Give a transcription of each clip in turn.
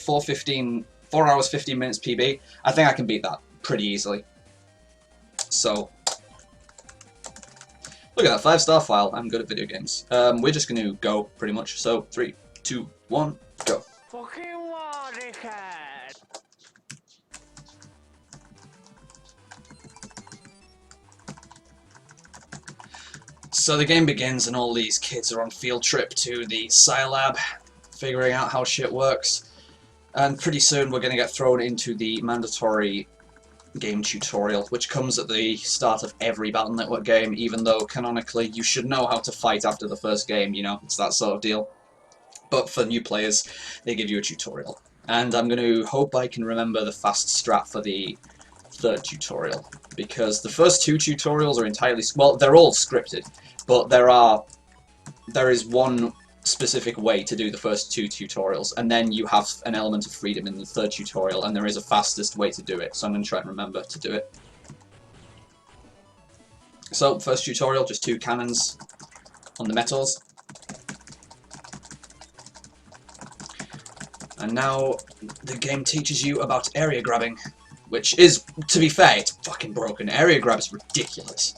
4 hours 15 minutes PB. I think I can beat that pretty easily. So look at that 5-star file. I'm good at video games. We're just going to go pretty much. So 3, 2, 1, go. Fucking waterhead. So the game begins and all these kids are on field trip to the Scilab, figuring out how shit works. And pretty soon we're going to get thrown into the mandatory game tutorial, which comes at the start of every Battle Network game, even though canonically you should know how to fight after the first game, you know, it's that sort of deal. But for new players, they give you a tutorial. And I'm going to hope I can remember the fast strat for the third tutorial, because the first 2 tutorials are entirely, well, they're all scripted, but there is one specific way to do the first 2 tutorials, and then you have an element of freedom in the third tutorial, and there is a fastest way to do it, so I'm going to try and remember to do it. So, first tutorial, just 2 cannons on the metals. And now the game teaches you about area grabbing, which is, to be fair, it's fucking broken. Area grab is ridiculous.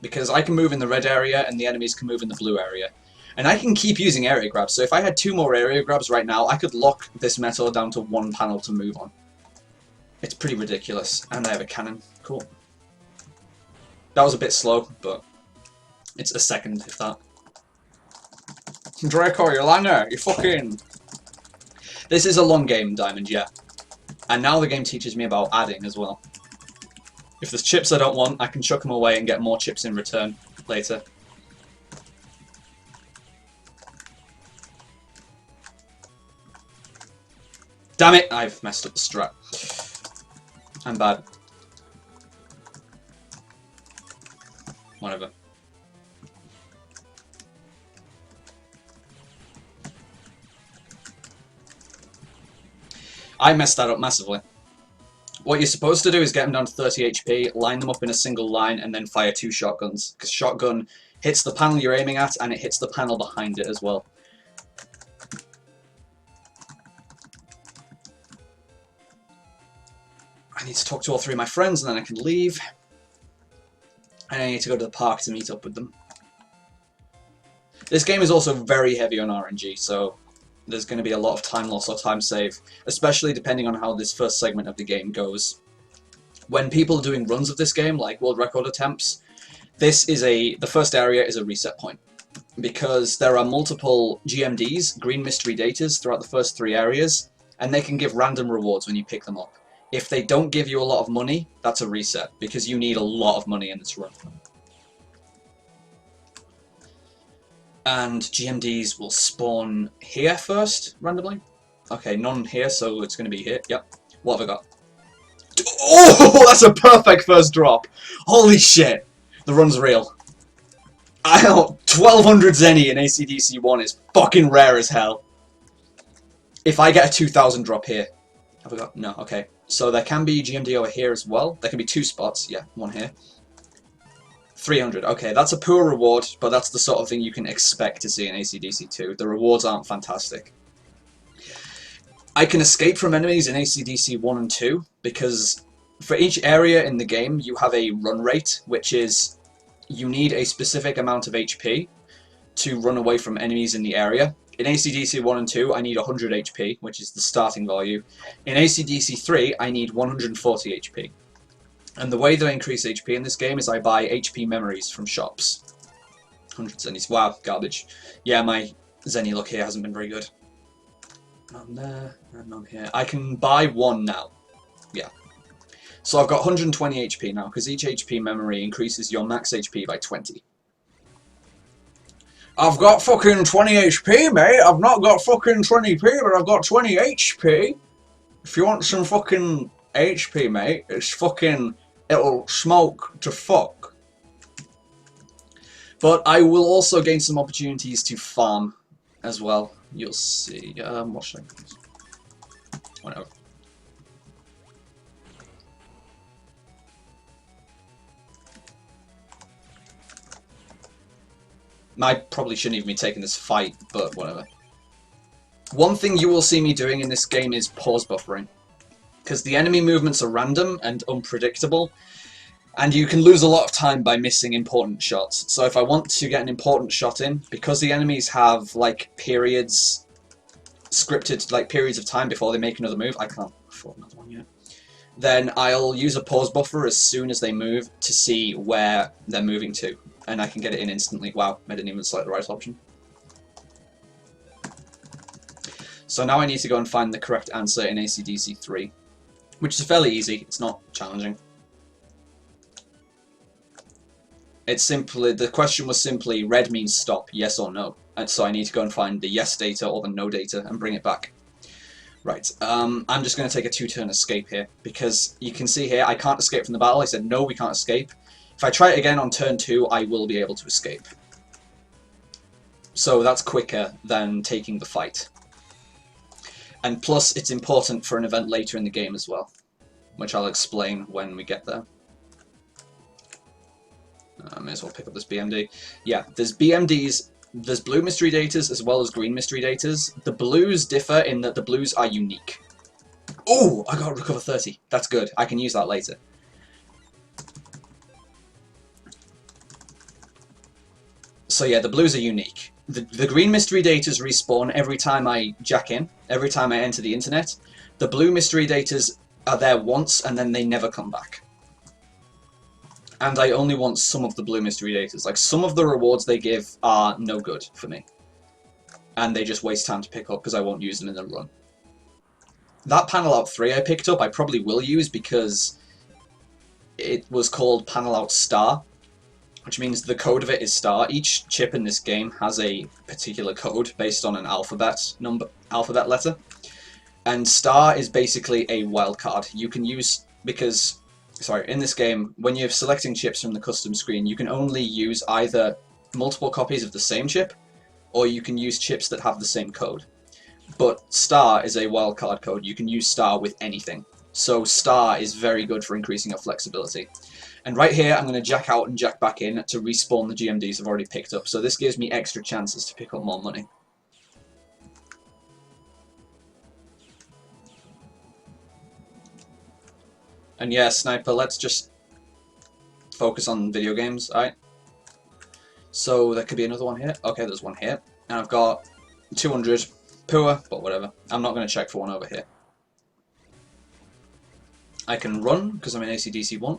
Because I can move in the red area and the enemies can move in the blue area. And I can keep using area grabs, so if I had 2 more area grabs right now, I could lock this metal down to 1 panel to move on. It's pretty ridiculous. And I have a cannon. Cool. That was a bit slow, but it's a second, if that. Draco, you're Langer, you fucking... This is a long game, Diamond, yeah. And now the game teaches me about adding as well. If there's chips I don't want, I can chuck them away and get more chips in return later. Damn it! I've messed up the strat. I'm bad. Whatever. I messed that up massively. What you're supposed to do is get them down to 30 HP, line them up in a single line, and then fire 2 shotguns. Because shotgun hits the panel you're aiming at, and it hits the panel behind it as well. I need to talk to all 3 of my friends, and then I can leave. And I need to go to the park to meet up with them. This game is also very heavy on RNG, so there's going to be a lot of time loss or time save, especially depending on how this first segment of the game goes. When people are doing runs of this game, like world record attempts, the first area is a reset point, because there are multiple GMDs, green mystery datas, throughout the first 3 areas, and they can give random rewards when you pick them up. If they don't give you a lot of money, that's a reset, because you need a lot of money in this run. And GMDs will spawn here first, randomly. Okay, none here, so it's going to be here. Yep. What have I got? Oh, that's a perfect first drop. Holy shit. The run's real. 1200 Zenny in ACDC 1 is fucking rare as hell. If I get a 2000 drop here. Have I got? No, okay. So there can be GMD over here as well. There can be 2 spots. Yeah, 1 here. 300. Okay, that's a poor reward, but that's the sort of thing you can expect to see in ACDC 2. The rewards aren't fantastic. I can escape from enemies in ACDC 1 and 2, because for each area in the game, you have a run rate, which is you need a specific amount of HP to run away from enemies in the area. In ACDC 1 and 2, I need 100 HP, which is the starting value. In ACDC 3, I need 140 HP. And the way that I increase HP in this game is I buy HP memories from shops. 100 Zennies. Wow, garbage. Yeah, my Zenny luck here hasn't been very good. None there, and none here. I can buy 1 now. Yeah. So I've got 120 HP now, because each HP memory increases your max HP by 20. I've got fucking 20 HP, mate. I've not got fucking 20p, but I've got 20 HP. If you want some fucking HP, mate, it's fucking... it'll smoke to fuck. But I will also gain some opportunities to farm as well. You'll see. What should I use? Whatever. I probably shouldn't even be taking this fight, but whatever. One thing you will see me doing in this game is pause buffering, because the enemy movements are random and unpredictable, and you can lose a lot of time by missing important shots. So if I want to get an important shot in, because the enemies have like periods, scripted like periods of time before they make another move, I can't afford another one yet, then I'll use a pause buffer as soon as they move to see where they're moving to, and I can get it in instantly. Wow, I didn't even select the right option. So now I need to go and find the correct answer in AC/DC 3, which is fairly easy. It's not challenging. It's simply, the question was simply, red means stop, yes or no. And so I need to go and find the yes data or the no data and bring it back. Right, I'm just going to take a 2-turn escape here, because you can see here I can't escape from the battle. I said no, we can't escape. If I try it again on turn 2, I will be able to escape. So that's quicker than taking the fight. And plus, it's important for an event later in the game as well, which I'll explain when we get there. I may as well pick up this BMD. Yeah, there's BMDs, there's blue mystery datas as well as green mystery datas. The blues differ in that the blues are unique. Oh, I got recover 30. That's good. I can use that later. So yeah, the blues are unique. The green mystery datas respawn every time I jack in, every time I enter the internet. The blue mystery datas are there once and then they never come back. And I only want some of the blue mystery datas. Like, some of the rewards they give are no good for me. And they just waste time to pick up because I won't use them in the run. That panel out 3 I picked up I probably will use because it was called panel out star, which means the code of it is star. Each chip in this game has a particular code based on an alphabet letter. And star is basically a wildcard. You can use, because, sorry, in this game, when you're selecting chips from the custom screen, you can only use either multiple copies of the same chip, or you can use chips that have the same code. But star is a wildcard code. You can use star with anything. So star is very good for increasing your flexibility. And right here, I'm going to jack out and jack back in to respawn the GMDs I've already picked up. So this gives me extra chances to pick up more money. And yeah, Sniper, let's just focus on video games, alright? So there could be another one here. Okay, there's one here. And I've got 200. Poor, but whatever. I'm not going to check for one over here. I can run, because I'm in AC/DC 1.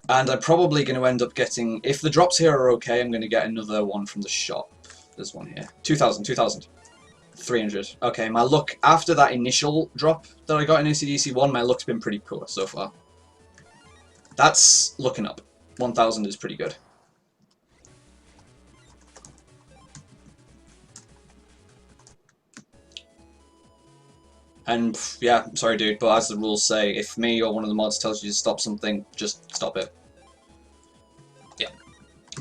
And I'm probably going to end up getting, if the drops here are okay, I'm going to get another one from the shop. There's one here. 2,000, 2,000. 300. Okay, my luck after that initial drop that I got in AC/DC 1, my luck's been pretty poor so far. That's looking up. 1,000 is pretty good. And yeah, sorry dude, but as the rules say, if me or one of the mods tells you to stop something, just stop it. Yeah.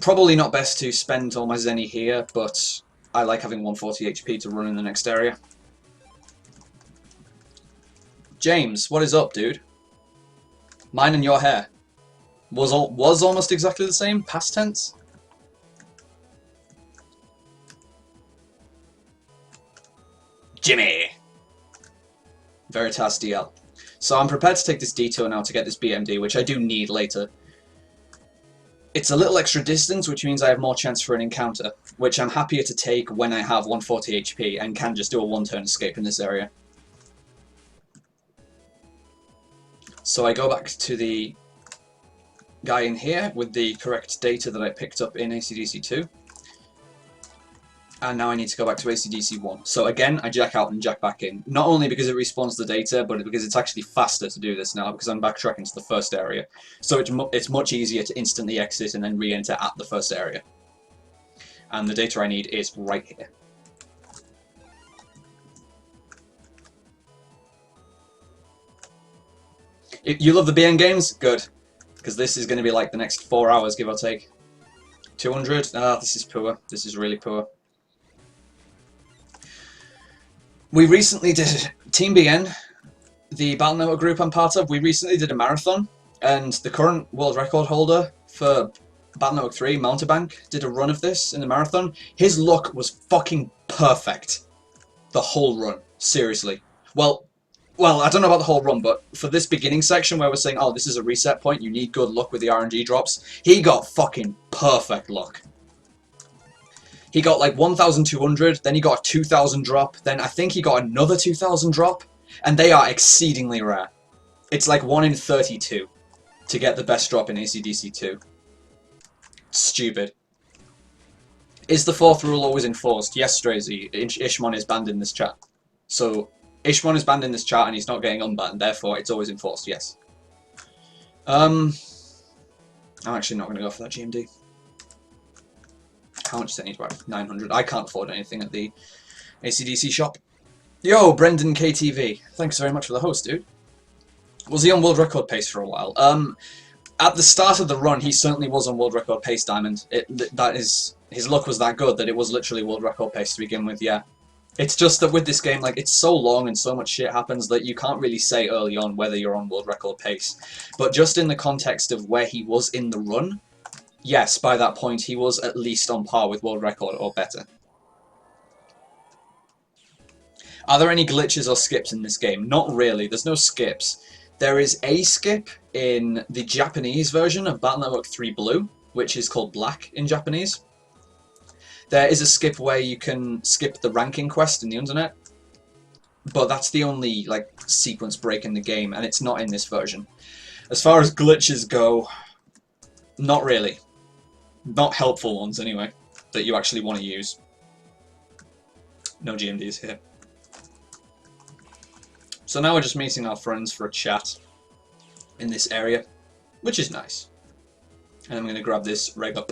Probably not best to spend all my Zenny here, but I like having 140 HP to run in the next area. James, what is up, dude? Mine and your hair. Was almost exactly the same, past tense? Jimmy! Veritas DL. So I'm prepared to take this detour now to get this BMD, which I do need later. It's a little extra distance, which means I have more chance for an encounter, which I'm happier to take when I have 140 HP and can just do a one-turn escape in this area. So I go back to the guy in here with the correct data that I picked up in AC/DC 2. And now I need to go back to AC/DC 1. So again, I jack out and jack back in. Not only because it respawns the data, but because it's actually faster to do this now, because I'm backtracking to the first area. So it's much easier to instantly exit and then re-enter at the first area. And the data I need is right here. If you love the BN games? Good. Because this is going to be like the next 4 hours, give or take. 200? Ah, this is poor. This is really poor. We recently did, Team BN, the Battle Network group I'm part of, we recently did a marathon, and the current world record holder for Battle Network 3, Mountebank, did a run of this in the marathon. His luck was fucking perfect. The whole run. Seriously. Well, I don't know about the whole run, but for this beginning section where we're saying, oh, this is a reset point, you need good luck with the RNG drops, he got fucking perfect luck. He got like 1,200, then he got a 2,000 drop, then I think he got another 2,000 drop, and they are exceedingly rare. It's like 1 in 32 to get the best drop in AC/DC 2. Stupid. Is the fourth rule always enforced? Yes, Strazy. Ishmon is banned in this chat. So, Ishmon is banned in this chat and he's not getting unbanned, therefore it's always enforced, yes. I'm actually not going to go for that GMD. How much does it need to buy? 900. I can't afford anything at the AC/DC shop. Yo, Brendan KTV. Thanks very much for the host, dude. Was he on world record pace for a while? At the start of the run, he certainly was on world record pace, Diamond. His luck was that good that it was literally world record pace to begin with, yeah. It's just that with this game, like, it's so long and so much shit happens that you can't really say early on whether you're on world record pace. But just in the context of where he was in the run, yes, by that point he was at least on par with world record or better. Are there any glitches or skips in this game? Not really, there's no skips. There is a skip in the Japanese version of Battle Network 3 Blue, which is called Black in Japanese. There is a skip where you can skip the ranking quest in the internet, but that's the only like sequence break in the game, and it's not in this version. As far as glitches go, not really. Not helpful ones, anyway, that you actually want to use. No GMDs here. So now we're just meeting our friends for a chat in this area, which is nice. And I'm going to grab this reg up.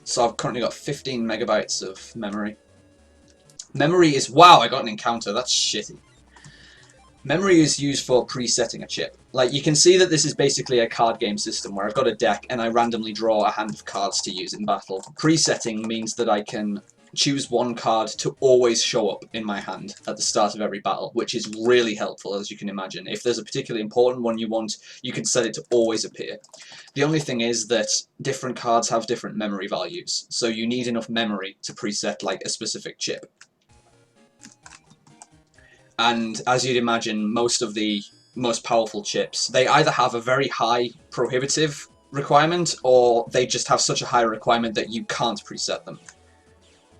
So I've currently got 15 megabytes of memory. Memory is... Wow, I got an encounter. That's shitty. Memory is used for presetting a chip. Like, you can see that this is basically a card game system where I've got a deck and I randomly draw a hand of cards to use in battle. Presetting means that I can choose one card to always show up in my hand at the start of every battle, which is really helpful, as you can imagine. If there's a particularly important one you want, you can set it to always appear. The only thing is that different cards have different memory values, so you need enough memory to preset like a specific chip. And as you'd imagine, most of the most powerful chips, they either have a very high prohibitive requirement, or they just have such a high requirement that you can't preset them.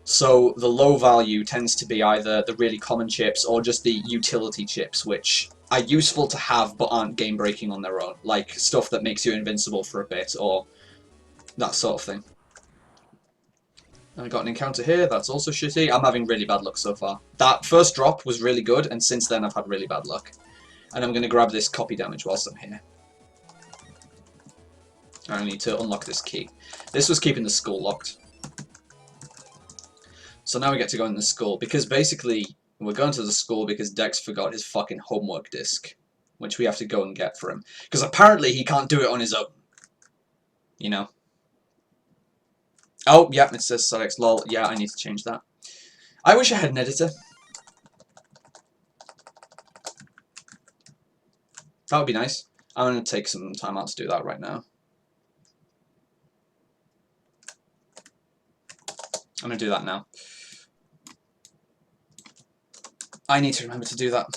So the low value tends to be either the really common chips or just the utility chips, which are useful to have but aren't game-breaking on their own, like stuff that makes you invincible for a bit or that sort of thing. I got an encounter here, that's also shitty. I'm having really bad luck so far. That first drop was really good, and since then I've had really bad luck. And I'm going to grab this copy damage whilst I'm here. I need to unlock this key. This was keeping the school locked. So now we get to go in the school, because basically we're going to the school because Dex forgot his fucking homework disc, which we have to go and get for him. Because apparently he can't do it on his own. You know? Oh, yeah, it says Sedex, lol. Yeah, I need to change that. I wish I had an editor. That would be nice. I'm going to take some time out to do that right now. I'm going to do that now. I need to remember to do that.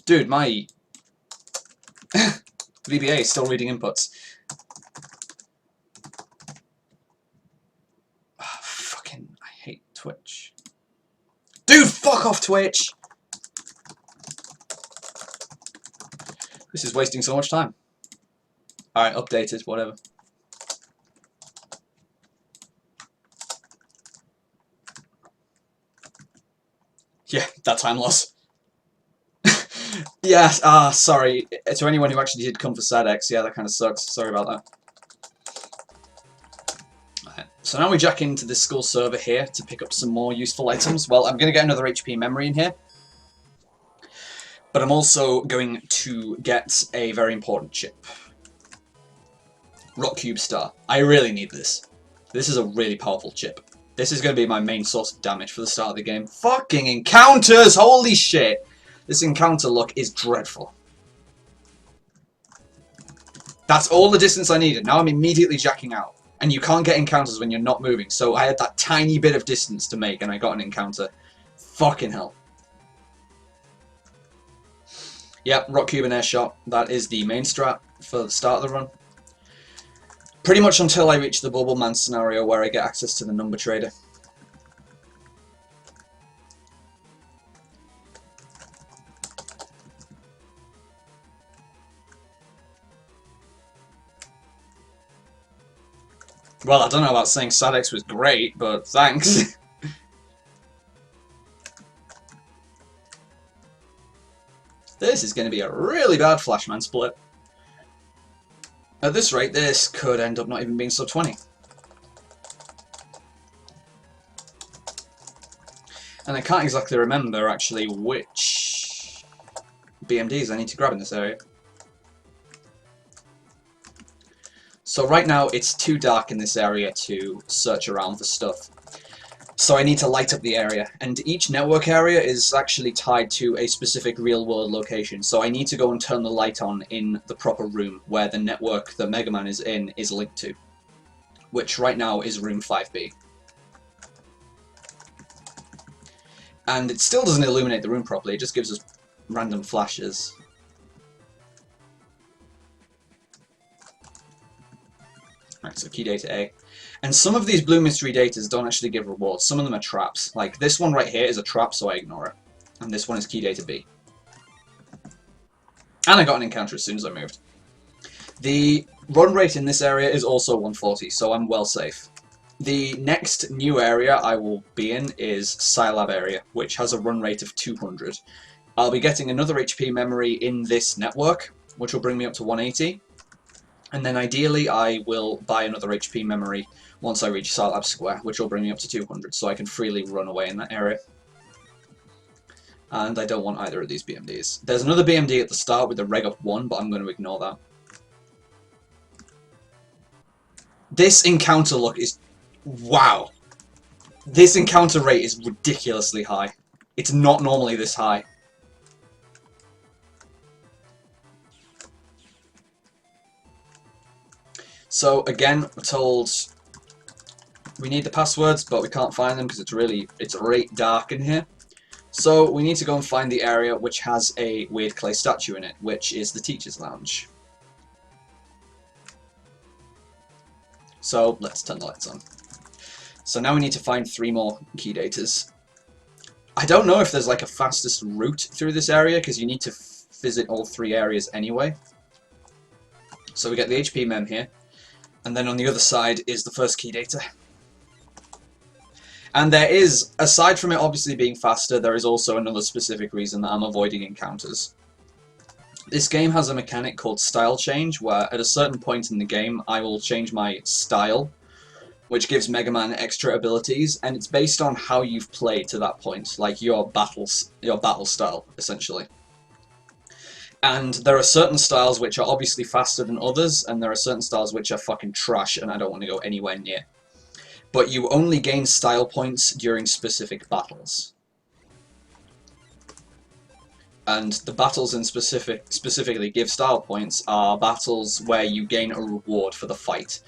Dude, my VBA is still reading inputs. Oh, fucking, I hate Twitch. Dude, fuck off Twitch! This is wasting so much time. Alright, updated, whatever. Yeah, that time loss. Yeah, sorry. To anyone who actually did come for Sadex, yeah, that kind of sucks. Sorry about that. Right. So now we jack into this school server here to pick up some more useful items. Well, I'm going to get another HP memory in here. But I'm also going to get a very important chip. Rock Cube Star. I really need this. This is a really powerful chip. This is going to be my main source of damage for the start of the game. Fucking encounters! Holy shit! This encounter luck is dreadful. That's all the distance I needed. Now I'm immediately jacking out. And you can't get encounters when you're not moving. So I had that tiny bit of distance to make and I got an encounter. Fucking hell. Yep, Rock Cube and Air Shot. That is the main strat for the start of the run. Pretty much until I reach the Bubble Man scenario where I get access to the number trader. Well, I don't know about saying Sadex was great, but thanks. This is going to be a really bad Flashman split. At this rate, this could end up not even being sub 20. And I can't exactly remember, actually, which BMDs I need to grab in this area. So right now, it's too dark in this area to search around for stuff. So I need to light up the area, and each network area is actually tied to a specific real-world location, so I need to go and turn the light on in the proper room where the network that Mega Man is in is linked to, which right now is room 5B. And it still doesn't illuminate the room properly, it just gives us random flashes. Right, so key data A. And some of these blue mystery datas don't actually give rewards. Some of them are traps. Like this one right here is a trap, so I ignore it. And this one is key data B. And I got an encounter as soon as I moved. The run rate in this area is also 140, so I'm well safe. The next new area I will be in is Scilab area, which has a run rate of 200. I'll be getting another HP memory in this network, which will bring me up to 180. And then ideally I will buy another HP memory once I reach Scilab Square, which will bring me up to 200, so I can freely run away in that area. And I don't want either of these BMDs. There's another BMD at the start with the Reg Up 1, but I'm going to ignore that. This encounter look is... wow! This encounter rate is ridiculously high. It's not normally this high. So again, we're told we need the passwords, but we can't find them because it's right dark in here. So we need to go and find the area which has a weird clay statue in it, which is the Teacher's Lounge. So let's turn the lights on. So now we need to find 3 more key datas. I don't know if there's like a fastest route through this area because you need to visit all 3 areas anyway. So we get the HP mem here. And then on the other side is the first key data. And there is, aside from it obviously being faster, there is also another specific reason that I'm avoiding encounters. This game has a mechanic called style change, where at a certain point in the game I will change my style, which gives Mega Man extra abilities, and it's based on how you've played to that point, like your battle style, essentially. And there are certain styles which are obviously faster than others, and there are certain styles which are fucking trash and I don't want to go anywhere near. But you only gain style points during specific battles. And the battles in specifically give style points are battles where you gain a reward for the fight.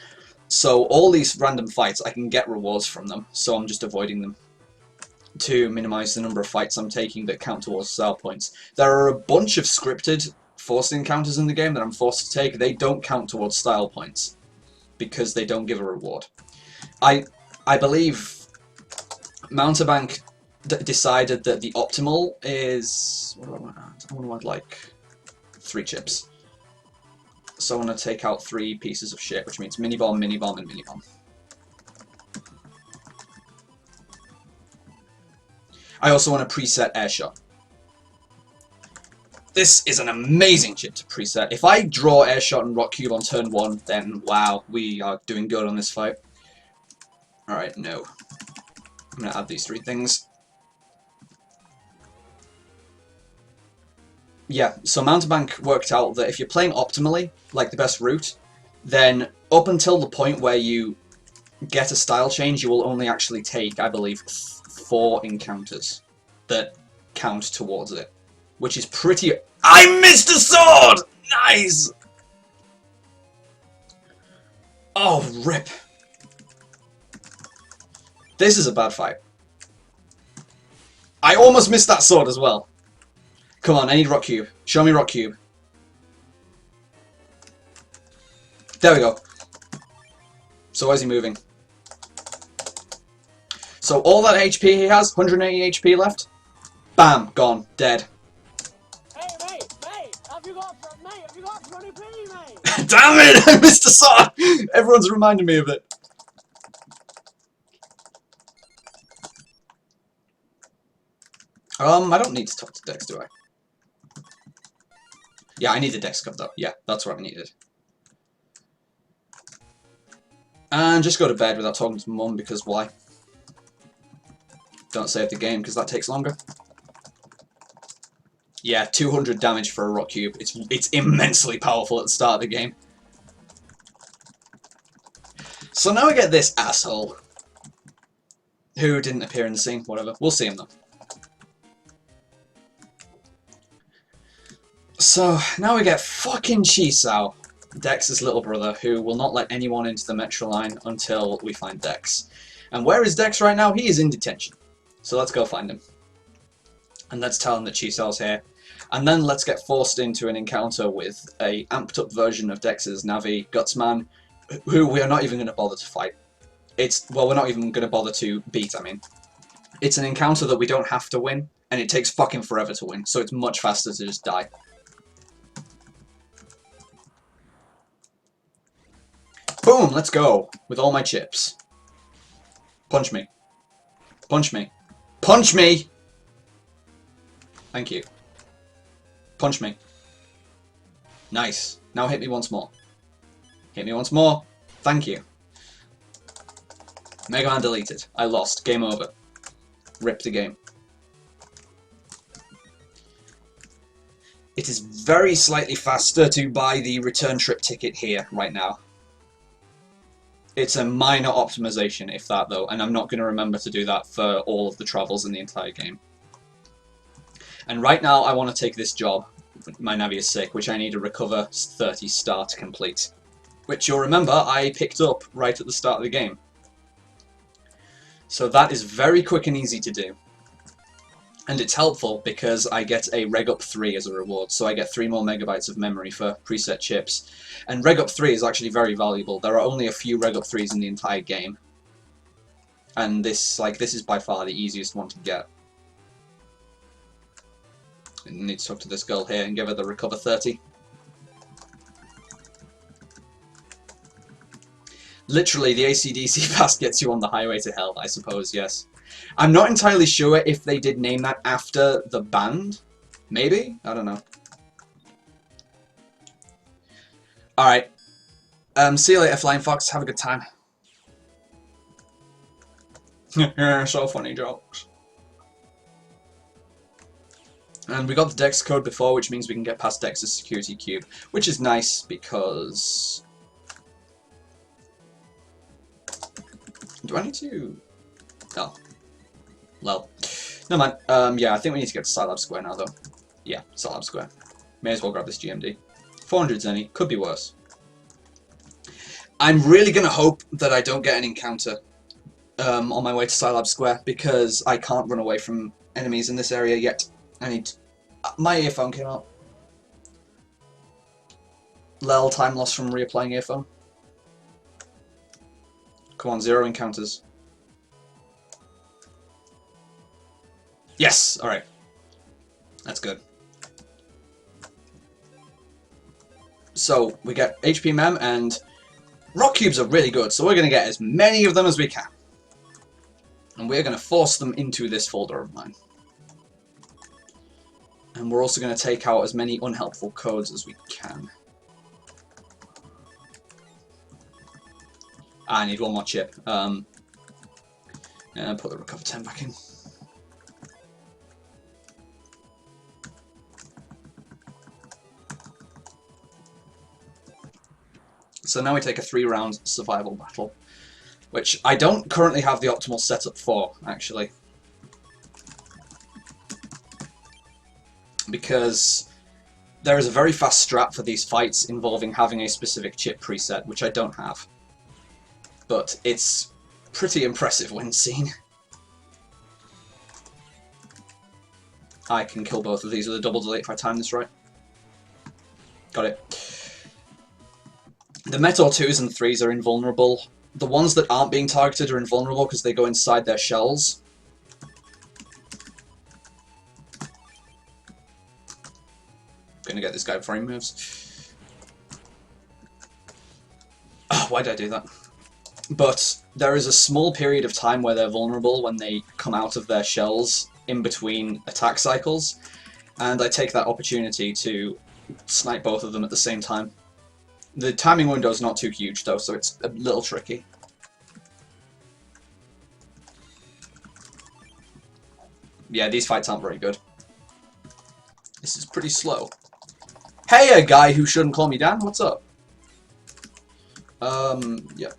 So all these random fights, I can get rewards from them, so I'm just avoiding them to minimize the number of fights I'm taking that count towards style points. There are a bunch of scripted forced encounters in the game that I'm forced to take. They don't count towards style points because they don't give a reward. I believe Mountebank decided that the optimal is... what do I want to add? I want to add like 3 chips. So I want to take out 3 pieces of shit, which means mini-bomb, mini-bomb, and mini-bomb. I also want to preset Air Shot. This is an amazing chip to preset. If I draw Air Shot and Rock Cube on turn 1, then wow, we are doing good on this fight. Alright, no. I'm going to add these 3 things. Yeah, so Mountebank worked out that if you're playing optimally, like the best route, then up until the point where you get a style change, you will only actually take, I believe, 4 encounters that count towards it, which is pretty... I missed a sword! Nice! Oh, rip. This is a bad fight. I almost missed that sword as well. Come on, I need Rock Cube. Show me Rock Cube. There we go. So where's he moving? So all that HP he has, 180 HP left. Bam, gone, dead. Hey mate, have you got 20p, mate? Damn it, I missed a sword. Everyone's reminding me of it. I don't need to talk to Dex, do I? Yeah, I need the Dex cup though. Yeah, that's what I needed. And just go to bed without talking to Mum, because why? Don't save the game, because that takes longer. Yeah, 200 damage for a Rock Cube. It's immensely powerful at the start of the game. So now we get this asshole. Who didn't appear in the scene, whatever. We'll see him though. So, now we get fucking Chisao, Dex's little brother, who will not let anyone into the metro line until we find Dex. And where is Dex right now? He is in detention. So let's go find him. And let's tell him that Chisao's here. And then let's get forced into an encounter with a amped up version of Dex's Navi, Gutsman, who we are not even going to bother to fight. Well, we're not even going to bother to beat, I mean. It's an encounter that we don't have to win, and it takes fucking forever to win, so it's much faster to just die. Boom, let's go, with all my chips. Punch me. Punch me. Punch me! Thank you. Punch me. Nice. Now hit me once more. Hit me once more. Thank you. Mega Man deleted. I lost. Game over. Rip the game. It is very slightly faster to buy the return trip ticket here right now. It's a minor optimization, if that, though, and I'm not going to remember to do that for all of the travels in the entire game. And right now, I want to take this job. My Navi is sick, which I need to recover 30 star to complete. Which, you'll remember, I picked up right at the start of the game. So that is very quick and easy to do. And it's helpful because I get a Reg Up 3 as a reward, so I get 3 more megabytes of memory for preset chips. And Reg Up 3 is actually very valuable. There are only a few Reg Up 3s in the entire game. And this is by far the easiest one to get. I need to talk to this girl here and give her the Recover 30. Literally, the AC/DC pass gets you on the highway to hell, I suppose, yes. I'm not entirely sure if they did name that after the band. Maybe? I don't know. Alright. See you later, Flying Fox. Have a good time. So funny jokes. And we got the Dex code before, which means we can get past Dex's security cube. Which is nice because... Do I need to... Oh. Lol. Never mind. Yeah, I think we need to get to Scilab Square now, though. Yeah, Scilab Square. May as well grab this GMD. 400 Zenny. Could be worse. I'm really going to hope that I don't get an encounter on my way to Scilab Square, because I can't run away from enemies in this area yet. I need to... My earphone came out. Lel, time lost from reapplying earphone. Come on, 0 encounters. Yes! Alright. That's good. So, we get HP Mem, and Rock Cubes are really good, so we're going to get as many of them as we can. And we're going to force them into this folder of mine. And we're also going to take out as many unhelpful codes as we can. I need one more chip. And put the Recover 10 back in. So now we take a 3-round survival battle, which I don't currently have the optimal setup for, actually. Because there is a very fast strat for these fights involving having a specific chip preset, which I don't have. But it's pretty impressive when seen. I can kill both of these with a double delete if I time this right. Got it. The Meteor 2s and 3s are invulnerable. The ones that aren't being targeted are invulnerable because they go inside their shells. Gonna get this guy before he moves. Oh, why did I do that? But there is a small period of time where they're vulnerable when they come out of their shells in between attack cycles, and I take that opportunity to snipe both of them at the same time. The timing window is not too huge though, so it's a little tricky. Yeah, these fights aren't very good. This is pretty slow. Hey, a guy who shouldn't call me Dan, what's up? Yeah.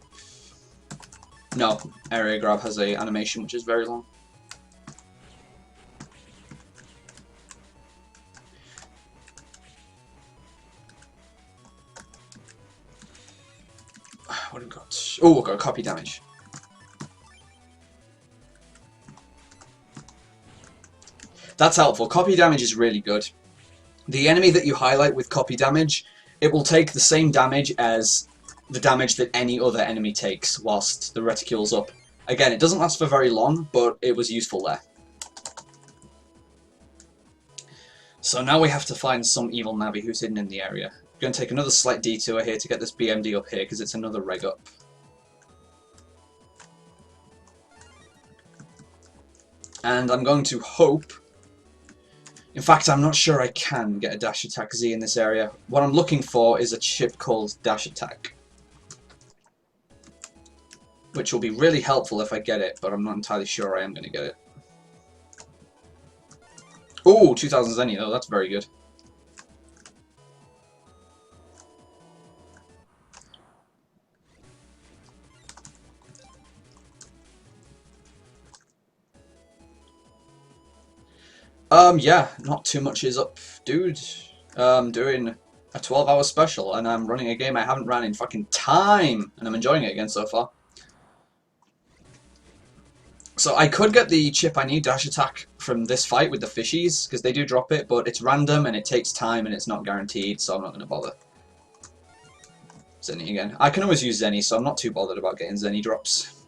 No, area grab has a animation which is very long. What have we got? Oh, we've got copy damage. That's helpful. Copy damage is really good. The enemy that you highlight with copy damage, it will take the same damage as the damage that any other enemy takes whilst the reticule's up. Again, it doesn't last for very long, but it was useful there. So now we have to find some evil Navi who's hidden in the area. I'm going to take another slight detour here to get this BMD up here, because it's another reg up. And I'm going to hope... In fact, I'm not sure I can get a Dash Attack Z in this area. What I'm looking for is a chip called Dash Attack, which will be really helpful if I get it, but I'm not entirely sure I am going to get it. Ooh, 2000 Zenny though, that's very good. Yeah, not too much is up, dude. Doing a 12-hour special, and I'm running a game I haven't ran in fucking time, and I'm enjoying it again so far. So I could get the chip I need, Dash Attack, from this fight with the fishies, because they do drop it, but it's random, and it takes time, and it's not guaranteed, so I'm not going to bother. Zenny again. I can always use Zenny, so I'm not too bothered about getting Zenny drops.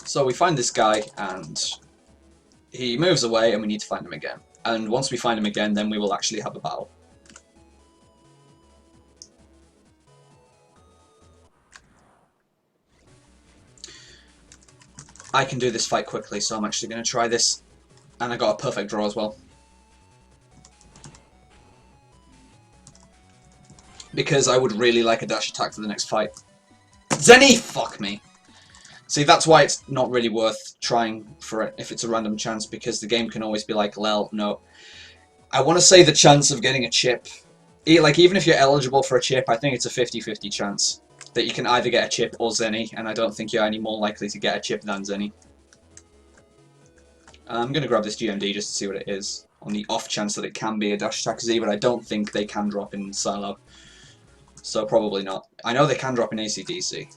So we find this guy, and he moves away, and we need to find him again. And once we find him again, then we will actually have a battle. I can do this fight quickly, so I'm actually going to try this. And I got a perfect draw as well. Because I would really like a dash attack for the next fight. Zenny! Fuck me! See, that's why it's not really worth trying for it if it's a random chance, because the game can always be like, lel, no. I want to say the chance of getting a chip, like even if you're eligible for a chip, I think it's a 50-50 chance that you can either get a chip or Zenny, and I don't think you're any more likely to get a chip than Zenny. I'm going to grab this GMD just to see what it is, on the off chance that it can be a Dash Attack Z, but I don't think they can drop in Silo. So probably not. I know they can drop in ACDC.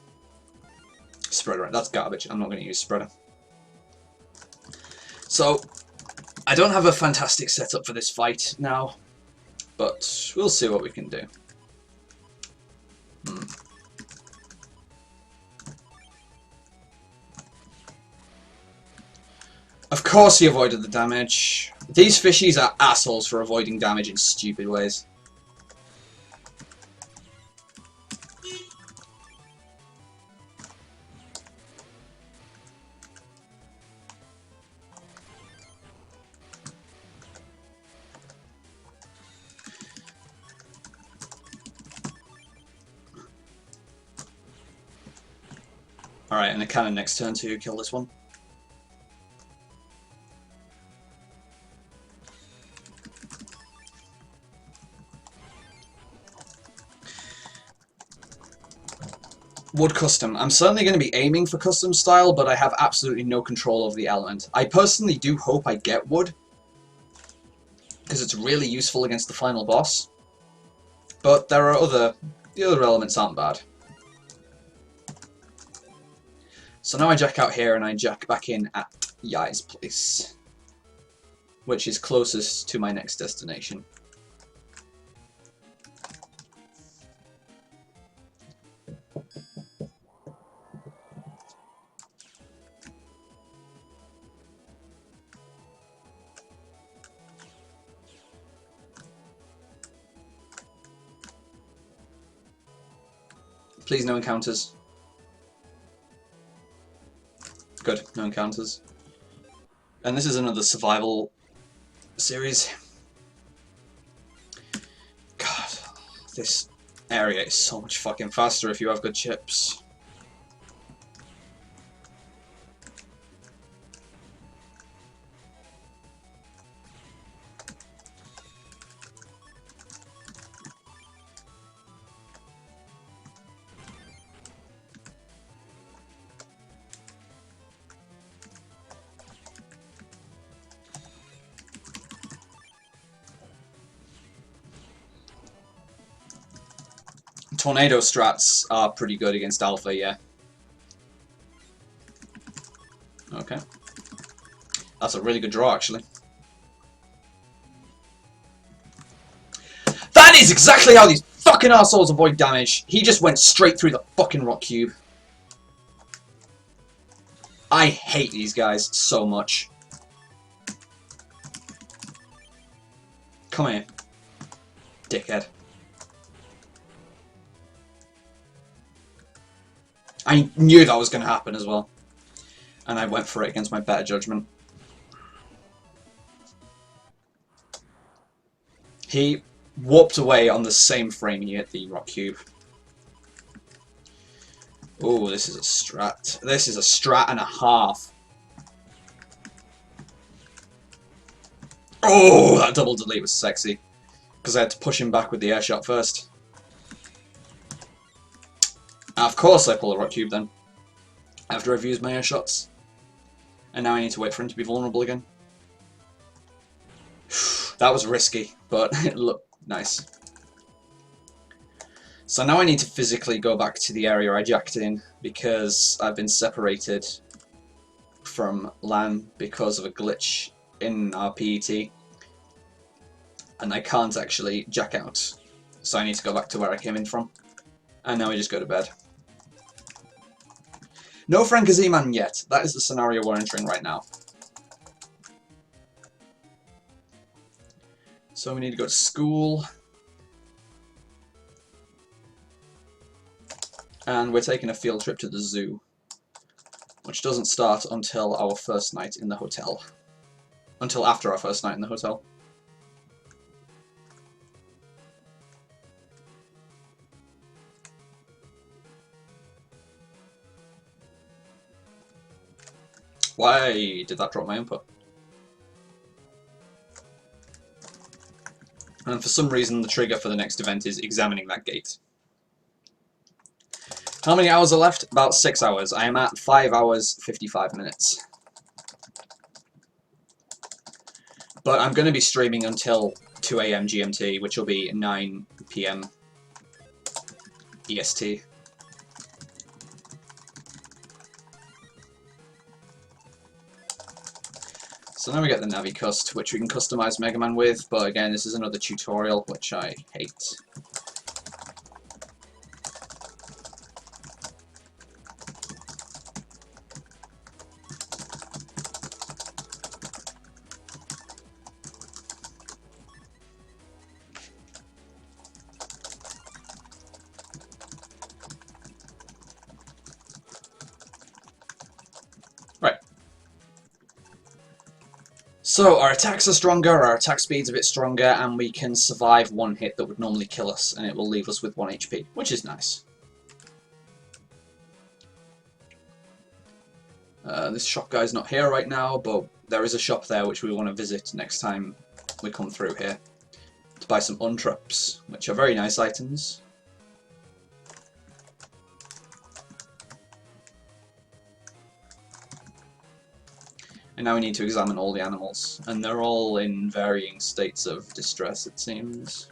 Spreader, that's garbage. I'm not going to use Spreader. So, I don't have a fantastic setup for this fight now, but we'll see what we can do. Of course he avoided the damage. These fishies are assholes for avoiding damage in stupid ways. Alright, and a cannon next turn to kill this one. Wood custom. I'm certainly going to be aiming for custom style, but I have absolutely no control over the element. I personally do hope I get wood, because it's really useful against the final boss. But the other elements aren't bad. So now I jack out here and I jack back in at Yai's place, which is closest to my next destination. Please, no encounters. Good, no encounters. And this is another survival series. God, this area is so much fucking faster if you have good chips. Tornado strats are pretty good against Alpha, yeah. Okay. That's a really good draw, actually. That is exactly how these fucking assholes avoid damage. He just went straight through the fucking rock cube. I hate these guys so much. Come here, dickhead. I knew that was going to happen as well. And I went for it against my better judgment. He warped away on the same frame he hit the rock cube. Oh, this is a strat. This is a strat and a half. Oh, that double delete was sexy. Because I had to push him back with the air shot first. Of course I pull a rock cube then. After I've used my air shots. And now I need to wait for him to be vulnerable again. That was risky, but it looked nice. So now I need to physically go back to the area I jacked in, because I've been separated from LAN because of a glitch in our PET. And I can't actually jack out. So I need to go back to where I came in from. And now we just go to bed. No Frank-Z-Man yet. That is the scenario we're entering right now. So we need to go to school. And we're taking a field trip to the zoo. Which doesn't start until our first night in the hotel. Until after our first night in the hotel. Why did that drop my input? And for some reason the trigger for the next event is examining that gate. How many hours are left? About 6 hours. I am at 5 hours 55 minutes. But I'm going to be streaming until 2 AM GMT, which will be 9 PM EST. So now we get the Navi Cust, which we can customize Mega Man with, but again, this is another tutorial, which I hate. So our attacks are stronger, our attack speed's a bit stronger, and we can survive one hit that would normally kill us, and it will leave us with 1 HP, which is nice. This shop guy's not here right now, but there is a shop there which we want to visit next time we come through here. To buy some untraps, which are very nice items. And now we need to examine all the animals. And they're all in varying states of distress, it seems.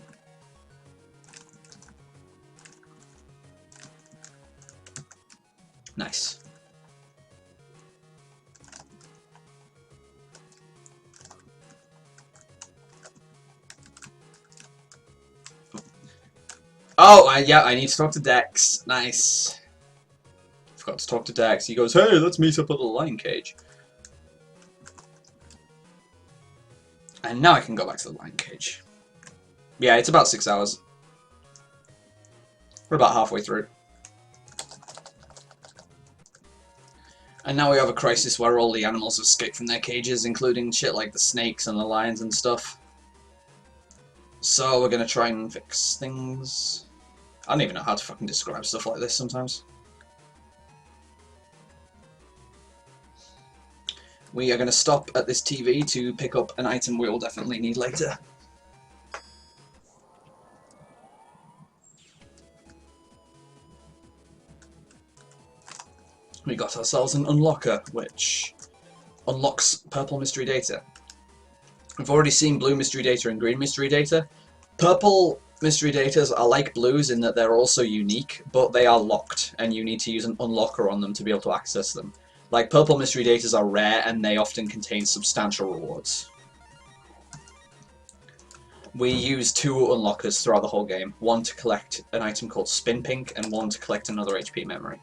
Nice. Oh, yeah, I need to talk to Dex. Nice. Forgot to talk to Dex. He goes, hey, let's meet up at the lion cage. And now I can go back to the lion cage. Yeah, it's about 6 hours. We're about halfway through. And now we have a crisis where all the animals escape from their cages, including shit like the snakes and the lions and stuff. So we're gonna try and fix things. I don't even know how to fucking describe stuff like this sometimes. We are gonna stop at this TV to pick up an item we will definitely need later. We got ourselves an unlocker, which unlocks purple mystery data. We've already seen blue mystery data and green mystery data. Purple mystery data are like blues in that they're also unique, but they are locked, and you need to use an unlocker on them to be able to access them. Like, purple mystery data are rare, and they often contain substantial rewards. We use 2 unlockers throughout the whole game. One to collect an item called Spin Pink, and one to collect another HP memory.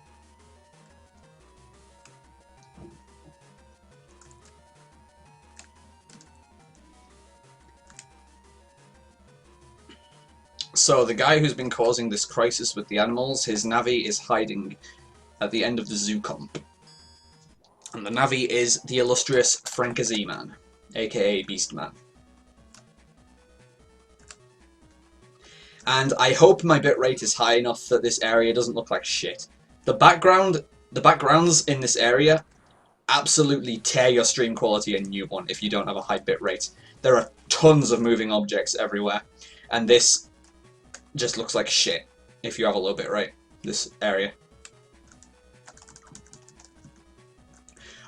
So, the guy who's been causing this crisis with the animals, his Navi is hiding at the end of the zoo comp. And the Navi is the illustrious Frank-A-Z-Man, aka Beastman. And I hope my bitrate is high enough that this area doesn't look like shit. The backgrounds in this area absolutely tear your stream quality a new one if you don't have a high bitrate. There are tons of moving objects everywhere, and this just looks like shit if you have a low bitrate, this area.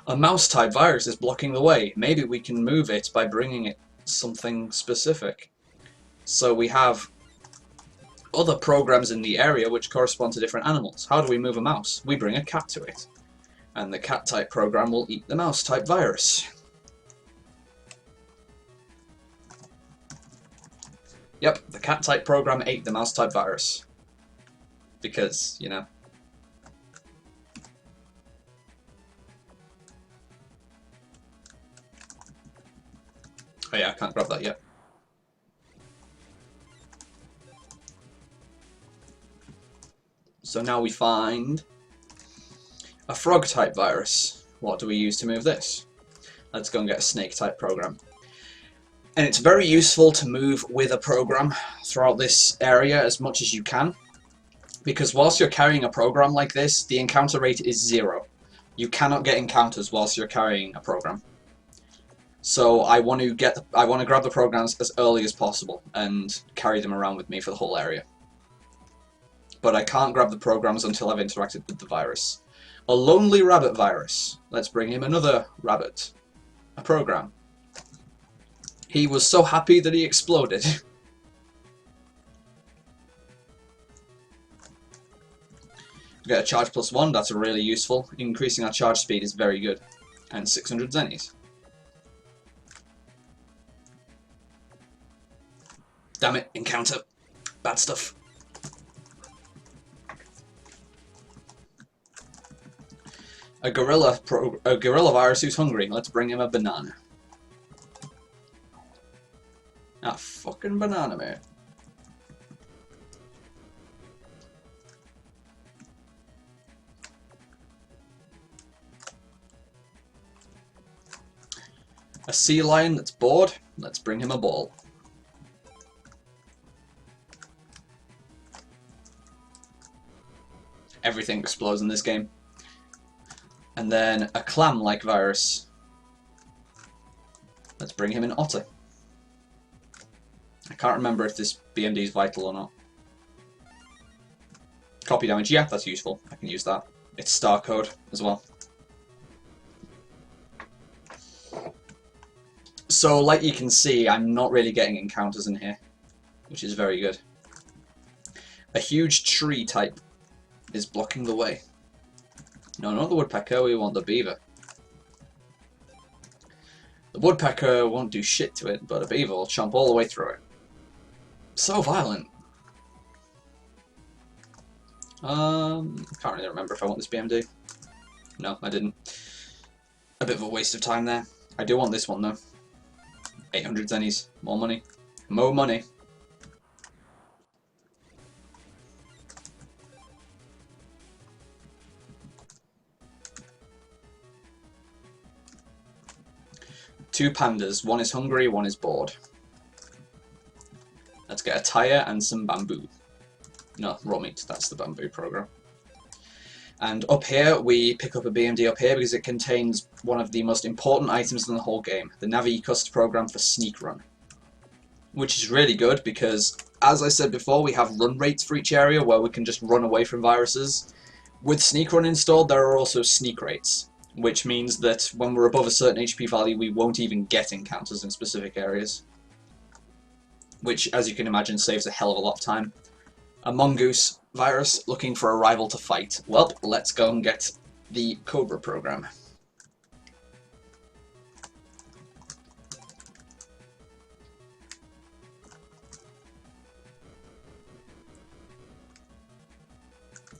A mouse-type virus is blocking the way. Maybe we can move it by bringing it something specific. So we have other programs in the area which correspond to different animals. How do we move a mouse? We bring a cat to it. And the cat-type program will eat the mouse-type virus. Yep, the cat-type program ate the mouse-type virus. Because, you know. Oh yeah, I can't grab that yet. So now we find a frog-type virus. What do we use to move this? Let's go and get a snake-type program. And it's very useful to move with a program throughout this area as much as you can, because whilst you're carrying a program like this, the encounter rate is 0. You cannot get encounters whilst you're carrying a program. So I want to grab the programs as early as possible and carry them around with me for the whole area. But I can't grab the programs until I've interacted with the virus. A lonely rabbit virus. Let's bring him another rabbit. A program. He was so happy that he exploded. We get a charge +1, that's really useful. Increasing our charge speed is very good. And 600 zennies. Damn it, encounter. Bad stuff. A gorilla virus who's hungry. Let's bring him a banana. A fucking banana, man. A sea lion that's bored. Let's bring him a ball. Everything explodes in this game. And then a clam-like virus. Let's bring him an otter. I can't remember if this BMD is vital or not. Copy damage, yeah, that's useful. I can use that. It's star code as well. So, like you can see, I'm not really getting encounters in here, which is very good. A huge tree type is blocking the way. No, not the woodpecker, we want the beaver. The woodpecker won't do shit to it, but a beaver will chomp all the way through it. So violent. Can't really remember if I want this BMD. No, I didn't. A bit of a waste of time there. I do want this one though. 800 zennies. More money. More money. Two pandas. One is hungry, one is bored. Let's get a tire and some bamboo. No, raw meat. That's the bamboo program. And up here, we pick up a BMD up here because it contains one of the most important items in the whole game, the Navi Cust program for Sneak Run. Which is really good because, as I said before, we have run rates for each area where we can just run away from viruses. With Sneak Run installed, there are also sneak rates, which means that when we're above a certain HP value, we won't even get encounters in specific areas. Which, as you can imagine, saves a hell of a lot of time. A mongoose virus looking for a rival to fight. Well, let's go and get the Cobra program.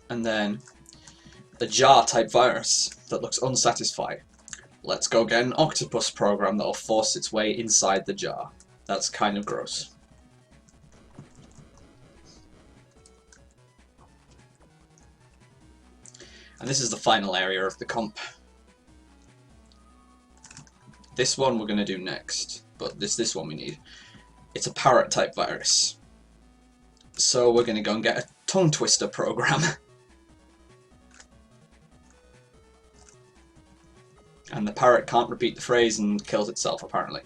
And then a jar type virus that looks unsatisfied. Let's go get an octopus program that'll force its way inside the jar. That's kind of gross. And this is the final area of the comp. This one we're going to do next, but this one we need. It's a parrot type virus. So we're going to go and get a tongue twister program. And the parrot can't repeat the phrase and kills itself apparently.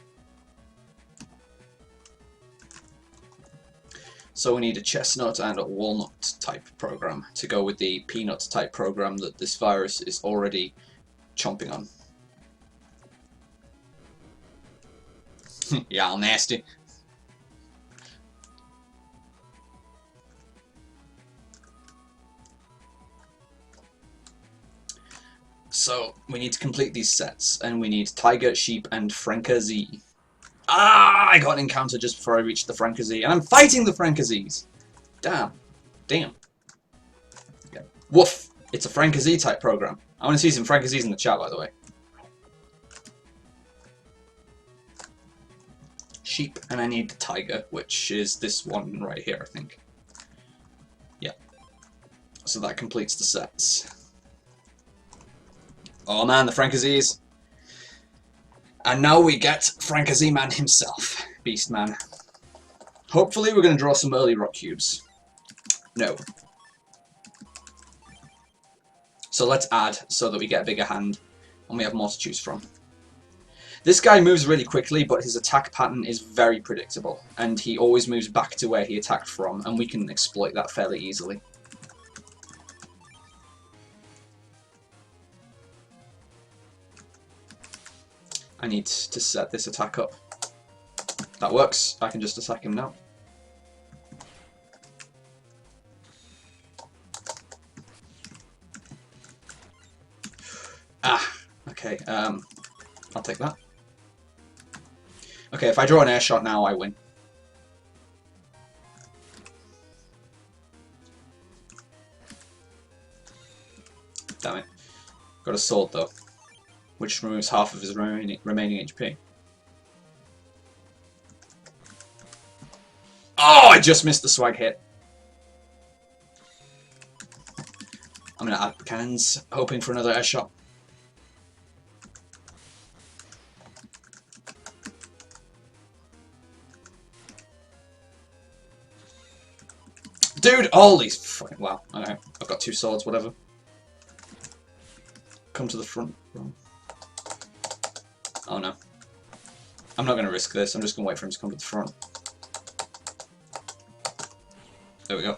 So we need a chestnut and a walnut type program to go with the peanut type program that this virus is already chomping on. Y'all nasty. So we need to complete these sets, and we need tiger, sheep, and Francazee. Ah! I got an encounter just before I reached the Francazee, and I'm fighting the Frankazees! Damn. Damn. Yeah. Woof! It's a Francazee type program. I want to see some Frankazees in the chat, by the way. Sheep, and I need the tiger, which is this one right here, I think. Yeah. So that completes the sets. Oh man, the Frankazees. And now we get Frankazee Man himself, Beast Man. Hopefully we're going to draw some early rock cubes. No. So let's add so that we get a bigger hand and we have more to choose from. This guy moves really quickly, but his attack pattern is very predictable, and he always moves back to where he attacked from, and we can exploit that fairly easily. I need to set this attack up. That works. I can just attack him now. Ah, okay. I'll take that. Okay, if I draw an air shot now, I win. Damn it. Got a sword though, which removes half of his remaining HP. Oh, I just missed the swag hit. I'm gonna add cannons, hoping for another air shot. Dude, all these fucking wow. Okay, I've got two swords, whatever. Come to the front. Oh no. I'm not gonna risk this, I'm just gonna wait for him to come to the front. There we go.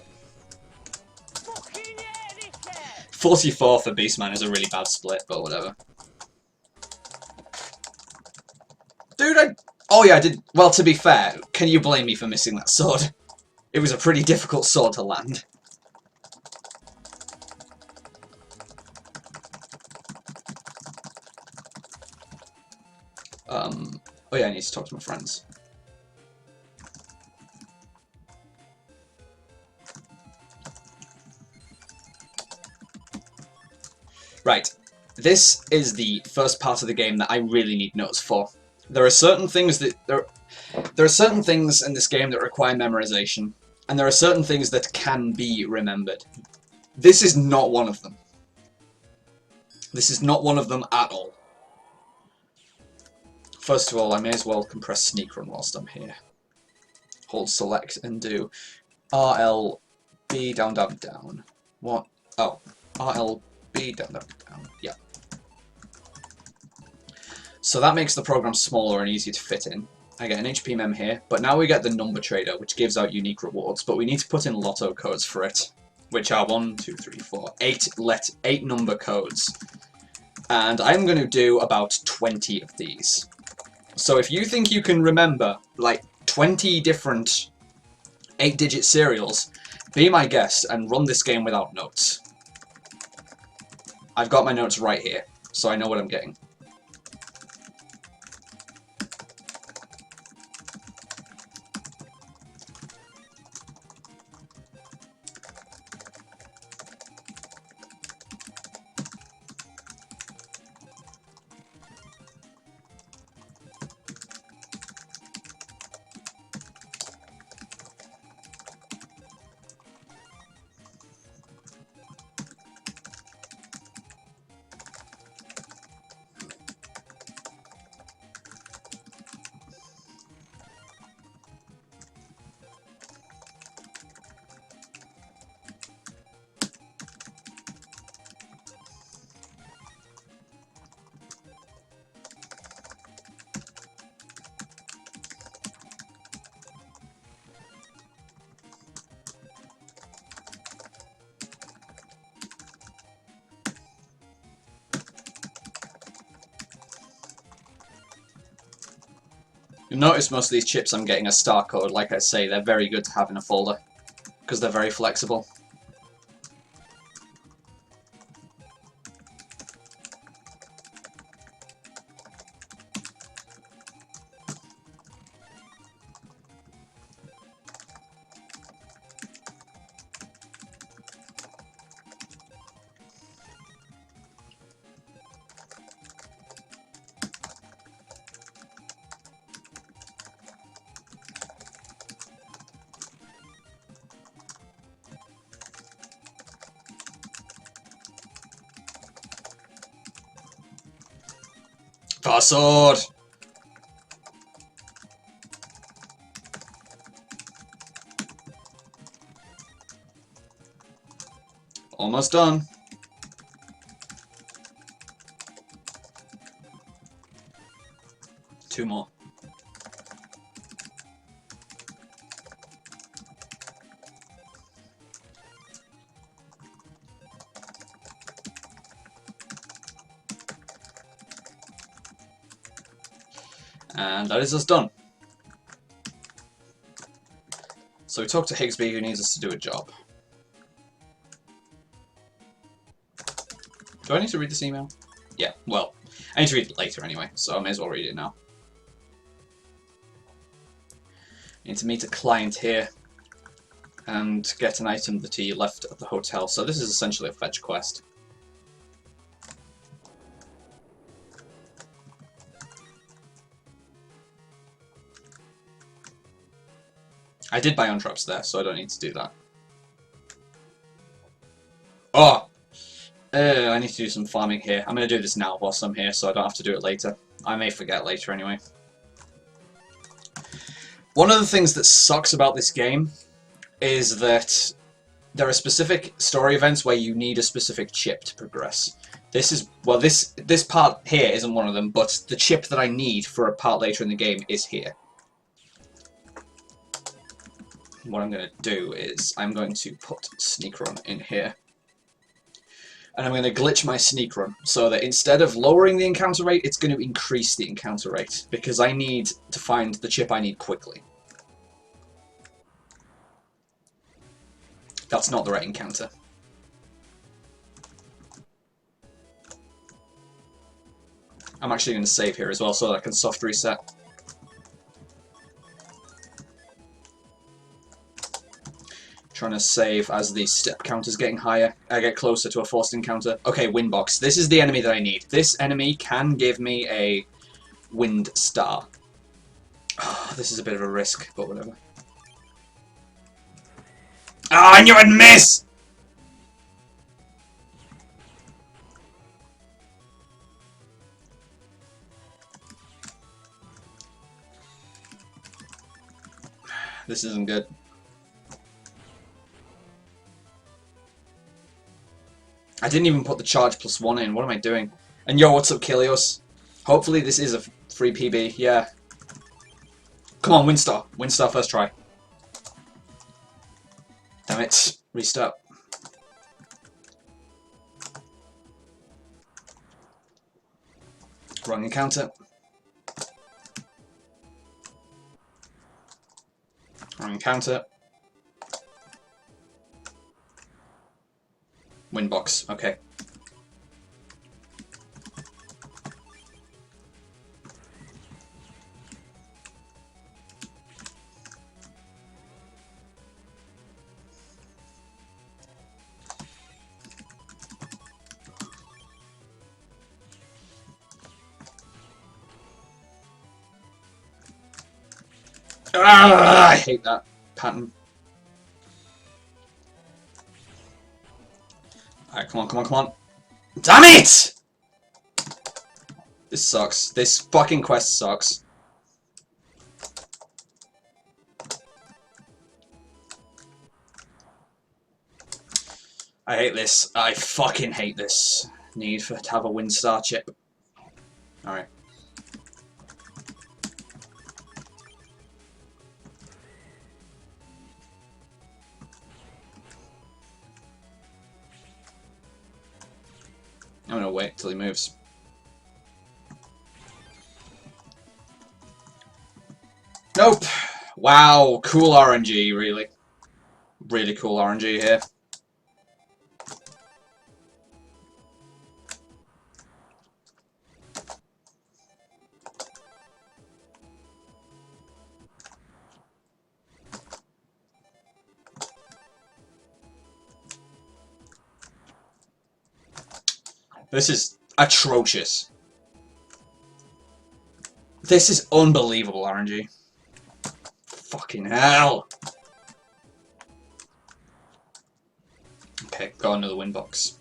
44 for Beastman is a really bad split, but whatever. Dude, Oh yeah, I did. Well, to be fair, can you blame me for missing that sword? It was a pretty difficult sword to land. Oh yeah, I need to talk to my friends. Right, this is the first part of the game that I really need notes for. There are certain things that there are certain things in this game that require memorization, and there are certain things that can be remembered. This is not one of them. This is not one of them at all. First of all, I may as well compress sneak run whilst I'm here. Hold select and do RLB down down down. What? Oh, RLB down down down. Yeah. So that makes the program smaller and easier to fit in. I get an HP mem here, but now we get the number trader, which gives out unique rewards, but we need to put in lotto codes for it, which are 1, 2, 3, 4, 8 number codes. And I'm going to do about 20 of these. So if you think you can remember, like, 20 different 8-digit serials, be my guest and run this game without notes. I've got my notes right here, so I know what I'm getting. You'll notice most of these chips I'm getting a star code. Like I say, they're very good to have in a folder, because they're very flexible. Fast sword! Almost done. Two more. And that is us done. So we talked to Higsby, who needs us to do a job. Do I need to read this email? Yeah, well, I need to read it later anyway, so I may as well read it now. I need to meet a client here and get an item that he left at the hotel. So this is essentially a fetch quest. I did buy on traps there, so I don't need to do that. Oh! I need to do some farming here. I'm going to do this now whilst I'm here, so I don't have to do it later. I may forget later anyway. One of the things that sucks about this game is that there are specific story events where you need a specific chip to progress. This is, well, this part here isn't one of them, but the chip that I need for a part later in the game is here. What I'm going to do is I'm going to put sneak run in here. And I'm going to glitch my sneak run so that instead of lowering the encounter rate, it's going to increase the encounter rate because I need to find the chip I need quickly. That's not the right encounter. I'm actually going to save here as well so that I can soft reset. Trying to save as the step counter's getting higher. I get closer to a forced encounter. Okay, wind box. This is the enemy that I need. This enemy can give me a wind star. Oh, this is a bit of a risk, but whatever. Ah, I knew I'd miss! This isn't good. I didn't even put the charge +1 in. What am I doing? And yo, what's up, Kilios? Hopefully this is a free PB. Yeah. Come on, Windstar. Windstar first try. Damn it. Restart. Wrong encounter. Wrong encounter. Windbox. Okay. Ah, I hate that pattern. Alright, come on, come on, come on. Damn it! This sucks. This fucking quest sucks. I hate this. I fucking hate this. Need to have a Windstar chip. Alright. I'm gonna wait till he moves. Nope! Wow, cool RNG, really. Really cool RNG here. This is atrocious. This is unbelievable RNG. Fucking hell. Okay, got another wind box.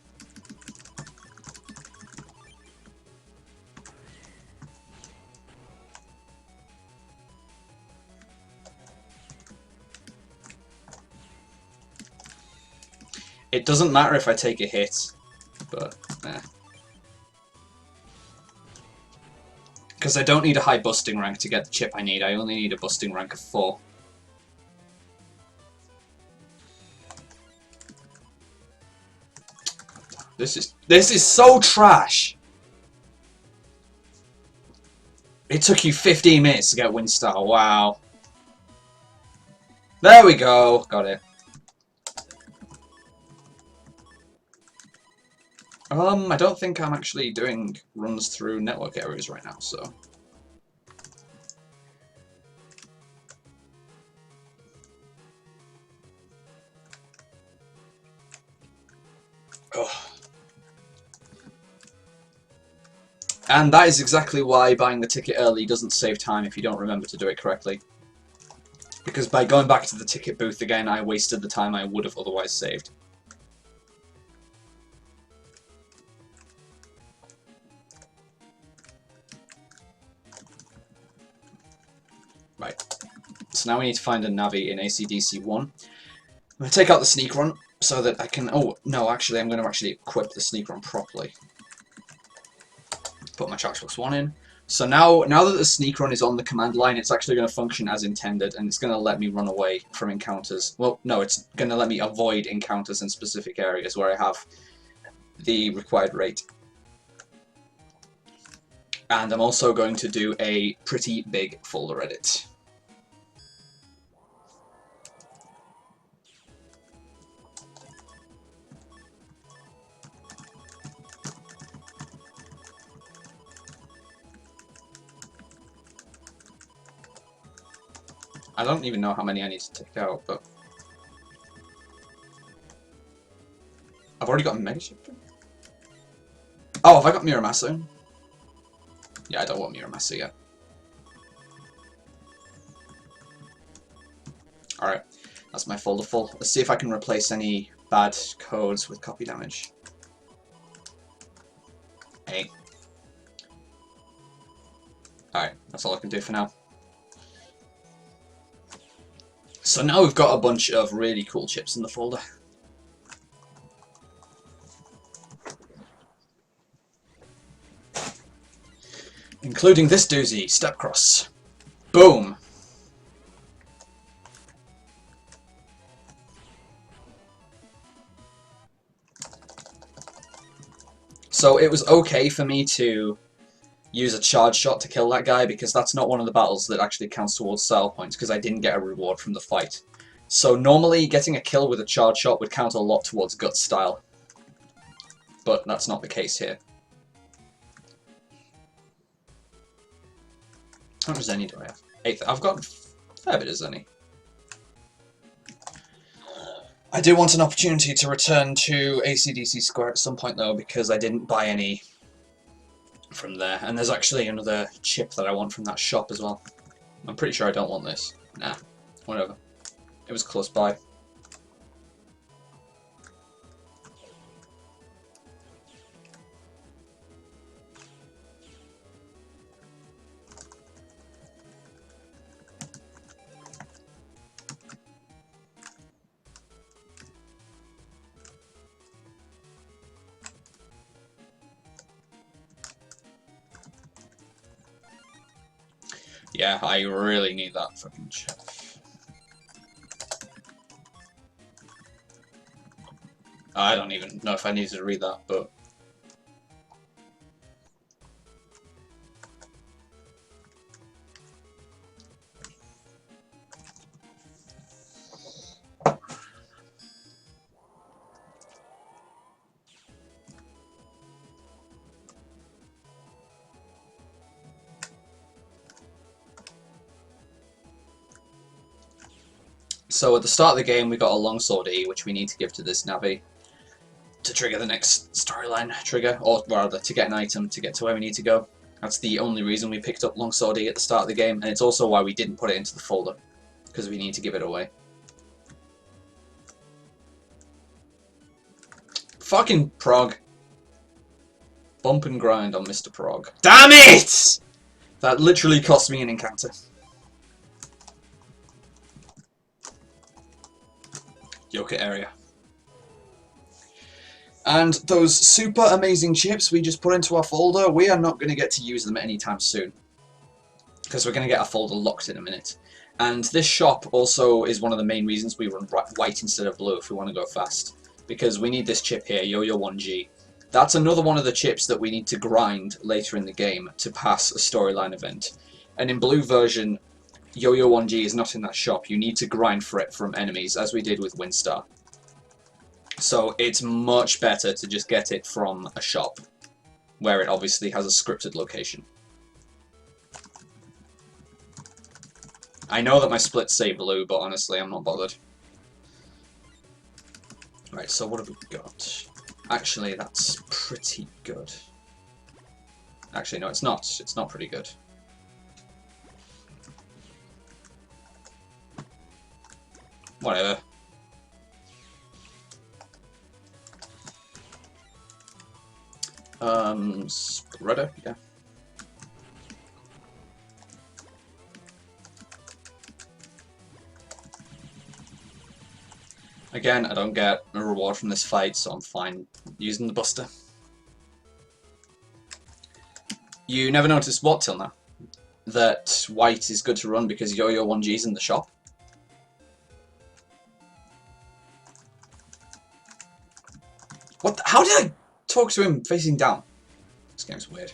It doesn't matter if I take a hit, but eh. Because I don't need a high busting rank to get the chip I need, I only need a busting rank of 4. This is so trash! It took you 15 minutes to get Windstar, wow. There we go, got it. I don't think I'm actually doing runs through network areas right now, so... Oh. And that is exactly why buying the ticket early doesn't save time if you don't remember to do it correctly. Because by going back to the ticket booth again, I wasted the time I would have otherwise saved. Right, so now we need to find a Navi in ACDC 1. I'm going to take out the sneak run so that I can... Oh, no, actually, I'm going to actually equip the sneak run properly. Put my charge box 1 in. So now that the sneak run is on the command line, it's actually going to function as intended, and it's going to let me run away from encounters. Well, no, it's going to let me avoid encounters in specific areas where I have the required rate. And I'm also going to do a pretty big folder edit. I don't even know how many I need to take out, but I've already got a mega chip. Oh, have I got Muramasa? Yeah, I don't want Muramasa yet. Alright, that's my folder full. Let's see if I can replace any bad codes with copy damage. Hey. Alright, that's all I can do for now. So now we've got a bunch of really cool chips in the folder. Including this doozy, Step Cross. Boom! So it was okay for me to use a charge shot to kill that guy because that's not one of the battles that actually counts towards style points because I didn't get a reward from the fight. So normally getting a kill with a charge shot would count a lot towards gut style. But that's not the case here. How much Zenny do I have? 8. I've got a fair bit of Zenny. I do want an opportunity to return to AC/DC Square at some point though because I didn't buy any from there. And there's actually another chip that I want from that shop as well. I'm pretty sure I don't want this. Nah, whatever. It was close by. Yeah, I really need that fucking chip. I don't even know if I needed to read that, but... So at the start of the game we got a longsword E, which we need to give to this Navi to trigger the next storyline trigger, or rather to get an item to get to where we need to go. That's the only reason we picked up longsword E at the start of the game, and it's also why we didn't put it into the folder, because we need to give it away. Fucking Prog. Bump and grind on Mr. Prog. Damn it! That literally cost me an encounter. Yoka area. And those super amazing chips we just put into our folder, we are not going to get to use them anytime soon. Because we're going to get our folder locked in a minute. And this shop also is one of the main reasons we run white instead of blue if we want to go fast. Because we need this chip here, Yo-Yo 1G. That's another one of the chips that we need to grind later in the game to pass a storyline event. And in blue version, Yo-Yo 1G is not in that shop. You need to grind for it from enemies, as we did with Windstar. So it's much better to just get it from a shop, where it obviously has a scripted location. I know that my splits say blue, but honestly I'm not bothered. Right, so what have we got? Actually, that's pretty good. Actually, no, it's not. It's not pretty good. Whatever. Spreader, yeah. Again, I don't get a reward from this fight, so I'm fine using the Buster. You never noticed what till now? That white is good to run because Yo-Yo 1G is in the shop? What the, how did I talk to him facing down. This game's weird.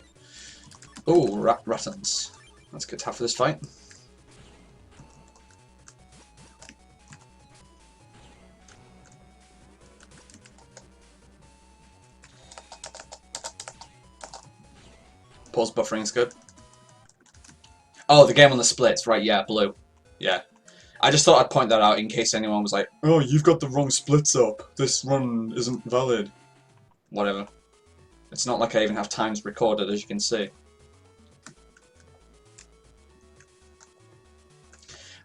Oh, Rattans. That's good to have for this fight. Pause buffering is good. Oh, the game on the splits, right, yeah, blue. Yeah. I just thought I'd point that out in case anyone was like, oh, you've got the wrong splits up. This run isn't valid. Whatever. It's not like I even have times recorded, as you can see.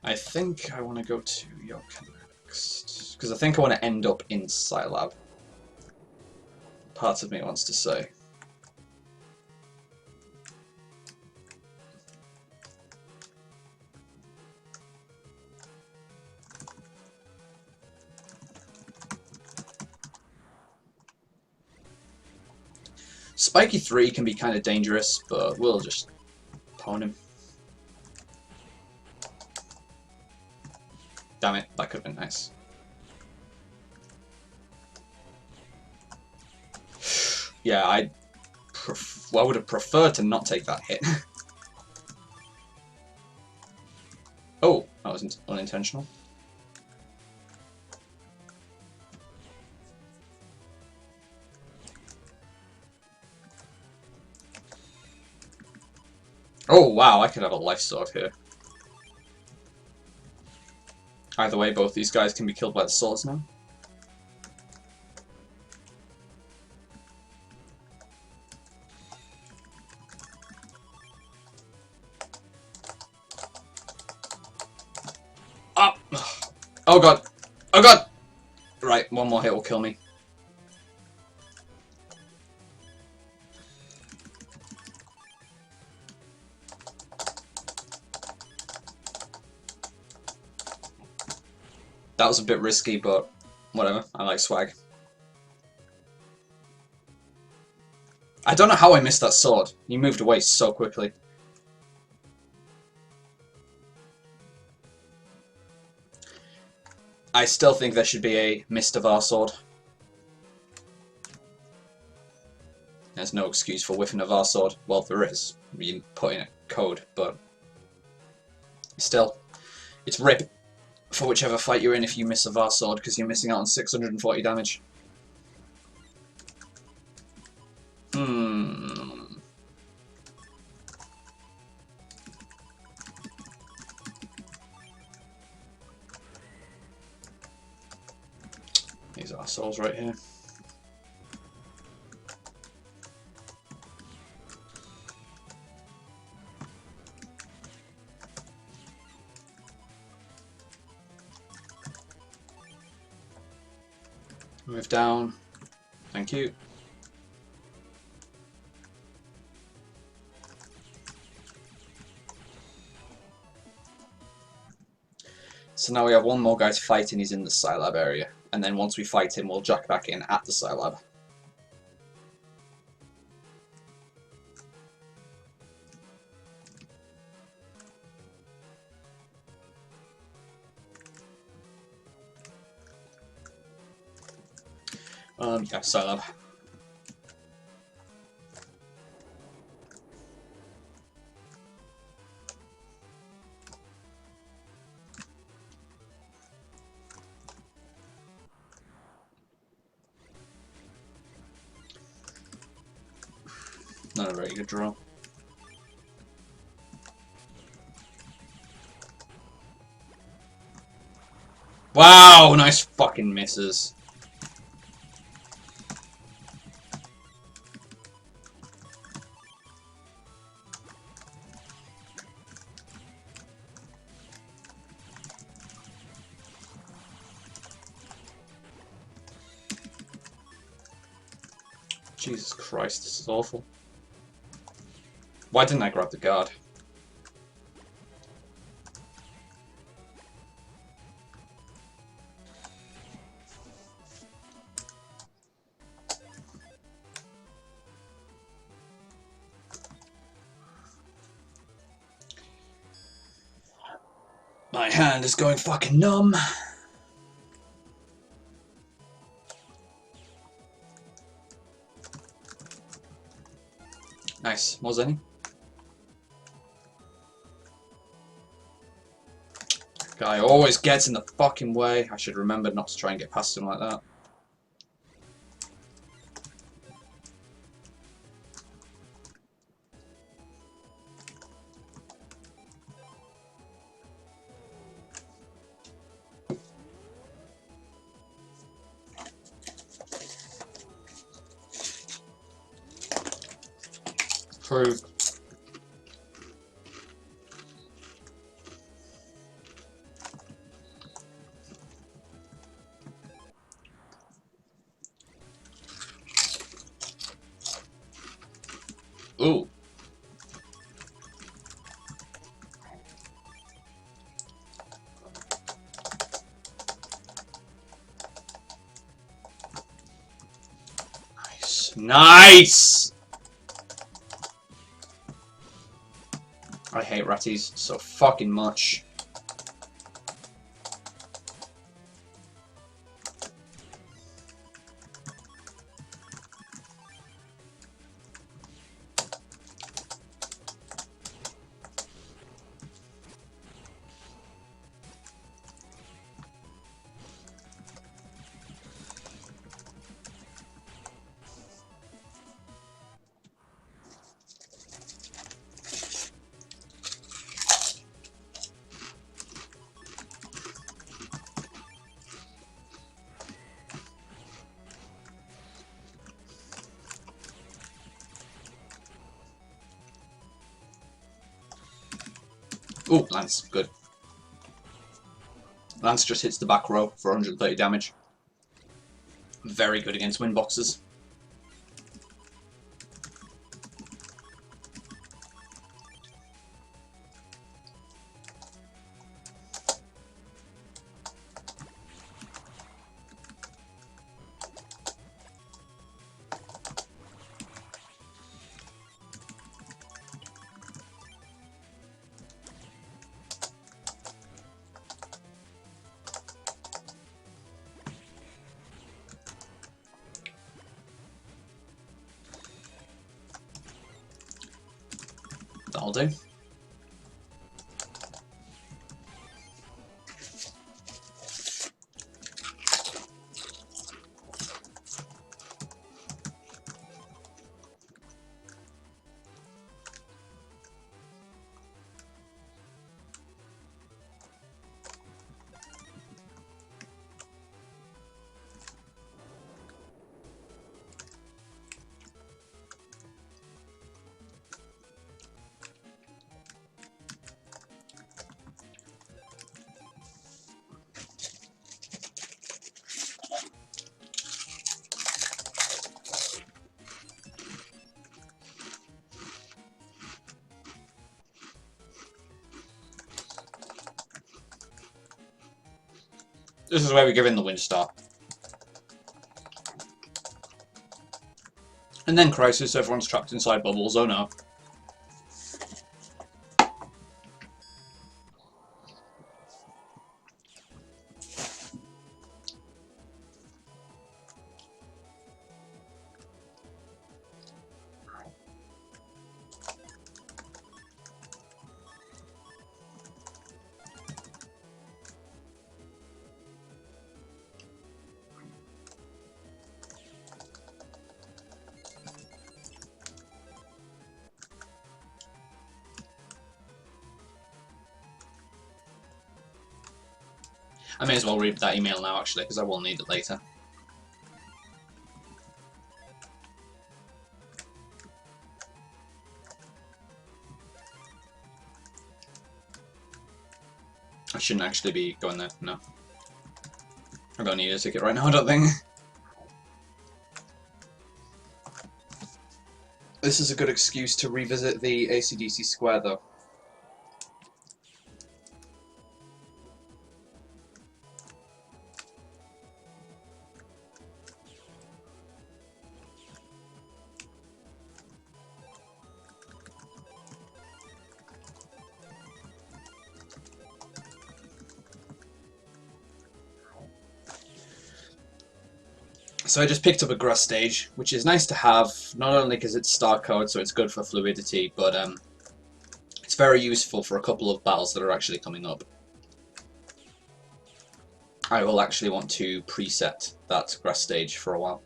I think I want to go to York next. Because I think I want to end up in Scilab. Part of me wants to say. Spiky 3 can be kind of dangerous, but we'll just pawn him. Damn it, that could have been nice. Yeah, I would have preferred to not take that hit. Oh, that was unintentional. Oh wow, I could have a life sword here. Either way, both these guys can be killed by the swords now. Oh! Oh god! Oh god! Right, one more hit will kill me. That was a bit risky, but whatever. I like swag. I don't know how I missed that sword. He moved away so quickly. I still think there should be a Mr. Var sword. There's no excuse for whiffing a Var sword. Well, there is. You put in a code, but still, it's RIP for whichever fight you're in if you miss a Var sword, because you're missing out on 640 damage. These are souls right here. Move down. Thank you. So now we have one more guy to fight and he's in the Scilab area. And then once we fight him, we'll jack back in at the Scilab. Yeah, Scilab. Not a very good draw. Wow, nice fucking misses. Jesus Christ, this is awful. Why didn't I grab the guard? My hand is going fucking numb. Nice. More Zenny. Guy always gets in the fucking way. I should remember not to try and get past him like that. True. Ooh. Nice. Nice! I hate ratties so fucking much. Ooh, Lance, good. Lance just hits the back row for 130 damage. Very good against wind boxes. That'll do. This is where we give in the wind star. And then crisis, everyone's trapped inside bubbles, oh no. I may as well read that email now, actually, because I will need it later. I shouldn't actually be going there, no. I don't need a ticket right now, I don't think. This is a good excuse to revisit the AC/DC square, though. So I just picked up a grass stage, which is nice to have, not only because it's star code, so it's good for fluidity, but it's very useful for a couple of battles that are actually coming up. I will actually want to preset that grass stage for a while.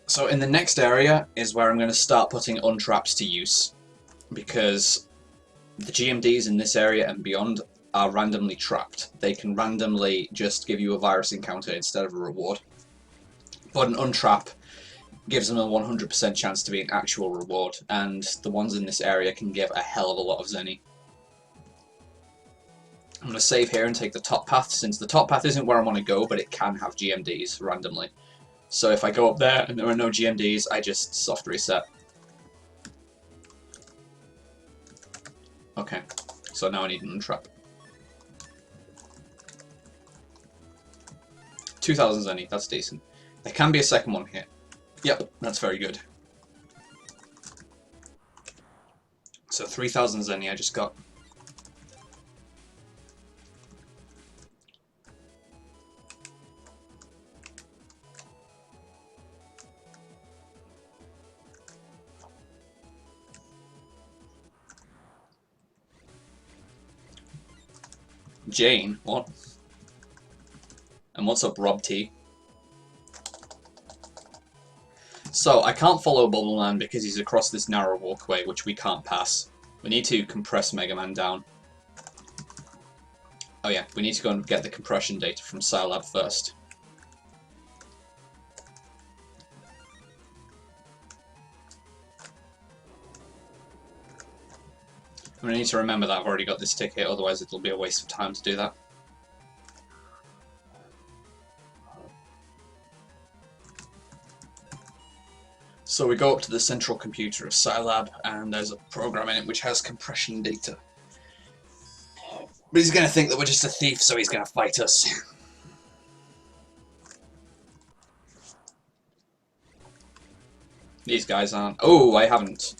So in the next area is where I'm going to start putting untraps to use, because the GMDs in this area and beyond are randomly trapped. They can randomly just give you a virus encounter instead of a reward. But an untrap gives them a 100% chance to be an actual reward, and the ones in this area can give a hell of a lot of Zenny. I'm going to save here and take the top path, since the top path isn't where I want to go, but it can have GMDs randomly. So if I go up there and there are no GMDs, I just soft reset. Okay, so now I need an untrap. 2000 Zenny, that's decent. There can be a second one here. Yep, that's very good. So 3000 Zenny I just got. Jane? What? And what's up, Rob T? So, I can't follow Bubble Man because he's across this narrow walkway, which we can't pass. We need to compress Mega Man down. Oh yeah, we need to go and get the compression data from Scilab first. I need to remember that I've already got this ticket, otherwise it'll be a waste of time to do that. So we go up to the central computer of Scilab, and there's a program in it which has compression data. But he's going to think that we're just a thief, so he's going to fight us. These guys aren't... Oh, I haven't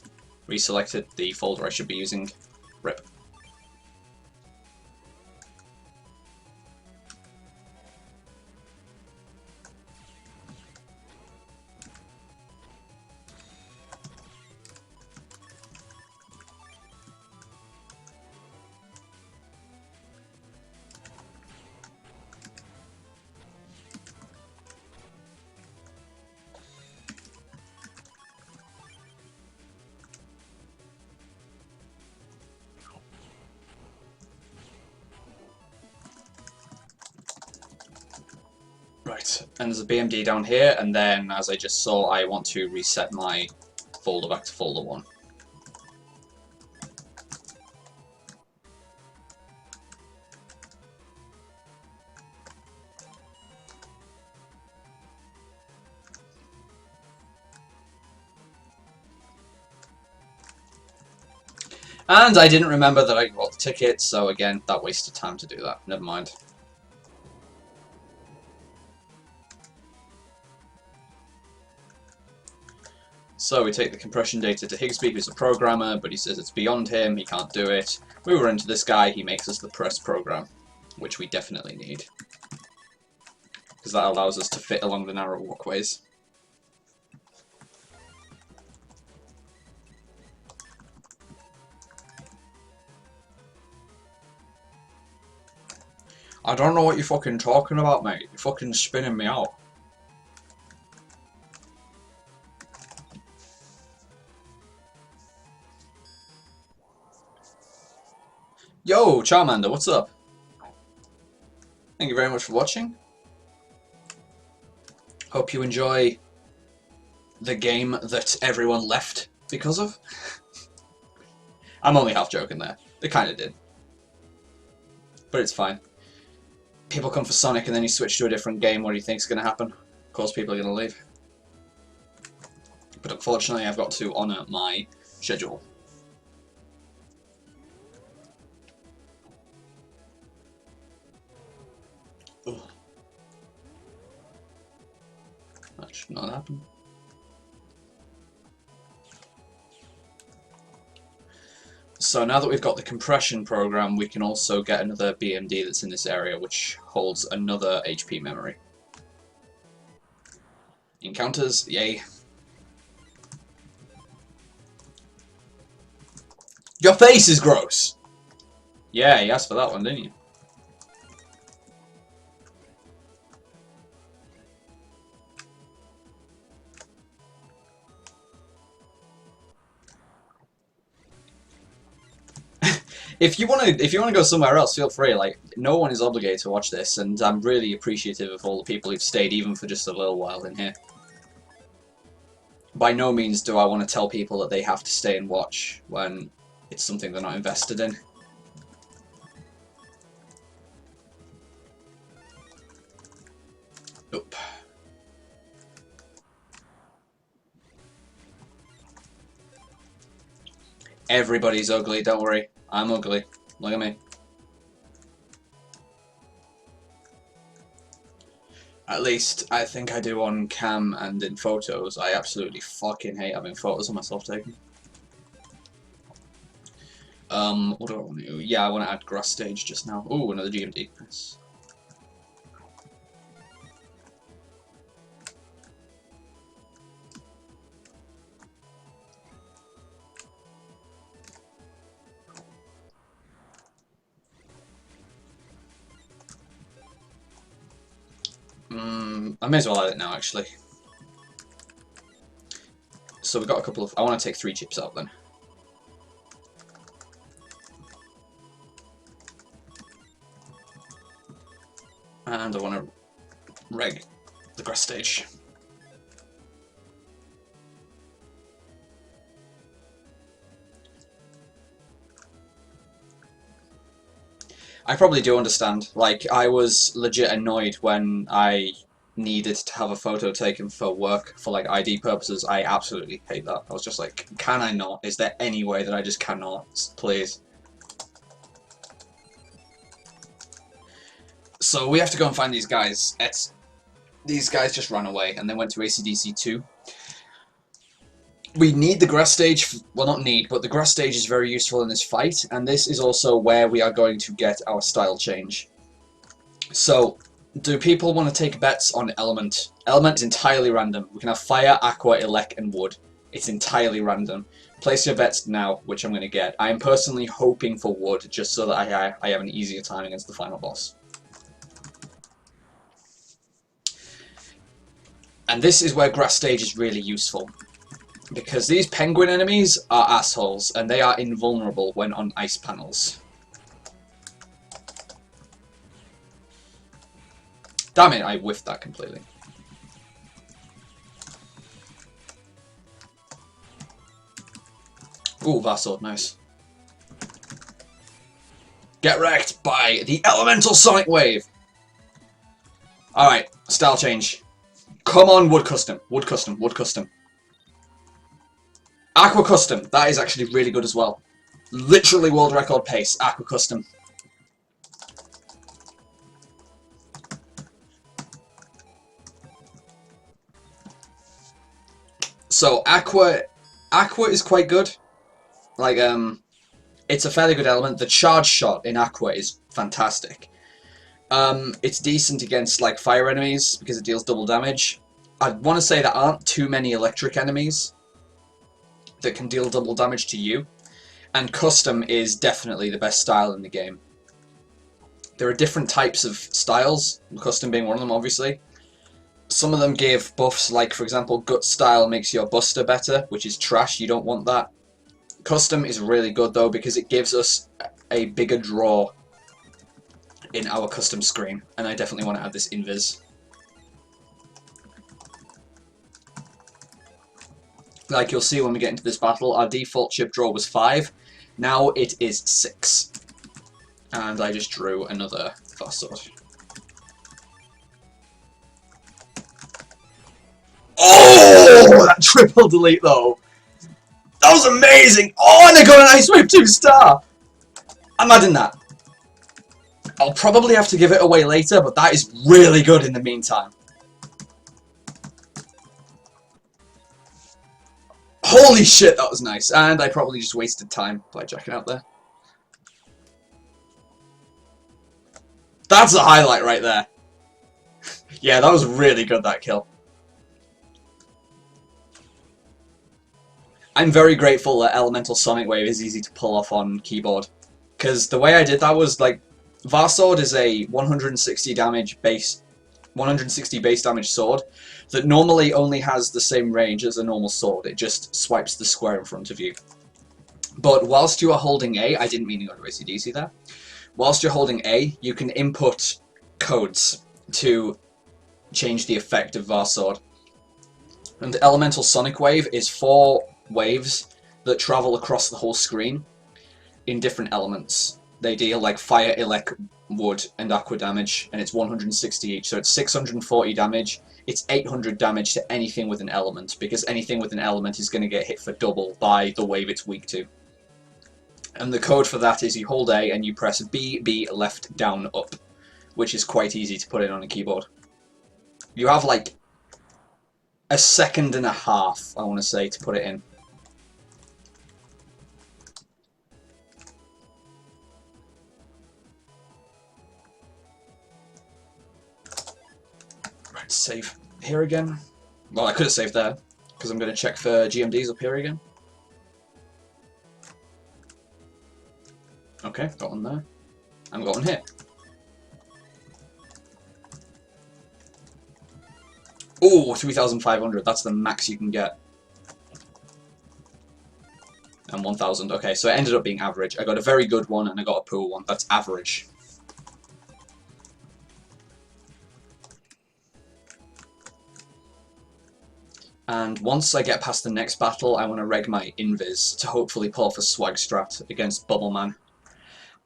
reselected the folder I should be using. RIP. Right, and there's a BMD down here, and then, as I just saw, I want to reset my folder back to folder 1. And I didn't remember that I got the ticket, so again, that wasted time to do that. Never mind. So we take the compression data to Higsby, who's a programmer, but he says it's beyond him, he can't do it. We run into this guy, he makes us the press program, which we definitely need. Because that allows us to fit along the narrow walkways. I don't know what you're fucking talking about, mate. You're fucking spinning me out. Yo, Charmander, what's up? Thank you very much for watching. Hope you enjoy the game that everyone left because of. I'm only half joking there. They kind of did. But it's fine. People come for Sonic and then you switch to a different game. What do you think's going to happen? Of course people are going to leave. But unfortunately I've got to honour my schedule. Ugh. That should not happen. So now that we've got the compression program, we can also get another BMD that's in this area, which holds another HP memory. Encounters, yay. Your face is gross! Yeah, you asked for that one, didn't you? If you wanna go somewhere else, feel free. Like, no one is obligated to watch this, and I'm really appreciative of all the people who've stayed, even for just a little while in here. By no means do I want to tell people that they have to stay and watch when it's something they're not invested in. Oop. Everybody's ugly, don't worry. I'm ugly. Look at me. At least, I think I do on cam and in photos. I absolutely fucking hate having photos of myself taken. What do I want to do? Yeah, I want to add grass stage just now. Ooh, another GMD. Nice. I may as well add it now, actually. So we've got a couple of... I want to take 3 chips out, then. And I want to reg the grass stage. I probably do understand. Like, I was legit annoyed when I needed to have a photo taken for work, for like ID purposes. I absolutely hate that. I was just like, can I not? Is there any way that I just cannot? Please. So we have to go and find these guys. These guys just ran away and they went to AC/DC 2. We need the grass stage, well not need, but the grass stage is very useful in this fight, and this is also where we are going to get our style change. So, do people want to take bets on element? Element is entirely random. We can have fire, aqua, elect, and wood. It's entirely random. Place your bets now, which I'm going to get. I am personally hoping for wood, just so that I have an easier time against the final boss. And this is where grass stage is really useful. Because these penguin enemies are assholes, and they are invulnerable when on ice panels. Damn it, I whiffed that completely. Ooh, Vassal, nice. Get wrecked by the elemental sonic wave! Alright, style change. Come on, wood custom, wood custom, wood custom. Aqua custom, that is actually really good as well. Literally world record pace, aqua custom. So aqua is quite good. Like it's a fairly good element. The charge shot in aqua is fantastic. It's decent against like fire enemies because it deals double damage. I want to say there aren't too many electric enemies that can deal double damage to you, and custom is definitely the best style in the game. There are different types of styles, custom being one of them obviously. Some of them give buffs, like for example gut style makes your buster better, which is trash, you don't want that. Custom is really good though because it gives us a bigger draw in our custom screen, and I definitely want to add this invis. Like you'll see when we get into this battle, our default chip draw was 5, now it is 6. And I just drew another fast sword. Oh, that triple delete though! That was amazing! Oh, and I got an Ice Wave 2-star! I'm adding that. I'll probably have to give it away later, but that is really good in the meantime. Holy shit, that was nice. And I probably just wasted time by jacking out there. That's a highlight right there. Yeah, that was really good, that kill. I'm very grateful that Elemental Sonic Wave is easy to pull off on keyboard. Because the way I did that was, like, Varsword is a 160 base damage sword that normally only has the same range as a normal sword. It just swipes the square in front of you. But whilst you are holding A, I didn't mean to go to AC/DC there. Whilst you're holding A, you can input codes to change the effect of Varsword. And the Elemental Sonic Wave is 4 waves that travel across the whole screen in different elements. They deal like fire, elect, wood, and aqua damage, and it's 160 each, so it's 640 damage. It's 800 damage to anything with an element, because anything with an element is going to get hit for double by the wave it's weak to. And the code for that is you hold A and you press B, B, left, down, up, which is quite easy to put in on a keyboard. You have like a second and a half, I want to say, to put it in. Right, save here again. Well, I could have saved there, because I'm going to check for GMDs up here again. Okay, got one there. And got one here. Ooh, 3,500. That's the max you can get. And 1,000. Okay, so it ended up being average. I got a very good one and I got a poor one. That's average. And once I get past the next battle, I want to reg my invis to hopefully pull off a swag strat against Bubbleman.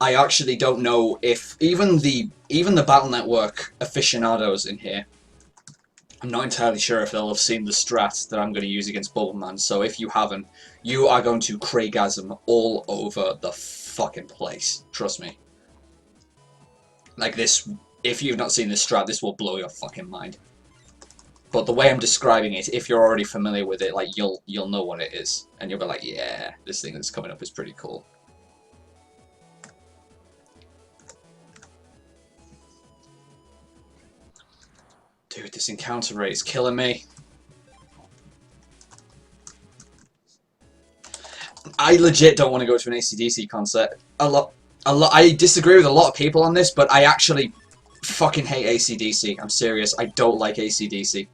I actually don't know if even the Battle Network aficionados in here, I'm not entirely sure if they'll have seen the strat that I'm going to use against Bubbleman, so if you haven't, you are going to Craigasm all over the fucking place. Trust me. Like this, if you've not seen this strat, this will blow your fucking mind. But the way I'm describing it, if you're already familiar with it, like you'll know what it is, and you'll be like, yeah, this thing that's coming up is pretty cool. Dude, this encounter rate is killing me. I legit don't want to go to an AC/DC concert. I disagree with a lot of people on this, but I actually fucking hate AC/DC. I'm serious. I don't like AC/DC.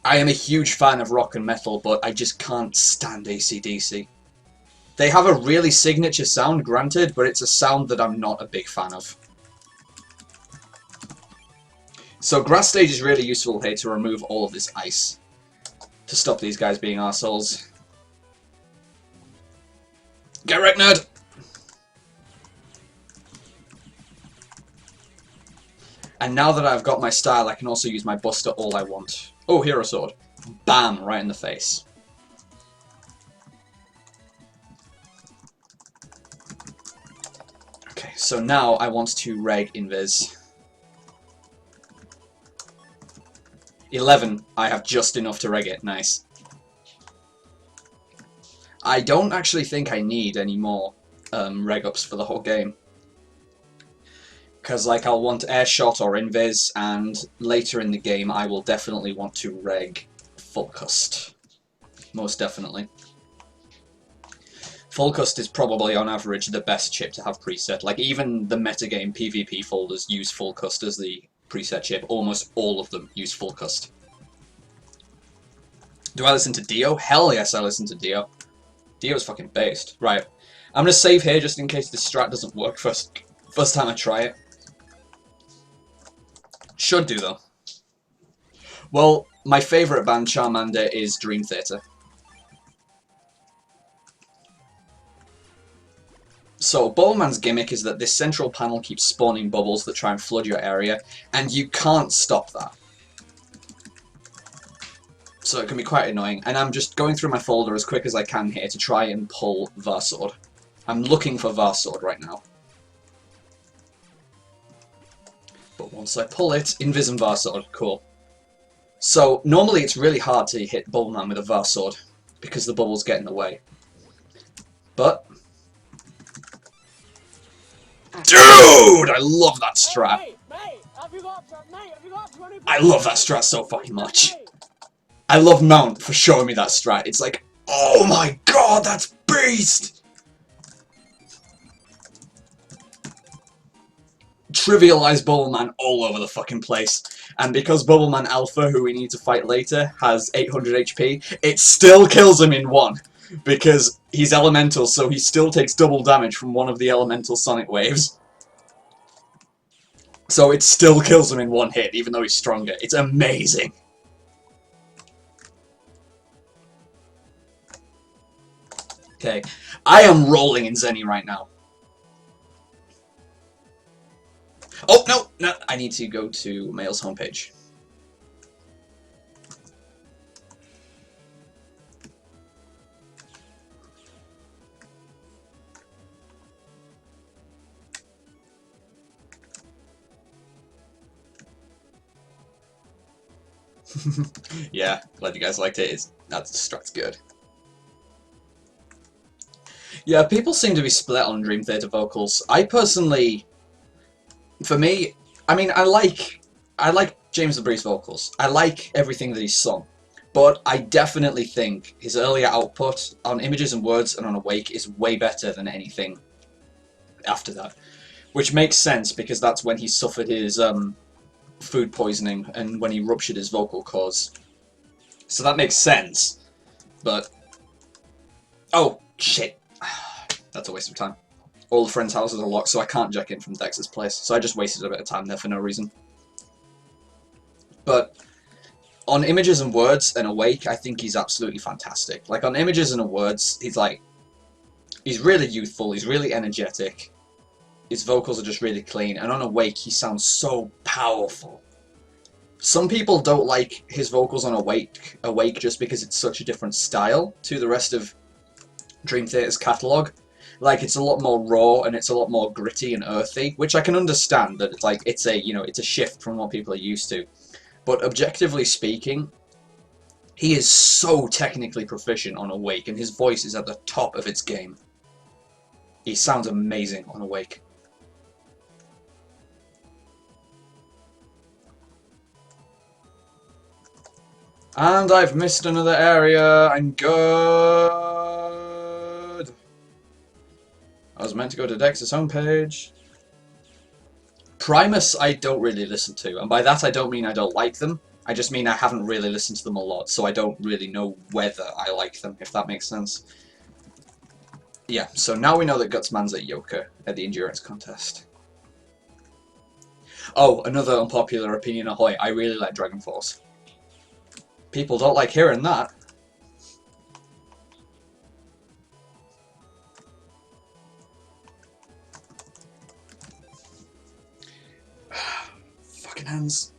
I am a huge fan of rock and metal, but I just can't stand AC/DC. They have a really signature sound, granted, but it's a sound that I'm not a big fan of. So Grass Stage is really useful here to remove all of this ice. To stop these guys being arseholes. Get wrecked, nerd! And now that I've got my style, I can also use my Buster all I want. Oh, Hero Sword. Bam! Right in the face. Okay, so now I want to reg Invis. 11. I have just enough to reg it. Nice. I don't actually think I need any more reg ups for the whole game. Because like I'll want Air Shot or Invis, and later in the game I will definitely want to reg Full Cust. Most definitely. Full Cust is probably on average the best chip to have preset. Like even the metagame PvP folders use Full Cust as the preset chip. Almost all of them use Full Cust. Do I listen to Dio? Hell yes, I listen to Dio. Dio's fucking based. Right. I'm gonna save here just in case this strat doesn't work first time I try it. Should do though. Well, my favourite band, Charmander, is Dream Theater. So, Bubbleman's gimmick is that this central panel keeps spawning bubbles that try and flood your area, and you can't stop that. So it can be quite annoying, and I'm just going through my folder as quick as I can here to try and pull Varsword. I'm looking for Varsword right now. But once I pull it, Invis and Varsword, cool. So, normally it's really hard to hit Bubbleman with a Varsword, because the bubbles get in the way. But... Dude! I love that strat. Hey, mate, have you got 20p? I love that strat so fucking much. I love Mount for showing me that strat. It's like, oh my god, that's beast! Trivialize Bubbleman all over the fucking place. And because Bubbleman Alpha, who we need to fight later, has 800 HP, it still kills him in one. Because he's elemental, so he still takes double damage from one of the elemental sonic waves. So it still kills him in one hit, even though he's stronger. It's amazing. Okay, I am rolling in Zenny right now. Oh, no, I need to go to Mail's homepage. Yeah, glad you guys liked it. That strat's good. Yeah, people seem to be split on Dream Theater vocals. I personally, for me, I mean, I like James LeBrie's vocals. I like everything that he's sung. But I definitely think his earlier output on Images and Words and on Awake is way better than anything after that. Which makes sense, because that's when he suffered his food poisoning and when he ruptured his vocal cords. So that makes sense. But... oh, shit. That's a waste of time. All the friends' houses are locked, so I can't jack in from Dex's place. So I just wasted a bit of time there for no reason. But on Images and Words and Awake, I think he's absolutely fantastic. Like, on Images and Words, he's really youthful, he's really energetic. His vocals are just really clean. And on Awake, he sounds so powerful. Some people don't like his vocals on Awake just because it's such a different style to the rest of Dream Theater's catalogue. Like, it's a lot more raw and it's a lot more gritty and earthy, which I can understand that it's a shift from what people are used to. But objectively speaking, he is so technically proficient on Awake, and his voice is at the top of its game. He sounds amazing on Awake. And I've missed another area. I'm good. I was meant to go to Dex's homepage. Primus I don't really listen to, and by that I don't mean I don't like them. I just mean I haven't really listened to them a lot, so I don't really know whether I like them, if that makes sense. Yeah, so now we know that Gutsman's at Yoka at the endurance contest. Oh, another unpopular opinion, ahoy, I really like Dragon Force. People don't like hearing that. Fucking hands.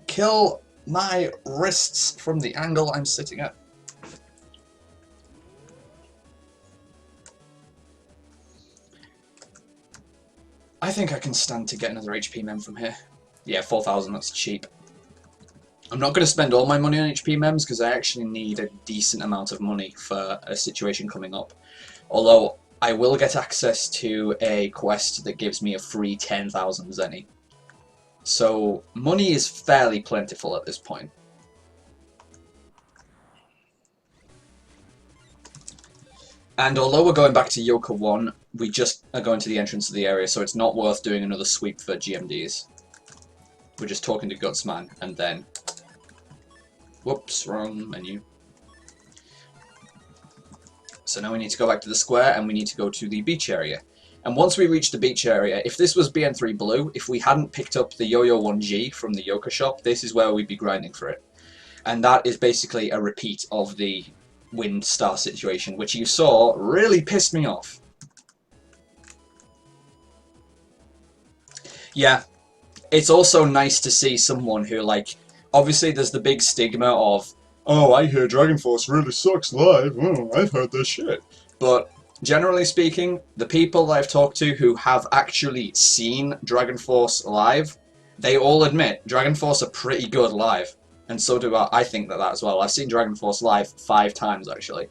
Kill my wrists from the angle I'm sitting at. I think I can stand to get another HP mem from here. Yeah, 4,000, that's cheap. I'm not going to spend all my money on HP mems because I actually need a decent amount of money for a situation coming up. Although, I will get access to a quest that gives me a free 10,000 Zenny. So, money is fairly plentiful at this point. And although we're going back to Yoka 1, we just are going to the entrance of the area, so it's not worth doing another sweep for GMDs. We're just talking to Gutsman, and then... whoops, wrong menu. So now we need to go back to the square, and we need to go to the beach area. And once we reach the beach area, if this was BN3 Blue, if we hadn't picked up the Yo-Yo 1G from the Yoka shop, this is where we'd be grinding for it. And that is basically a repeat of the Wind Star situation, which you saw really pissed me off. Yeah, it's also nice to see someone who, like, obviously there's the big stigma of, oh, I hear Dragon Force really sucks live, oh, I've heard this shit. But Generally speaking, the people I've talked to who have actually seen Dragon Force live, they all admit Dragon Force are pretty good live. And so do I think that as well. I've seen Dragon Force live 5 times actually.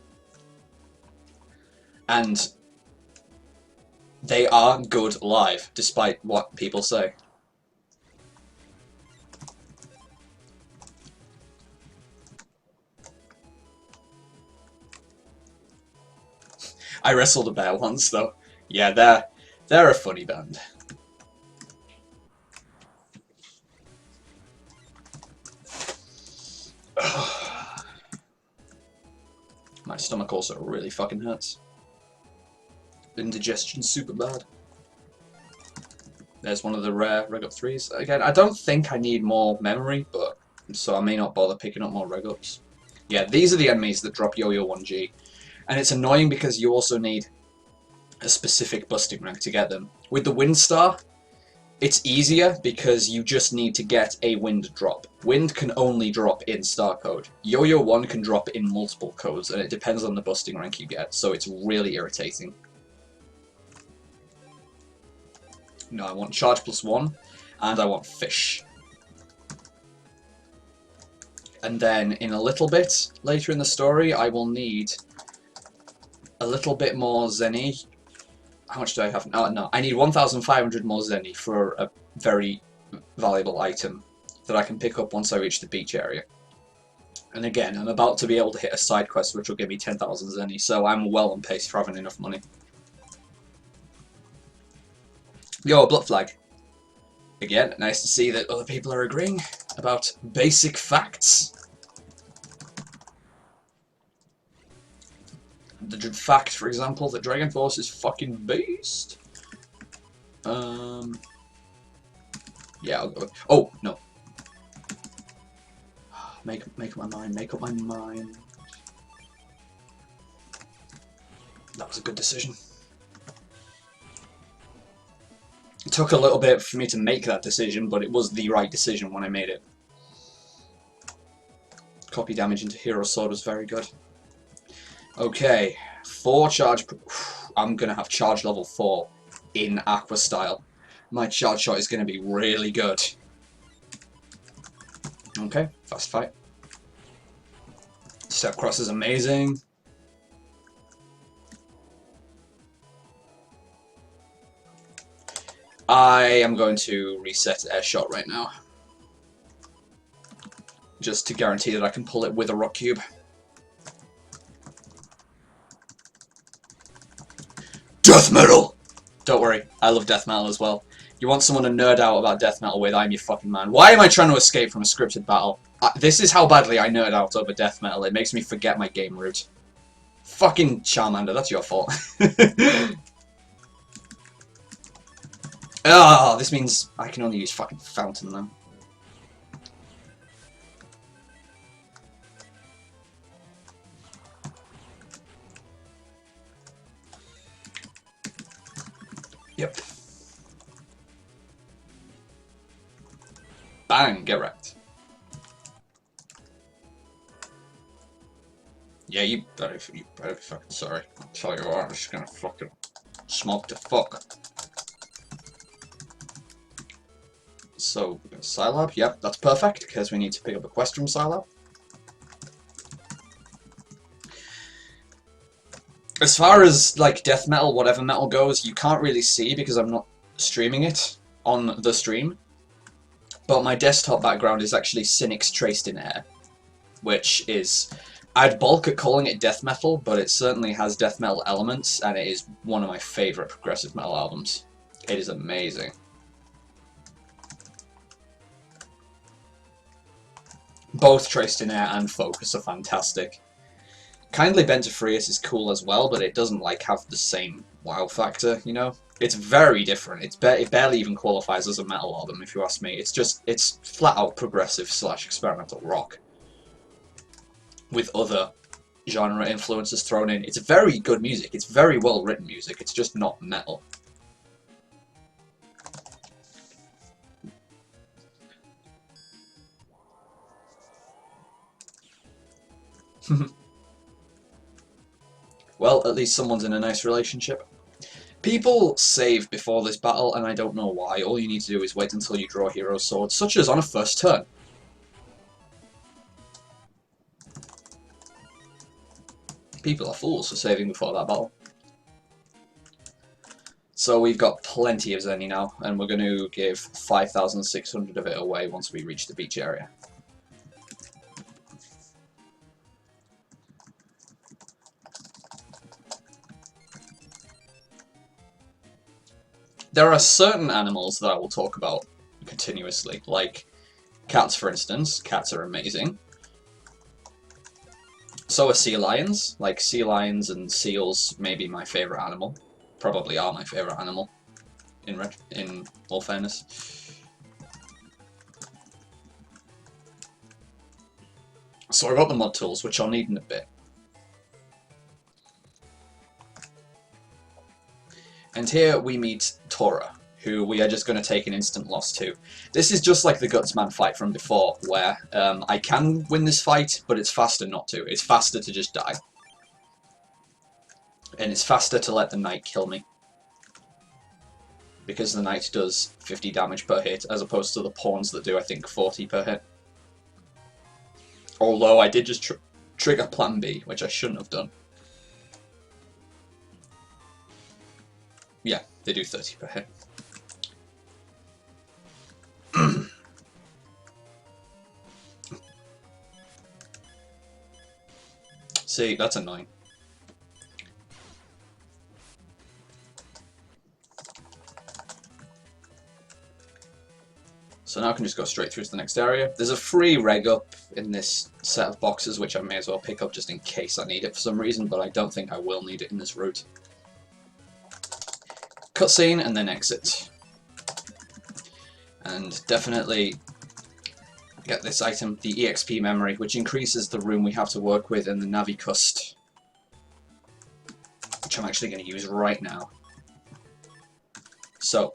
And they are good live, despite what people say. I wrestled a bear once though. Yeah, they're a funny band. My stomach also really fucking hurts. Indigestion's super bad. There's one of the rare Reg Up 3s. Again, I don't think I need more memory, but so I may not bother picking up more Reg Ups. Yeah, these are the enemies that drop Yo-Yo 1G. And it's annoying because you also need a specific busting rank to get them. With the Wind Star, it's easier because you just need to get a Wind drop. Wind can only drop in Star Code. Yo-Yo 1 can drop in multiple codes, and it depends on the busting rank you get, so it's really irritating. No, I want Charge +1, and I want Fish. And then in a little bit later in the story, I will need a little bit more Zenny. How much do I have? No, I need 1,500 more Zenny for a very valuable item that I can pick up once I reach the beach area. And again, I'm about to be able to hit a side quest which will give me 10,000 Zenny, so I'm well on pace for having enough money. Yo, Blood Flag. Again, nice to see that other people are agreeing about basic facts. The fact, for example, that Dragon Force is fucking beast. Yeah, I'll go. Oh no. Make up my mind. Make up my mind. That was a good decision. It took a little bit for me to make that decision, but it was the right decision when I made it. Copy damage into Hero Sword was very good. Okay, 4 charge. I'm gonna have charge level 4 in Aqua style. My charge shot is gonna be really good. Okay, fast fight. Step cross is amazing. I am going to reset air shot right now, just to guarantee that I can pull it with a rock cube. Death metal! Don't worry, I love death metal as well. You want someone to nerd out about death metal with, I'm your fucking man. Why am I trying to escape from a scripted battle? This is how badly I nerd out over death metal. It makes me forget my game route. Fucking Charmander, that's your fault. Oh, this means I can only use fucking Fountain now. Yep. Bang, get wrecked. Yeah, you better be fucking sorry. I'll tell you what, I'm just gonna fucking smoke the fuck. So, Scilab, yep, that's perfect, because we need to pick up a quest from Scilab. As far as, like, death metal, whatever metal goes, you can't really see because I'm not streaming it on the stream. But my desktop background is actually Cynic's Traced in Air, which is... I'd balk at calling it death metal, but it certainly has death metal elements, and it is one of my favourite progressive metal albums. It is amazing. Both Traced in Air and Focus are fantastic. Kindly Bent to Freus is cool as well, but it doesn't like have the same wow factor, you know? It's very different. It barely even qualifies as a metal album, if you ask me. It's flat out progressive / experimental rock with other genre influences thrown in. It's very good music. It's very well written music. It's just not metal. Well, at least someone's in a nice relationship. People save before this battle, and I don't know why. All you need to do is wait until you draw hero swords, such as on a first turn. People are fools for saving before that battle. So we've got plenty of Zenny now, and we're going to give 5,600 of it away once we reach the beach area. There are certain animals that I will talk about continuously, like cats, for instance. Cats are amazing. So are sea lions. Like, sea lions and seals may be my favourite animal. Probably are my favourite animal, in all fairness. So I got the mod tools, which I'll need in a bit. And here we meet Tora, who we are just going to take an instant loss to. This is just like the Gutsman fight from before, where I can win this fight, but it's faster not to. It's faster to just die. And it's faster to let the knight kill me. Because the knight does 50 damage per hit, as opposed to the pawns that do, I think, 40 per hit. Although I did just trigger plan B, which I shouldn't have done. Yeah, they do 30 per hit. See, that's annoying. So now I can just go straight through to the next area. There's a free reg up in this set of boxes, which I may as well pick up just in case I need it for some reason, but I don't think I will need it in this route. Cutscene and then exit. And definitely get this item, the EXP memory, which increases the room we have to work with in the Navi Cust, which I'm actually going to use right now. So,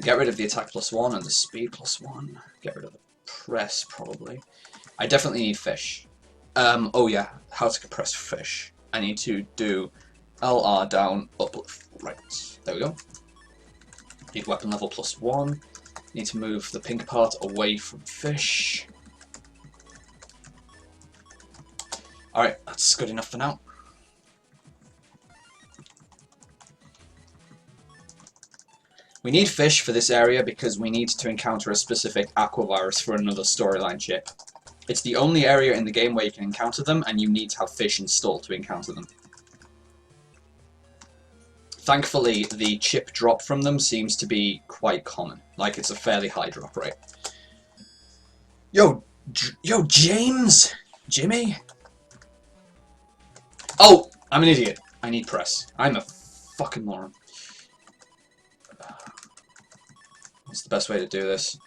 get rid of the attack +1 and the speed +1. Get rid of the press, probably. I definitely need fish. Oh yeah, how to compress fish. I need to do LR down, up, right. There we go. Need weapon level +1. Need to move the pink part away from fish. Alright, that's good enough for now. We need fish for this area because we need to encounter a specific aqua virus for another storyline chip. It's the only area in the game where you can encounter them, and you need to have fish installed to encounter them. Thankfully, the chip drop from them seems to be quite common. Like, it's a fairly high drop rate. Yo, James! Jimmy? Oh, I'm an idiot. I need press. I'm a fucking moron. What's the best way to do this?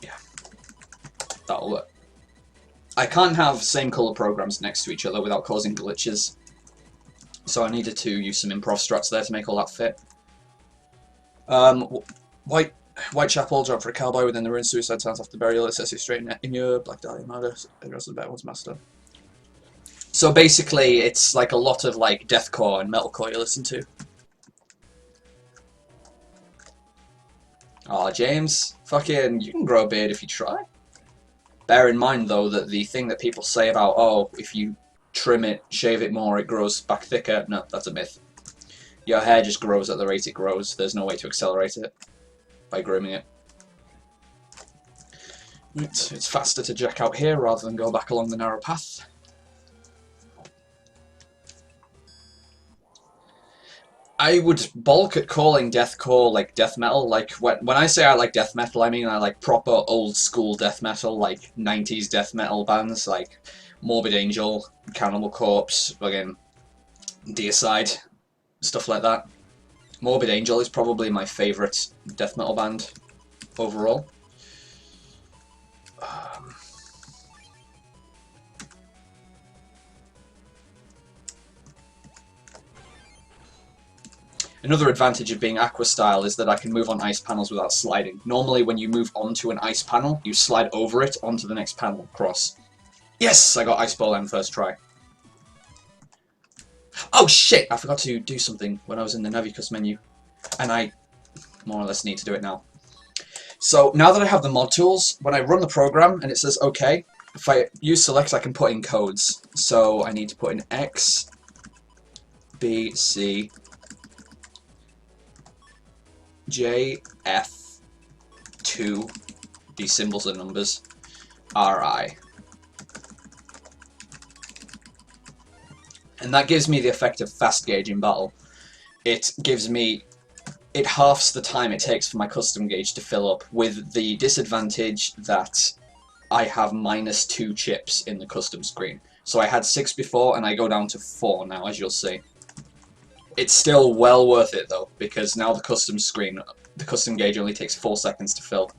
Yeah. That'll work. I can't have same color programs next to each other without causing glitches. So I needed to use some improv strats there to make all that fit. Whitechapel, job for a cowboy within the ruined suicide towns after burial. It sets you straight in your Black Dahlia murder. Address the better one's master. So basically, it's like a lot of like deathcore and metalcore you listen to. Aw, James, fucking, you can grow a beard if you try. Bear in mind, though, that the thing that people say about, oh, if you trim it, shave it more, it grows back thicker, no, that's a myth. Your hair just grows at the rate it grows. There's no way to accelerate it by grooming it. It's faster to jack out here rather than go back along the narrow path. I would balk at calling deathcore like death metal. Like when I say I like death metal, I mean I like proper old school death metal, like 90s death metal bands like Morbid Angel, Cannibal Corpse, again, Deicide, stuff like that. Morbid Angel is probably my favourite death metal band overall. Another advantage of being Aqua style is that I can move on ice panels without sliding. Normally when you move onto an ice panel, you slide over it onto the next panel across. Yes! I got Ice Ball M first try. Oh shit! I forgot to do something when I was in the Navicus menu, and I more or less need to do it now. So now that I have the mod tools, when I run the program and it says OK, if I use select, I can put in codes. So I need to put in X, B, C, J, F, 2, these symbols are numbers, RI. And that gives me the effect of fast gauge in battle. It gives me, it halves the time it takes for my custom gauge to fill up, with the disadvantage that I have -2 chips in the custom screen. So I had 6 before and I go down to 4 now, as you'll see. It's still well worth it though, because now the custom gauge only takes 4 seconds to fill.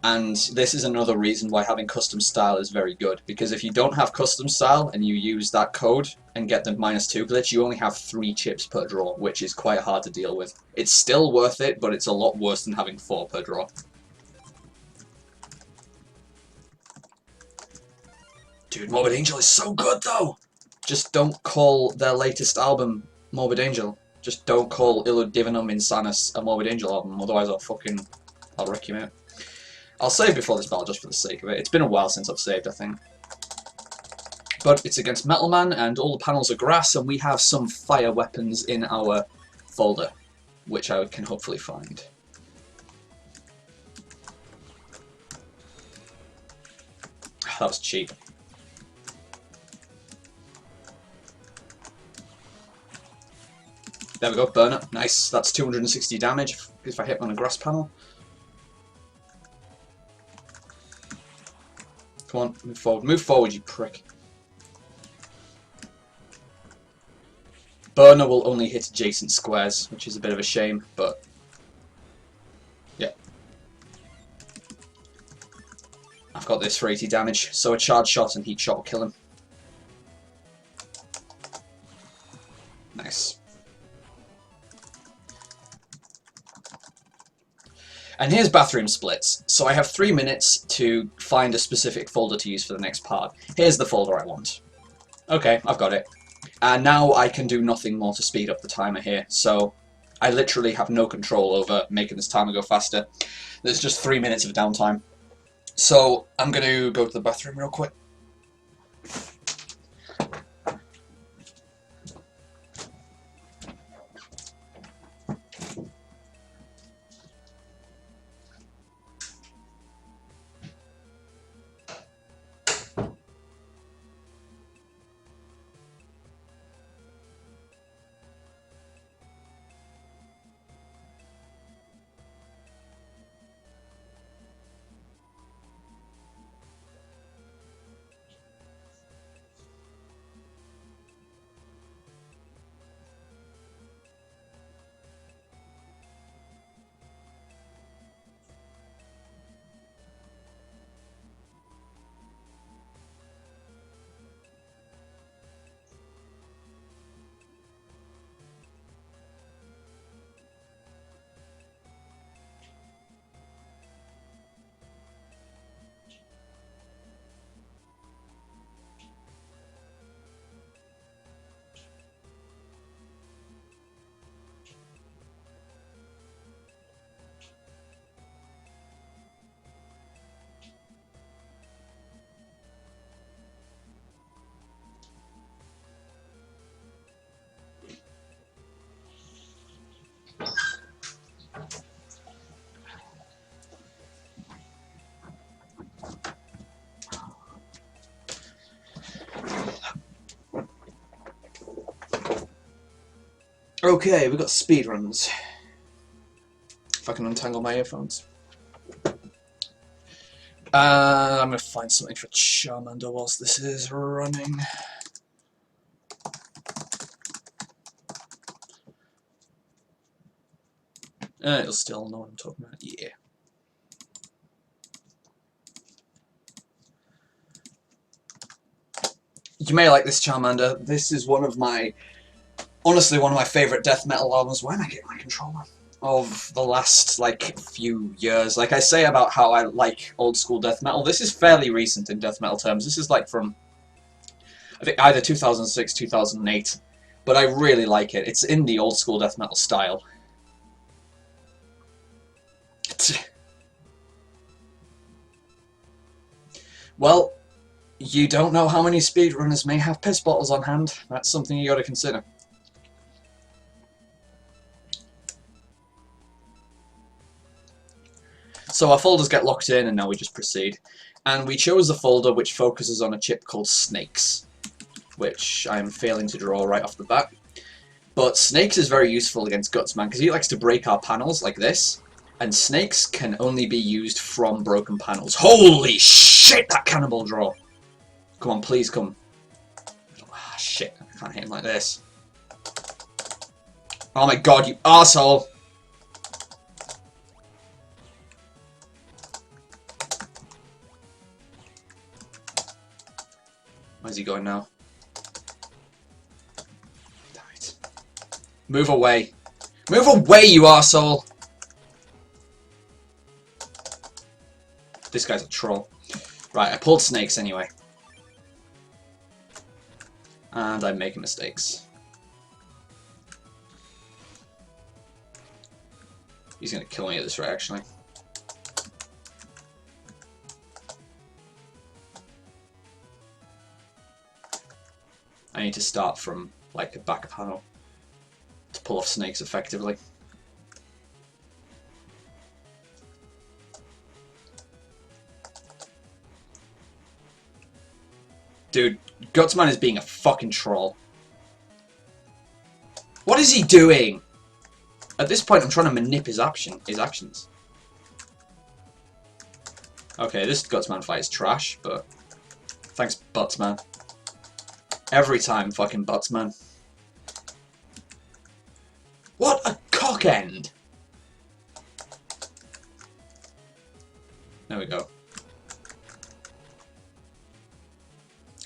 And this is another reason why having custom style is very good, because if you don't have custom style and you use that code and get the -2 glitch, you only have 3 chips per draw, which is quite hard to deal with. It's still worth it, but it's a lot worse than having 4 per draw. Dude, Morbid Angel is so good though! Just don't call their latest album Morbid Angel. Just don't call Illud Divinum Insanus a Morbid Angel album, otherwise I'll wreck you, mate. I'll save before this battle just for the sake of it. It's been a while since I've saved, I think. But it's against Metal Man, and all the panels are grass, and we have some fire weapons in our folder, which I can hopefully find. That was cheap. There we go, burner. Nice. That's 260 damage if I hit on a grass panel. Come on, move forward. Move forward, you prick. Burner will only hit adjacent squares, which is a bit of a shame, but yeah. I've got this for 80 damage, so a charge shot and heat shot will kill him. Nice. And here's bathroom splits. So I have 3 minutes to find a specific folder to use for the next part. Here's the folder I want. Okay, I've got it. And now I can do nothing more to speed up the timer here. So I literally have no control over making this timer go faster. There's just 3 minutes of downtime. So I'm going to go to the bathroom real quick. Okay, we've got speedruns. If I can untangle my earphones. I'm going to find something for Charmander whilst this is running. It'll still know what I'm talking about. Yeah. You may like this Charmander. This is one of my, honestly, one of my favourite death metal albums. Why am I getting my controller? Of the last, like, few years. Like I say about how I like old school death metal, this is fairly recent in death metal terms. This is like from, I think, either 2006, 2008. but I really like it. It's in the old school death metal style. Well, you don't know how many speedrunners may have piss bottles on hand. That's something you got to consider. So our folders get locked in, and now we just proceed. And we chose a folder which focuses on a chip called Snakes, which I'm failing to draw right off the bat. But Snakes is very useful against Gutsman, because he likes to break our panels like this. And Snakes can only be used from broken panels. Holy shit, that cannonball draw! Come on, please come. Ah, shit, I can't hit him like this. Oh my god, you arsehole! Where's he going now? Damn it. Move away. Move away, you arsehole! This guy's a troll. Right, I pulled Snakes anyway. And I'm making mistakes. He's gonna kill me at this rate, actually. I need to start from, like, the back panel to pull off Snakes effectively. Dude, Gutsman is being a fucking troll. What is he doing? At this point, I'm trying to manip his actions. Okay, this Gutsman fight is trash, but thanks, Buttsman. Every time, fucking Buttsman. What a cock end! There we go.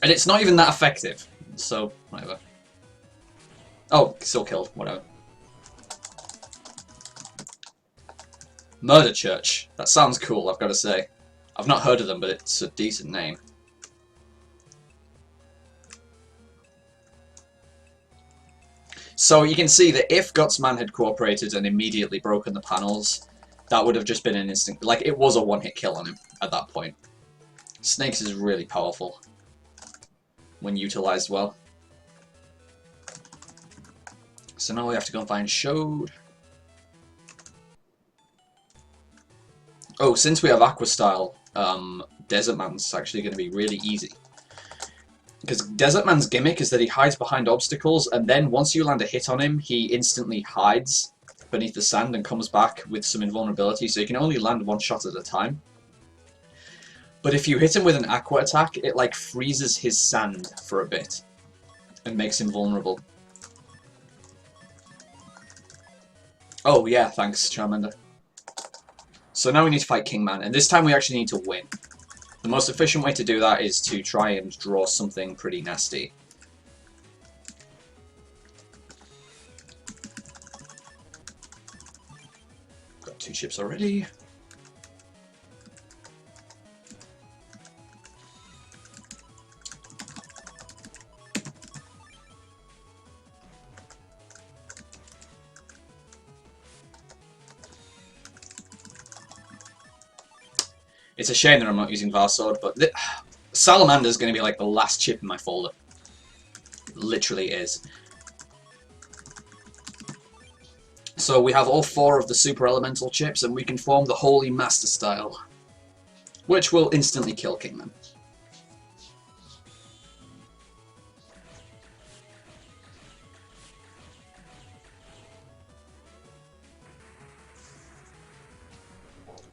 And it's not even that effective, so whatever. Oh, still killed, whatever. Murder Church. That sounds cool, I've got to say. I've not heard of them, but it's a decent name. So you can see that if Gutsman had cooperated and immediately broken the panels, that would have just been an instant... Like, it was a one-hit kill on him at that point. Snakes is really powerful when utilized well. So now we have to go and find Shode. Oh, since we have Aqua Style, Desert Man's actually going to be really easy. Because Desert Man's gimmick is that he hides behind obstacles, and then once you land a hit on him, he instantly hides beneath the sand and comes back with some invulnerability, so you can only land one shot at a time. But if you hit him with an Aqua attack, it like freezes his sand for a bit and makes him vulnerable. Oh yeah, thanks, Charmander. So now we need to fight Kingman, and this time we actually need to win. The most efficient way to do that is to try and draw something pretty nasty. Got 2 chips already. It's a shame that I'm not using Varsword, but Salamander is going to be like the last chip in my folder. It literally is. So we have all 4 of the Super Elemental chips, and we can form the Holy Master Style, which will instantly kill Kingman.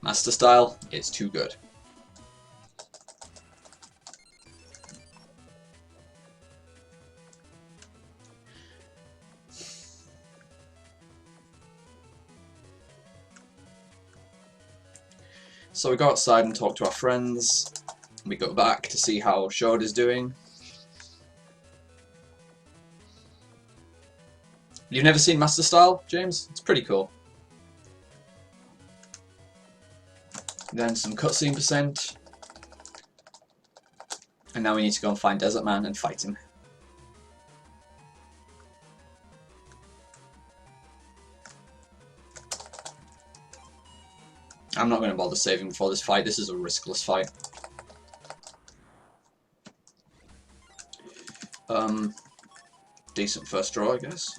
Master Style is too good. So we go outside and talk to our friends. We go back to see how Shode is doing. You've never seen Master Style, James? It's pretty cool. Then some cutscene percent. And now we need to go and find Desert Man and fight him. I'm not going to bother saving before this fight. This is a riskless fight. Decent first draw, I guess.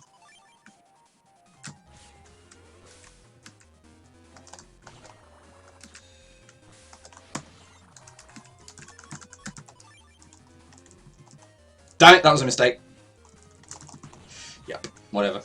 Damn it, that was a mistake. Yep, whatever.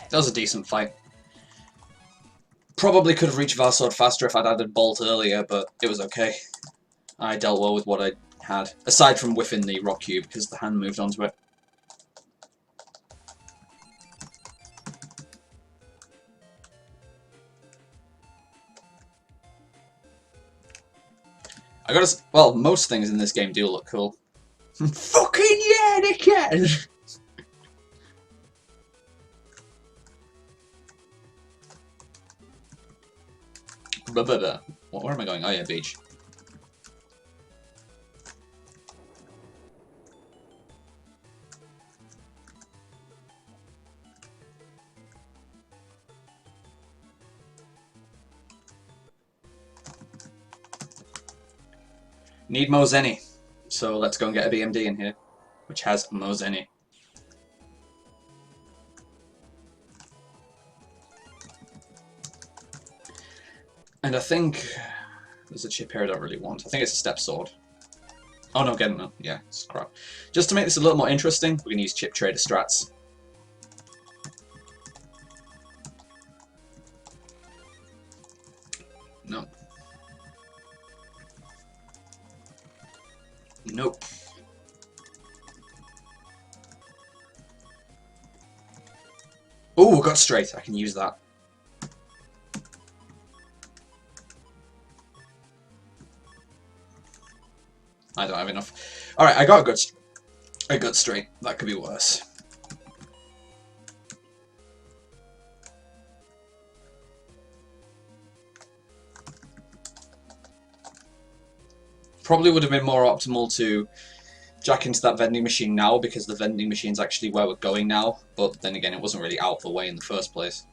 That was a decent fight. Probably could have reached Varsword faster if I'd added Bolt earlier, but it was okay. I dealt well with what I had, aside from whiffing the Rock Cube, because the hand moved onto it. I gotta well, most things in this game do look cool. Fucking yeah, they can! Where am I going? Oh yeah, beach. Need Mozeni. So let's go and get a BMD in here, which has Mozeni. And I think there's a chip here I don't really want. I think it's a step sword. Oh no, get it now. Yeah, it's crap. Just to make this a little more interesting, we're gonna use chip trader strats. No. Nope. Oh, got straight. I can use that. I don't have enough. Alright, I got a good straight. That could be worse. Probably would have been more optimal to jack into that vending machine now, because the vending machine's actually where we're going now, but then again it wasn't really out of the way in the first place.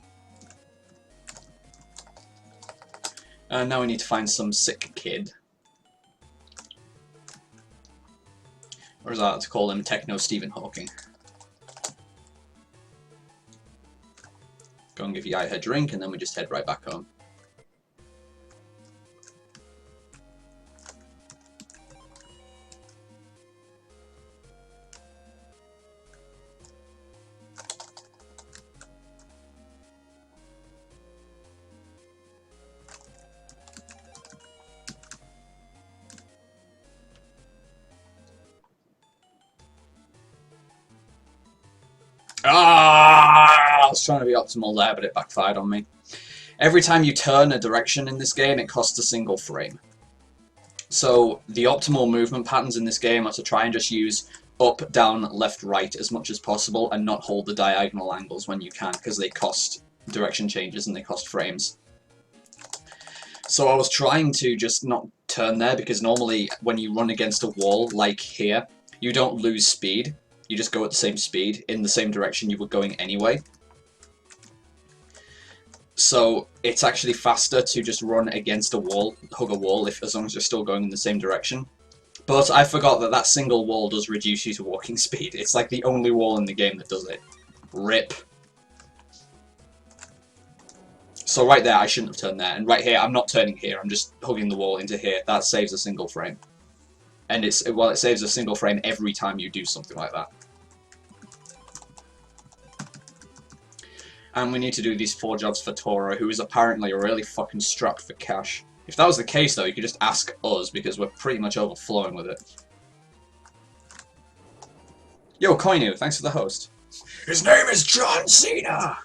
And now we need to find some sick kid. Or is that to call him Techno Stephen Hawking? Go and give Yai her drink and then we just head right back home. Ah! I was trying to be optimal there, but it backfired on me. Every time you turn a direction in this game, it costs a single frame. So the optimal movement patterns in this game are to try and just use up, down, left, right as much as possible and not hold the diagonal angles when you can, because they cost direction changes and they cost frames. So I was trying to just not turn there, because normally when you run against a wall, like here, you don't lose speed. You just go at the same speed, in the same direction you were going anyway. So it's actually faster to just run against a wall, hug a wall, as long as you're still going in the same direction. But I forgot that that single wall does reduce you to walking speed. It's like the only wall in the game that does it. RIP. So right there, I shouldn't have turned there. And right here, I'm not turning here, I'm just hugging the wall into here. That saves a single frame. And it saves a single frame every time you do something like that. And we need to do these 4 jobs for Tora, who is apparently really fucking strapped for cash. If that was the case, though, you could just ask us, because we're pretty much overflowing with it. Yo, Koinu, thanks for the host. His name is John Cena!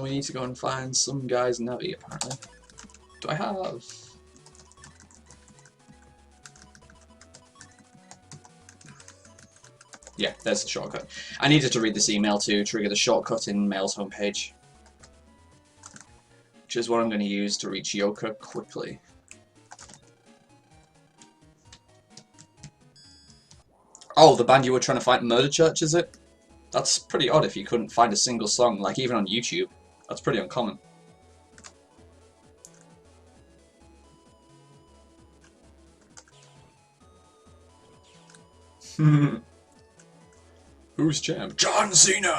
We need to go and find some guy's Navi, apparently. Do I have... Yeah, there's the shortcut. I needed to read this email to trigger the shortcut in Mail's homepage, which is what I'm going to use to reach Yoka quickly. Oh, the band you were trying to find, Murder Church, is it? That's pretty odd if you couldn't find a single song, like even on YouTube. That's pretty uncommon. Who's Jam? John Cena!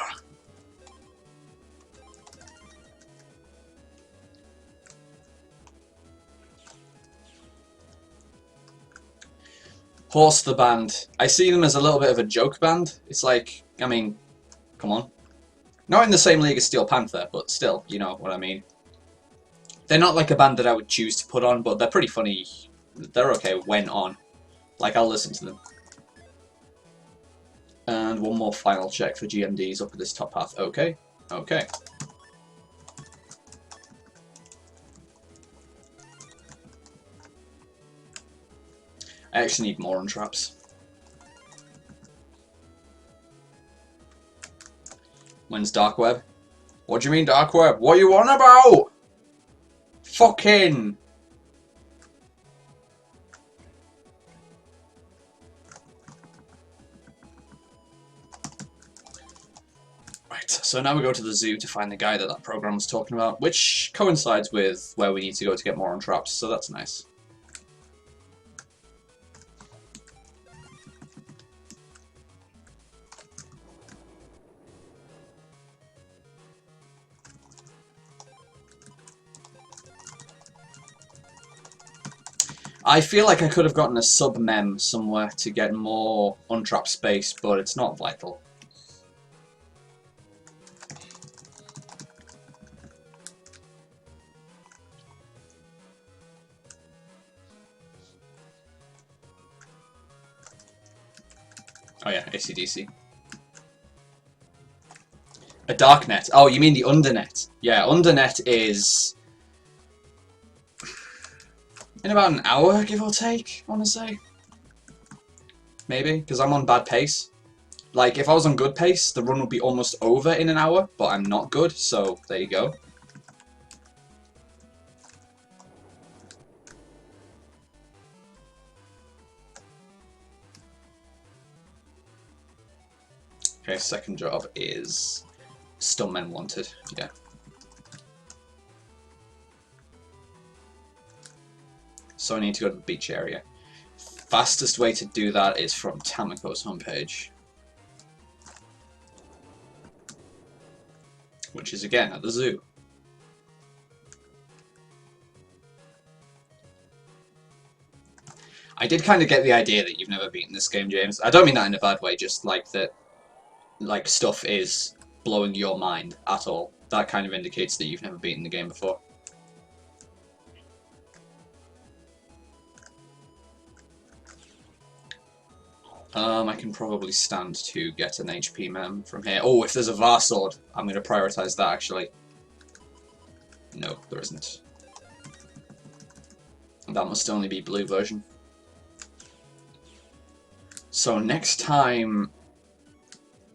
Horse the band. I see them as a little bit of a joke band. It's like, I mean, come on. Not in the same league as Steel Panther, but still, you know what I mean. They're not like a band that I would choose to put on, but they're pretty funny. They're okay when on. Like, I'll listen to them. And one more final check for GMDs up at this top path. Okay. Okay. I actually need more on traps. When's Dark Web? What do you mean Dark Web? What are you on about? Fucking... Right, so now we go to the zoo to find the guy that program was talking about, which coincides with where we need to go to get more on traps, so that's nice. I feel like I could have gotten a sub-mem somewhere to get more untrap space, but it's not vital. Oh yeah, AC/DC. A darknet. Oh, you mean the undernet? Yeah, undernet is... in about an hour, give or take, I want to say. Maybe, because I'm on bad pace. Like, if I was on good pace, the run would be almost over in an hour, but I'm not good, so there you go. Okay, second job is Stuntmen Wanted, yeah. So I need to go to the beach area. Fastest way to do that is from Tameko's homepage. Which is again at the zoo. I did kind of get the idea that you've never beaten this game, James. I don't mean that in a bad way, just like that, like, stuff is blowing your mind at all. That kind of indicates that you've never beaten the game before. I can probably stand to get an HP mem from here. Oh, if there's a VAR sword, I'm going to prioritize that, actually. No, there isn't. That must only be blue version. So next time,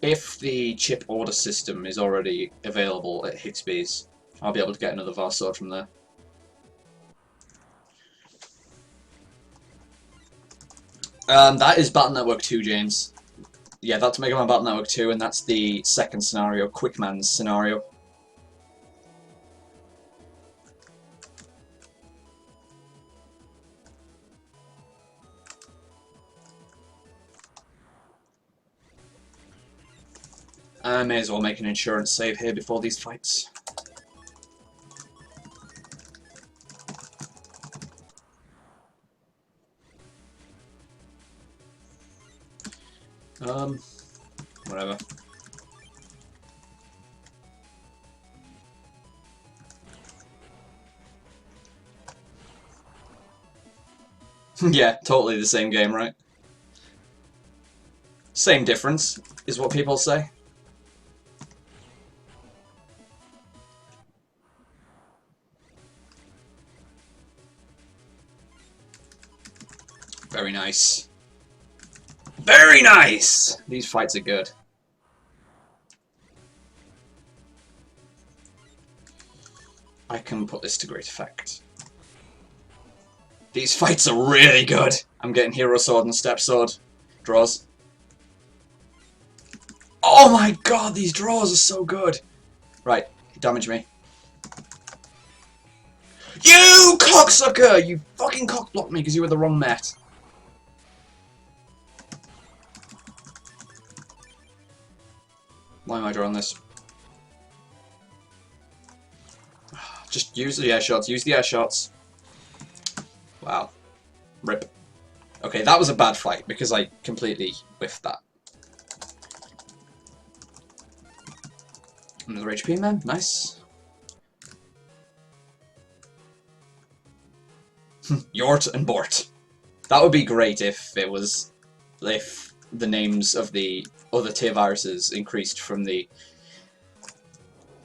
if the chip order system is already available at Hixby's, I'll be able to get another VAR sword from there. That is Battle Network 2, James. Yeah, that's Mega Man Battle Network 2, and that's the second scenario, Quickman's scenario. I may as well make an insurance save here before these fights. Whatever. Yeah, totally the same game, right? Same difference, is what people say. Very nice. Very nice! These fights are good. I can put this to great effect. These fights are really good. I'm getting Hero Sword and Step Sword. Draws. Oh my god, these draws are so good. Right, damage me. You cocksucker! You fucking cockblocked me because you were the wrong met. Why am I drawing this? Just use the air shots. Use the air shots. Wow. Rip. Okay, that was a bad fight because I completely whiffed that. Another HP, man. Nice. Yort and Bort. That would be great if it was... if the names of the other tier viruses increased from the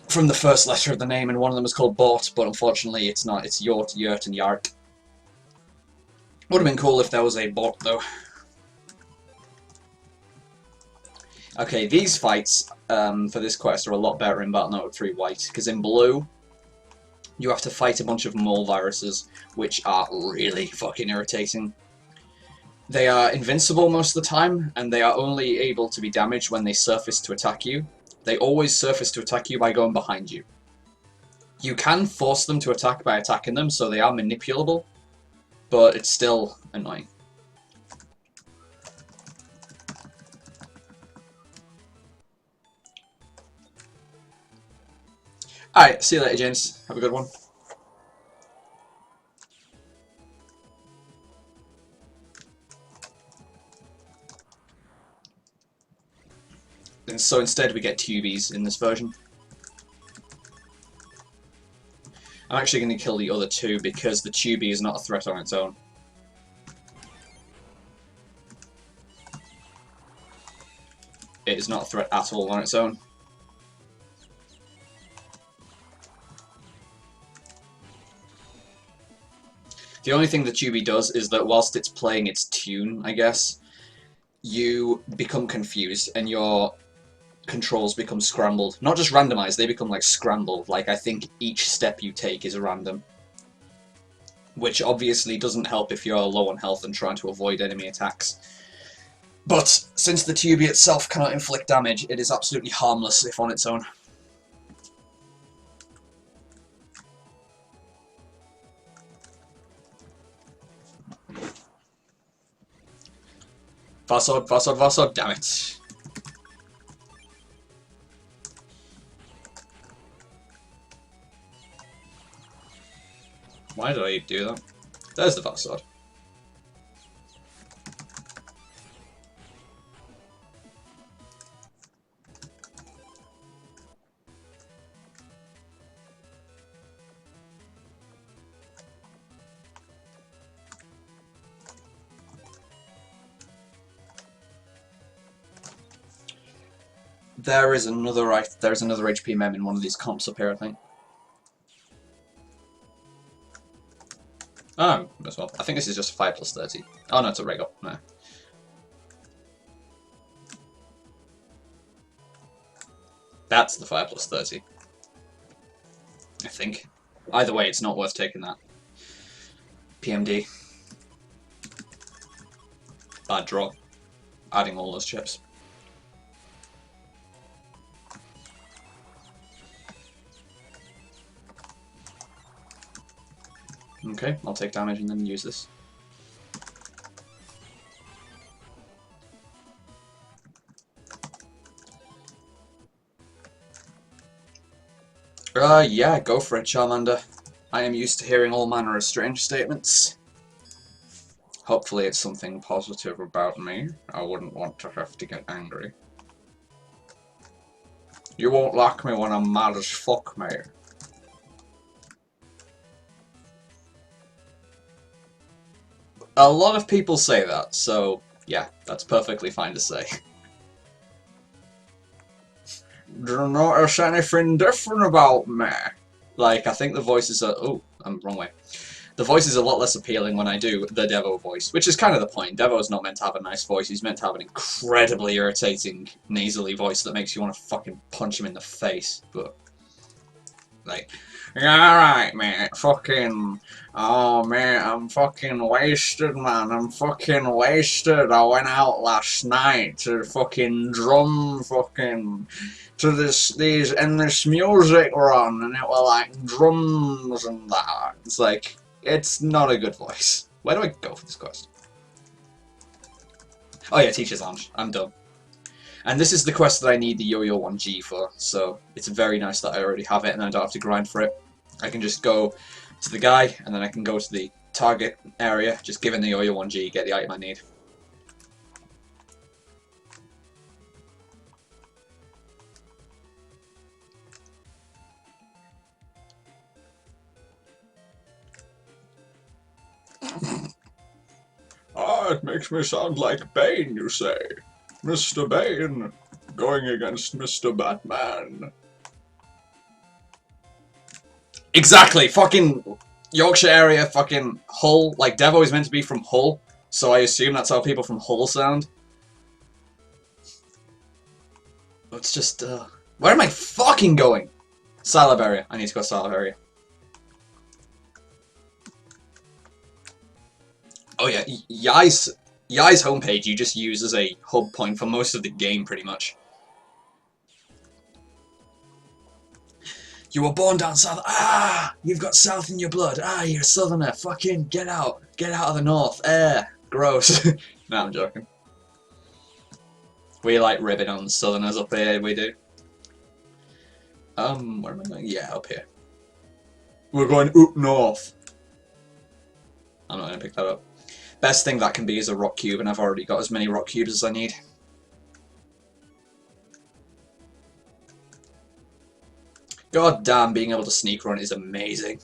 first letter of the name, and one of them is called Bort, but unfortunately it's not. It's Yort, Yurt, and Yart. Would have been cool if there was a Bort, though. Okay, these fights for this quest are a lot better in MMBN3 White, because in blue, you have to fight a bunch of mole viruses, which are really fucking irritating. They are invincible most of the time, and they are only able to be damaged when they surface to attack you. They always surface to attack you by going behind you. You can force them to attack by attacking them, so they are manipulable, but it's still annoying. Alright, see you later, James. Have a good one. And so instead we get tubies in this version. I'm actually going to kill the other two because the tubie is not a threat on its own. It is not a threat at all on its own. The only thing the tubie does is that whilst it's playing its tune, I guess, you become confused and your controls become scrambled. Not just randomized, they become like scrambled. Like I think each step you take is random. Which obviously doesn't help if you're low on health and trying to avoid enemy attacks. But since the tubie itself cannot inflict damage, it is absolutely harmless if on its own. Varsod, Varsod, Varsod, damn it. Why did I do that? There's the Varsod. There's another HP mem in one of these comps up here, I think. Oh, as well. I think this is just 5 plus 30. Oh no, it's a reg up. No. That's the 5 plus 30. I think. Either way, it's not worth taking that. PMD. Bad drop. Adding all those chips. Okay, I'll take damage and then use this. Yeah, go for it, Charmander. I am used to hearing all manner of strange statements. Hopefully it's something positive about me. I wouldn't want to have to get angry. You won't like me when I'm mad as fuck, mate. A lot of people say that, so yeah, that's perfectly fine to say. Do you notice anything different about me? Like, I think the voices are... Oh, I'm wrong way. The voice is a lot less appealing when I do the Devo voice, which is kind of the point. Devo's not meant to have a nice voice, he's meant to have an incredibly irritating, nasally voice that makes you want to fucking punch him in the face, but... Like, yeah, alright, man, fucking, oh man, I'm fucking wasted, man, I'm fucking wasted. I went out last night to fucking drum fucking, to this music run, and it were like drums and that. It's like, it's not a good voice. Where do I go for this quest? Oh yeah, Teacher's Lounge, I'm done. And this is the quest that I need the Yo-Yo 1G for, so it's very nice that I already have it and I don't have to grind for it. I can just go to the guy, and then I can go to the target area, just give him the Yo-Yo 1G, get the item I need. Ah, it makes me sound like Bane, you say? Mr. Bane, going against Mr. Batman. Exactly, fucking Yorkshire area, fucking Hull. Like, Devo is meant to be from Hull, so I assume that's how people from Hull sound. It's just, where am I fucking going? Salab area. I need to go Salab area. Oh yeah, Yai's homepage you just use as a hub point for most of the game, pretty much. You were born down south. Ah! You've got south in your blood. Ah, you're a southerner. Fucking get out. Get out of the north. Gross. No, I'm joking. We like ribbing on southerners up here, we do. Where am I going? Yeah, up here. We're going up north. I'm not going to pick that up. Best thing that can be is a rock cube, and I've already got as many rock cubes as I need. God damn, being able to sneak run is amazing.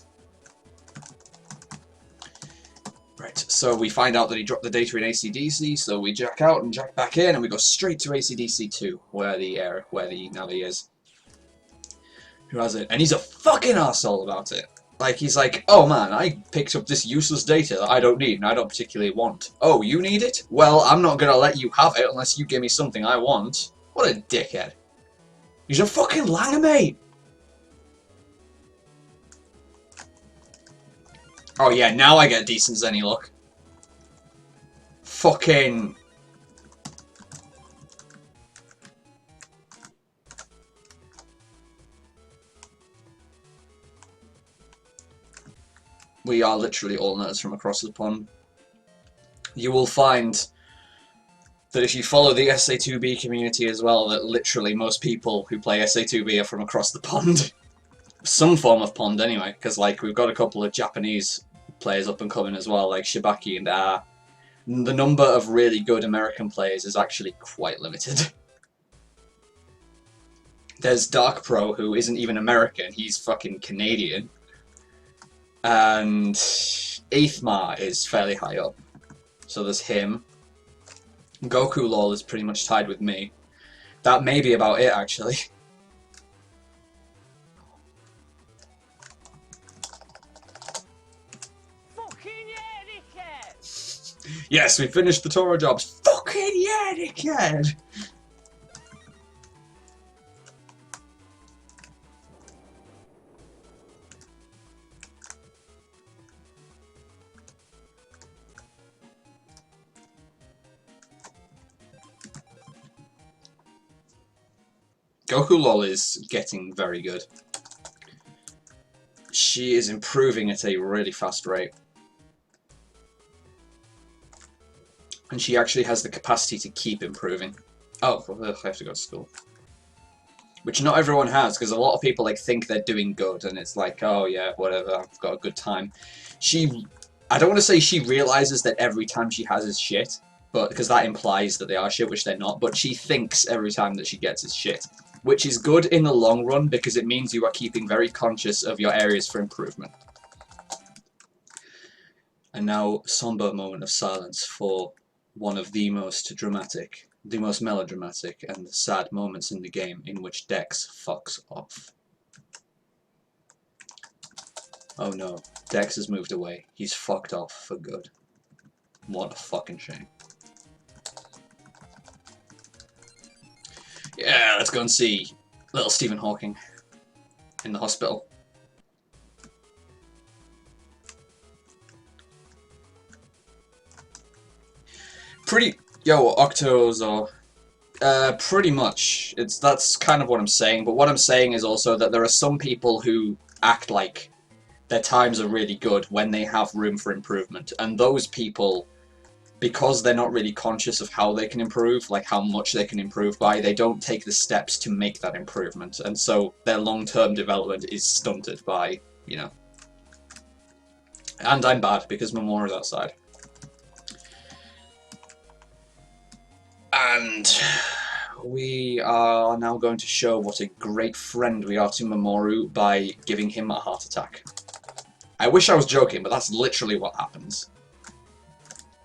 Right, so we find out that he dropped the data in AC/DC, so we jack out and jack back in, and we go straight to AC/DC 2, where the Navi is. Who has it? And he's a fucking arsehole about it. Like, he's like, oh man, I picked up this useless data that I don't need and I don't particularly want. Oh, you need it? Well, I'm not gonna let you have it unless you give me something I want. What a dickhead. He's a fucking langer, mate! Oh yeah, now I get decent Zenny luck. Fucking... We are literally all nerds from across the pond. You will find that if you follow the SA2B community as well, that literally most people who play SA2B are from across the pond. Some form of pond anyway, because like we've got a couple of Japanese players up and coming as well, like Shibaki and the number of really good American players is actually quite limited. There's Dark Pro, who isn't even American, he's fucking Canadian. And Aethmar is fairly high up. So there's him. Goku Lol is pretty much tied with me. That may be about it, actually. Fucking yeah, dickhead! Yes, we finished the Toro jobs. Fucking yeah, dickhead! Goku Lol is getting very good. She is improving at a really fast rate. And she actually has the capacity to keep improving. Oh, well, I have to go to school. Which not everyone has, because a lot of people like think they're doing good, and it's like, oh yeah, whatever, I've got a good time. I don't want to say she realizes that every time she has is shit, but because that implies that they are shit, which they're not, but she thinks every time that she gets is shit. Which is good in the long run, because it means you are keeping very conscious of your areas for improvement. And now, somber moment of silence for one of the most dramatic, the most melodramatic, and sad moments in the game in which Dex fucks off. Oh no, Dex has moved away. He's fucked off for good. What a fucking shame. Yeah, let's go and see little Stephen Hawking in the hospital. Octos or pretty much. That's kind of what I'm saying, but what I'm saying is also that there are some people who act like their times are really good when they have room for improvement, and those people, because they're not really conscious of how they can improve, like how much they can improve by, they don't take the steps to make that improvement, and so their long-term development is stunted by, you know. And I'm bad because Momoru's outside. And we are now going to show what a great friend we are to Mamoru by giving him a heart attack. I wish I was joking, but that's literally what happens.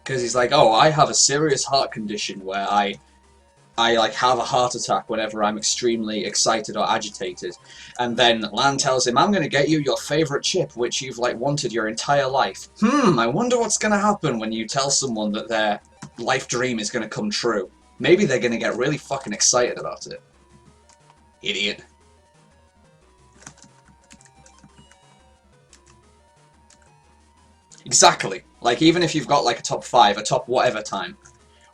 Because he's like, oh, I have a serious heart condition where I like have a heart attack whenever I'm extremely excited or agitated. And then Lan tells him, I'm going to get you your favorite chip, which you've like wanted your entire life. I wonder what's going to happen when you tell someone that their life dream is going to come true. Maybe they're going to get really fucking excited about it. Idiot. Exactly. Like, even if you've got like a top 5, a top whatever time,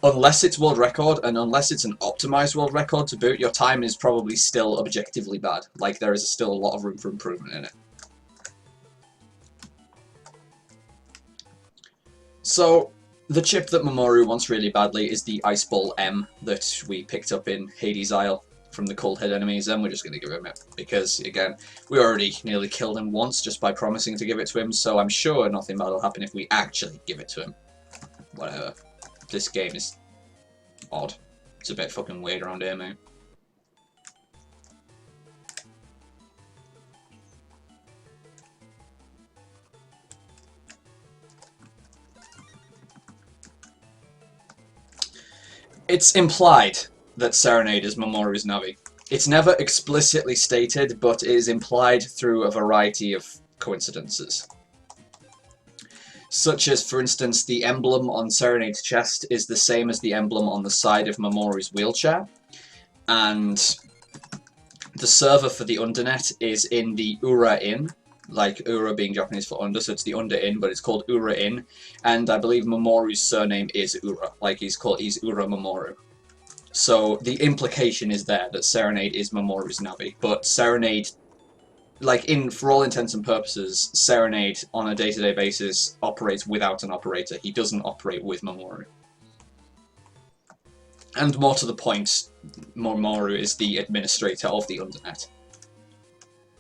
unless it's world record, and unless it's an optimized world record to boot, your time is probably still objectively bad. Like, there is still a lot of room for improvement in it. So, the chip that Mamoru wants really badly is the Ice Ball M that we picked up in Hades Isle from the Cold Head enemies, and we're just going to give him it. Because, again, we already nearly killed him once just by promising to give it to him, so I'm sure nothing bad will happen if we actually give it to him. Whatever. This game is odd. It's a bit fucking weird around here, mate. It's implied that Serenade is Mamoru's Navi. It's never explicitly stated, but it is implied through a variety of coincidences. Such as, for instance, the emblem on Serenade's chest is the same as the emblem on the side of Mamoru's wheelchair, and the server for the Undernet is in the Ura Inn, like Ura being Japanese for under, so it's the Under Inn, but it's called Ura Inn, and I believe Mamoru's surname is Ura, like he's Ura Mamoru. So the implication is there that Serenade is Mamoru's Navi, but Serenade, like, for all intents and purposes, Serenade on a day-to-day basis operates without an operator. He doesn't operate with Mamoru. And more to the point, Mamoru is the administrator of the Undernet.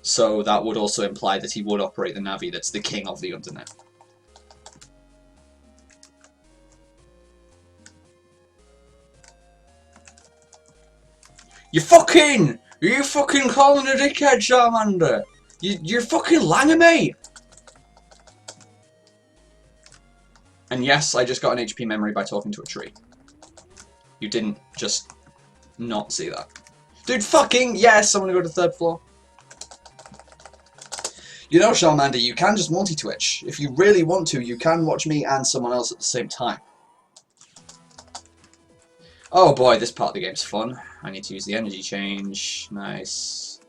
So that would also imply that he would operate the Navi that's the king of the Undernet. You fucking calling a dickhead, Charmander? You're fucking Langer, mate! And yes, I just got an HP memory by talking to a tree. You didn't just not see that. Dude, fucking yes, I want to go to the 3rd floor. You know, Charmander, you can just multi-twitch. If you really want to, you can watch me and someone else at the same time. Oh boy, this part of the game's fun. I need to use the energy change. Nice.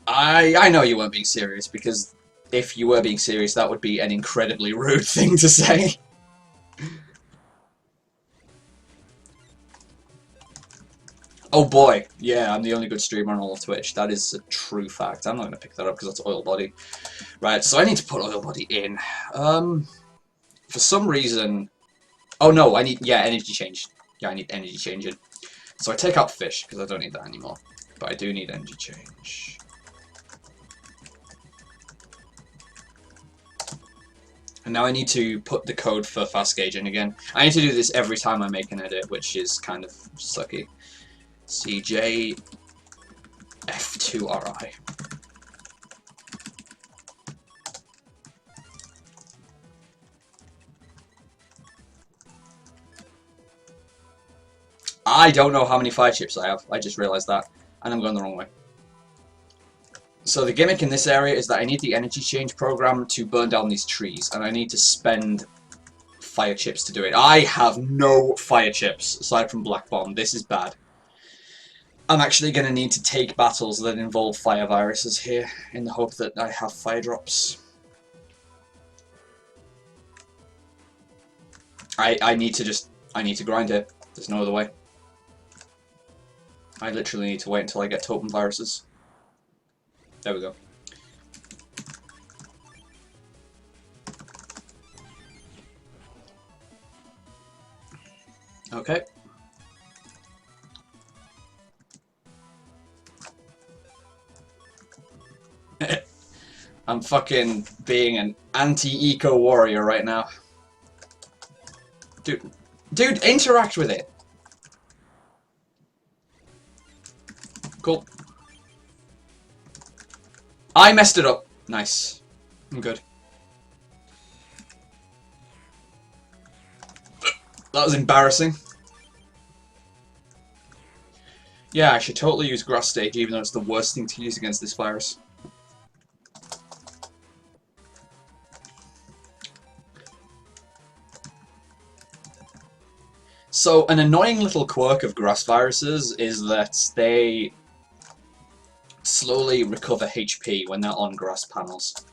I know you weren't being serious, because if you were being serious, that would be an incredibly rude thing to say. Oh boy, yeah, I'm the only good streamer on all of Twitch. That is a true fact. I'm not going to pick that up because that's oil body. Right, so I need to put oil body in. For some reason... Oh no, I need, yeah, energy change. Yeah, I need energy changing. So I take out fish, because I don't need that anymore. But I do need energy change. And now I need to put the code for fast gauge in again. I need to do this every time I make an edit, which is kind of sucky. CJ F2RI. I don't know how many fire chips I have. I just realised that. And I'm going the wrong way. So the gimmick in this area is that I need the energy change program to burn down these trees. And I need to spend fire chips to do it. I have no fire chips aside from Black Bomb. This is bad. I'm actually going to need to take battles that involve fire viruses here in the hope that I have fire drops. I need to grind it. There's no other way. I literally need to wait until I get totem viruses. There we go. Okay. I'm fucking being an anti-eco warrior right now. Dude, interact with it. Cool. I messed it up. Nice. I'm good. That was embarrassing. Yeah, I should totally use Grass Stage, even though it's the worst thing to use against this virus. So, an annoying little quirk of grass viruses is that they slowly recover HP when they're on grass panels.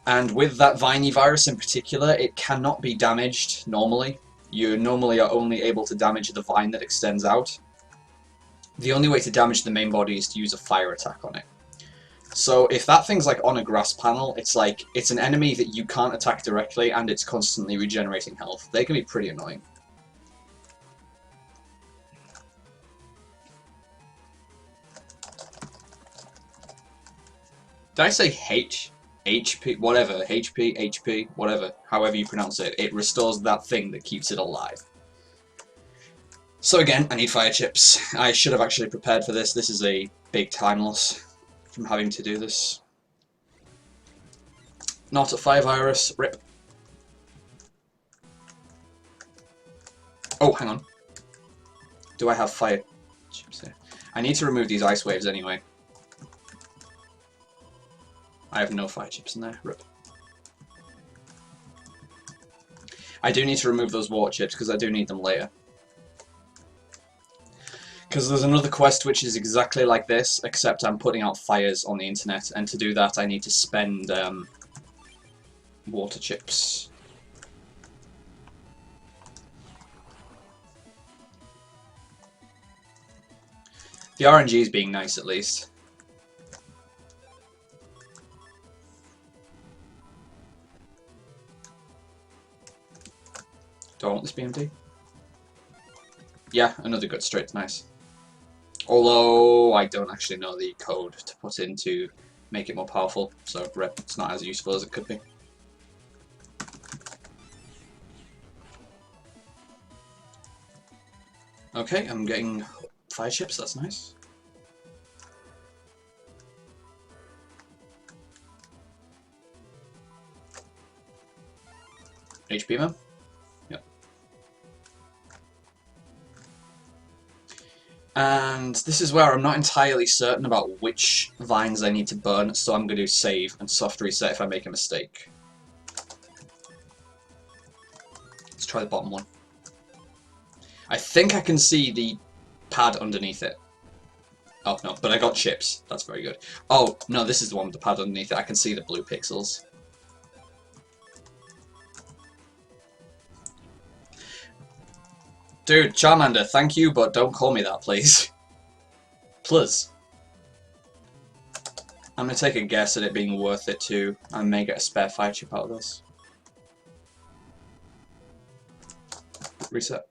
And with that viney virus in particular, it cannot be damaged normally. You normally are only able to damage the vine that extends out. The only way to damage the main body is to use a fire attack on it. So if that thing's like on a grass panel, it's like, it's an enemy that you can't attack directly and it's constantly regenerating health. They can be pretty annoying. Did I say H? HP? Whatever. HP, whatever. However you pronounce it. It restores that thing that keeps it alive. So again, I need fire chips. I should have actually prepared for this. This is a big time loss from having to do this. Not a fire virus. Rip. Oh, hang on. Do I have fire chips here? I need to remove these ice waves anyway. I have no fire chips in there. Rip. I do need to remove those water chips because I do need them later. Because there's another quest which is exactly like this, except I'm putting out fires on the internet, and to do that I need to spend water chips. The RNG is being nice at least. Do I want this BMD? Yeah, another good straight, nice. Although I don't actually know the code to put in to make it more powerful, so rip, it's not as useful as it could be. Okay, I'm getting fire chips, that's nice. HP man? Yep. And this is where I'm not entirely certain about which vines I need to burn, so I'm going to save and soft reset if I make a mistake. Let's try the bottom one. I think I can see the pad underneath it. Oh, no, but I got chips. That's very good. Oh, no, this is the one with the pad underneath it. I can see the blue pixels. Dude, Charmander, thank you, but don't call me that, please. Please. I'm going to take a guess at it being worth it too. I may get a spare fire chip out of this. Reset.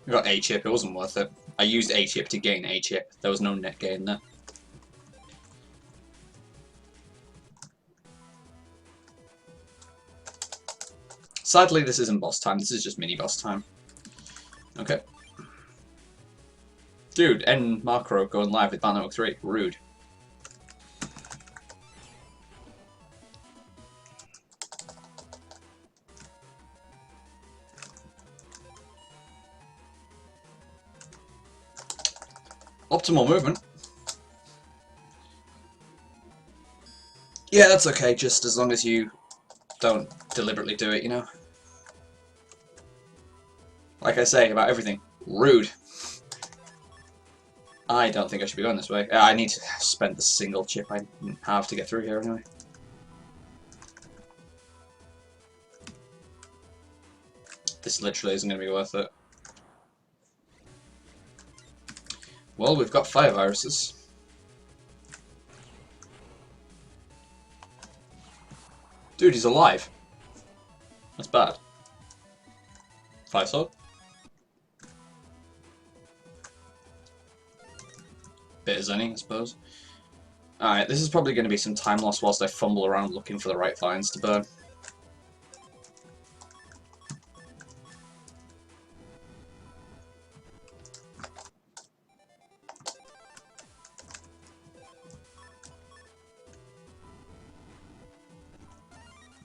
I got A chip, it wasn't worth it. I used A chip to gain A chip. There was no net gain there. Sadly, this isn't boss time, this is just mini-boss time. Okay. Dude, end macro going live with Battle 3. Rude. Optimal movement. Yeah, that's okay, just as long as you don't deliberately do it, you know? Like I say about everything, rude. I don't think I should be going this way. I need to spend the single chip I have to get through here anyway. This literally isn't going to be worth it. Well, we've got fire viruses. Dude, he's alive. That's bad. Fire sword. Bit of zenning, I suppose. Alright, this is probably going to be some time loss whilst I fumble around looking for the right vines to burn.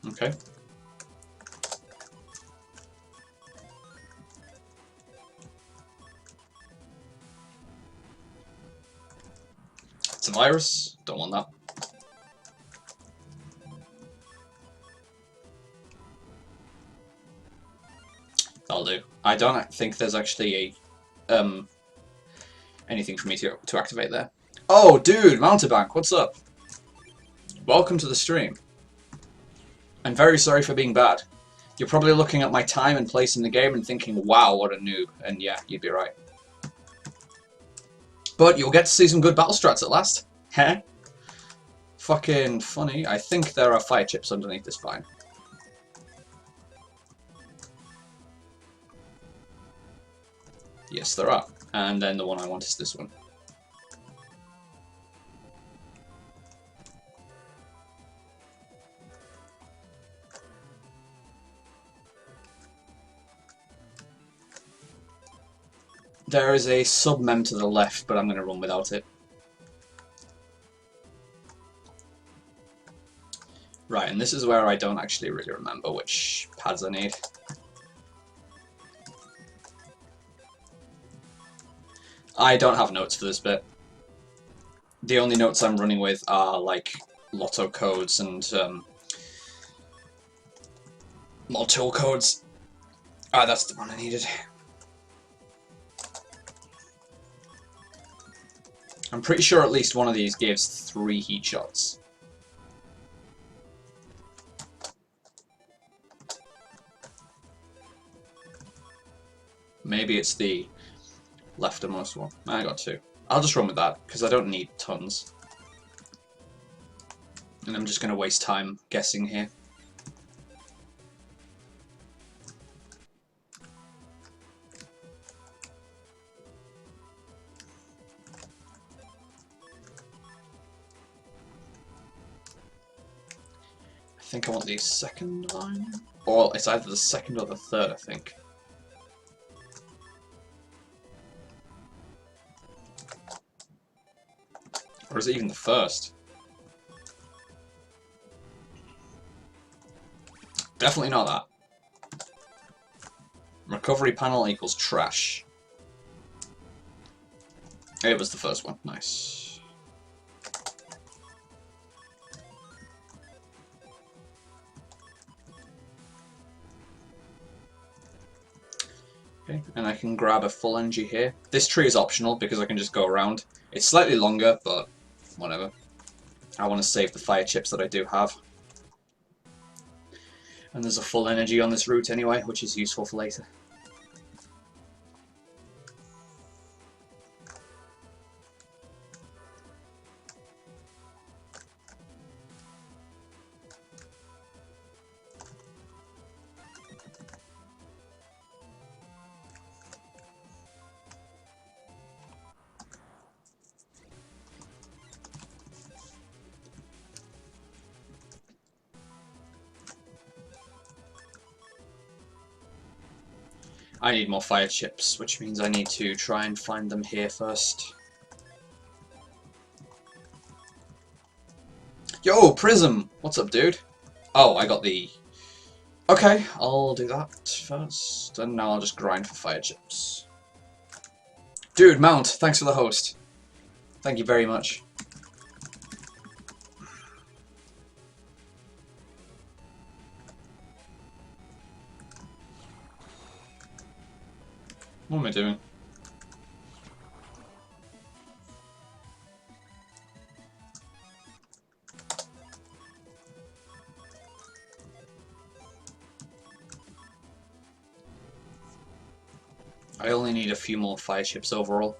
Okay. It's a virus. Don't want that. That'll do. I don't think there's actually a anything for me to activate there. Oh, dude, Mountebank, what's up? Welcome to the stream. I'm very sorry for being bad. You're probably looking at my time and place in the game and thinking, wow, what a noob. And yeah, you'd be right. But you'll get to see some good battle strats at last. Heh? Fucking funny. I think there are fire chips underneath this vine. Yes, there are. And then the one I want is this one. There is a sub-mem to the left, but I'm going to run without it. Right, and this is where I don't actually really remember which pads I need. I don't have notes for this bit. The only notes I'm running with are, like, lotto codes and, mod tool codes. Ah, that's the one I needed. I'm pretty sure at least one of these gives 3 heat shots. Maybe it's the leftmost one. I got 2. I'll just run with that, because I don't need tons. And I'm just going to waste time guessing here. I think I want the second line. Or it's either the second or the third, I think. Or is it even the first? Definitely not that. Recovery panel equals trash. It was the first one. Nice. Okay, and I can grab a full energy here. This tree is optional because I can just go around. It's slightly longer, but whatever. I want to save the fire chips that I do have. And there's a full energy on this route anyway, which is useful for later. I need more fire chips, which means I need to try and find them here first. Yo, Prism! What's up, dude? Oh, I got the... Okay, I'll do that first, and now I'll just grind for fire chips. Dude, Mount, thanks for the host. Thank you very much. What am I doing? I only need a few more fire chips overall.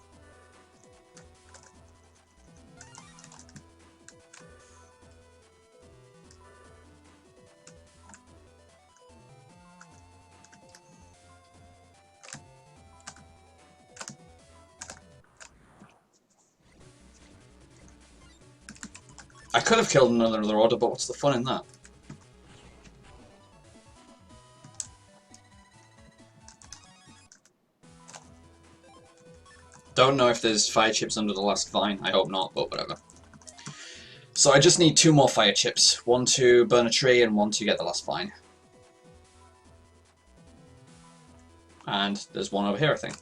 I could have killed another order, but what's the fun in that? Don't know if there's fire chips under the last vine. I hope not, but whatever. So I just need 2 more fire chips. 1 to burn a tree and 1 to get the last vine. And there's 1 over here, I think.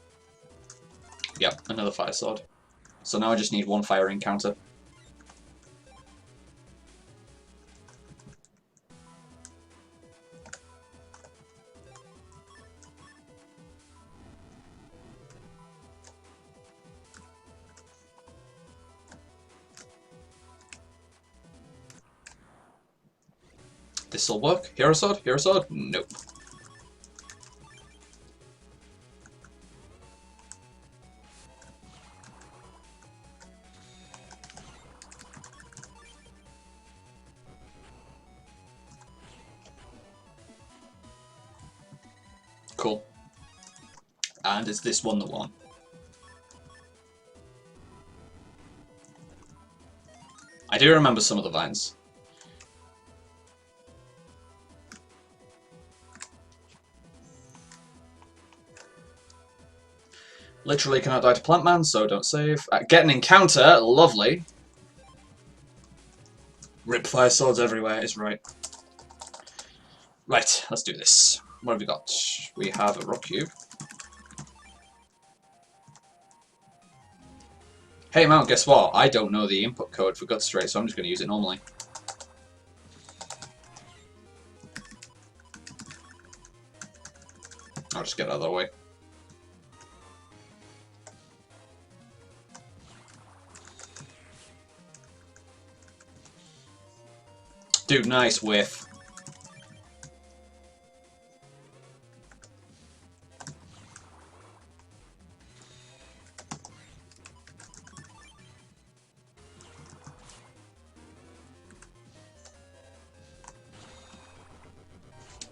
Yep, another fire sword. So now I just need 1 fire encounter. This'll work. Hero sword? Hero sword? Nope. Cool. And it's this one that won. I do remember some of the vines. Literally cannot die to Plant Man, so don't save. Get an encounter, lovely. Rip fire swords everywhere is right. Right, let's do this. What have we got? We have a rock cube. Hey Mount, guess what? I don't know the input code for Gut Straight, so I'm just going to use it normally. I'll just get out of the way. Dude, nice whiff.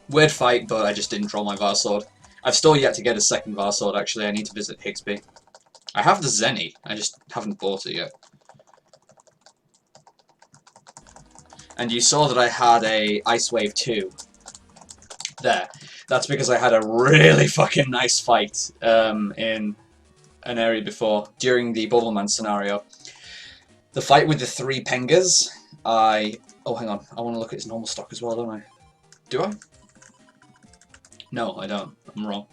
Weird fight, but I just didn't draw my Varsword. I've still yet to get a second Varsword, actually. I need to visit Higsby. I have the Zenny, I just haven't bought it yet. And you saw that I had a Ice Wave 2. There. That's because I had a really fucking nice fight in an area before, during the Bubbleman scenario. The fight with the 3 Pengas, oh, hang on. I want to look at his normal stock as well, don't I? Do I? No, I don't. I'm wrong.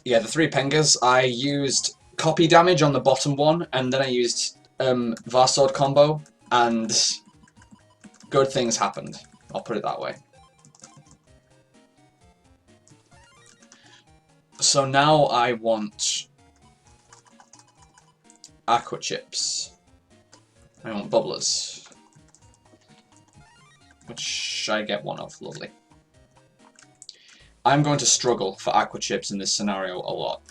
Yeah, the 3 Pengas, I used copy damage on the bottom one, and then I used Varsword combo, and good things happened. I'll put it that way. So now I want Aqua Chips. I want Bubblers. Which I get 1 of, lovely. I'm going to struggle for Aqua Chips in this scenario a lot.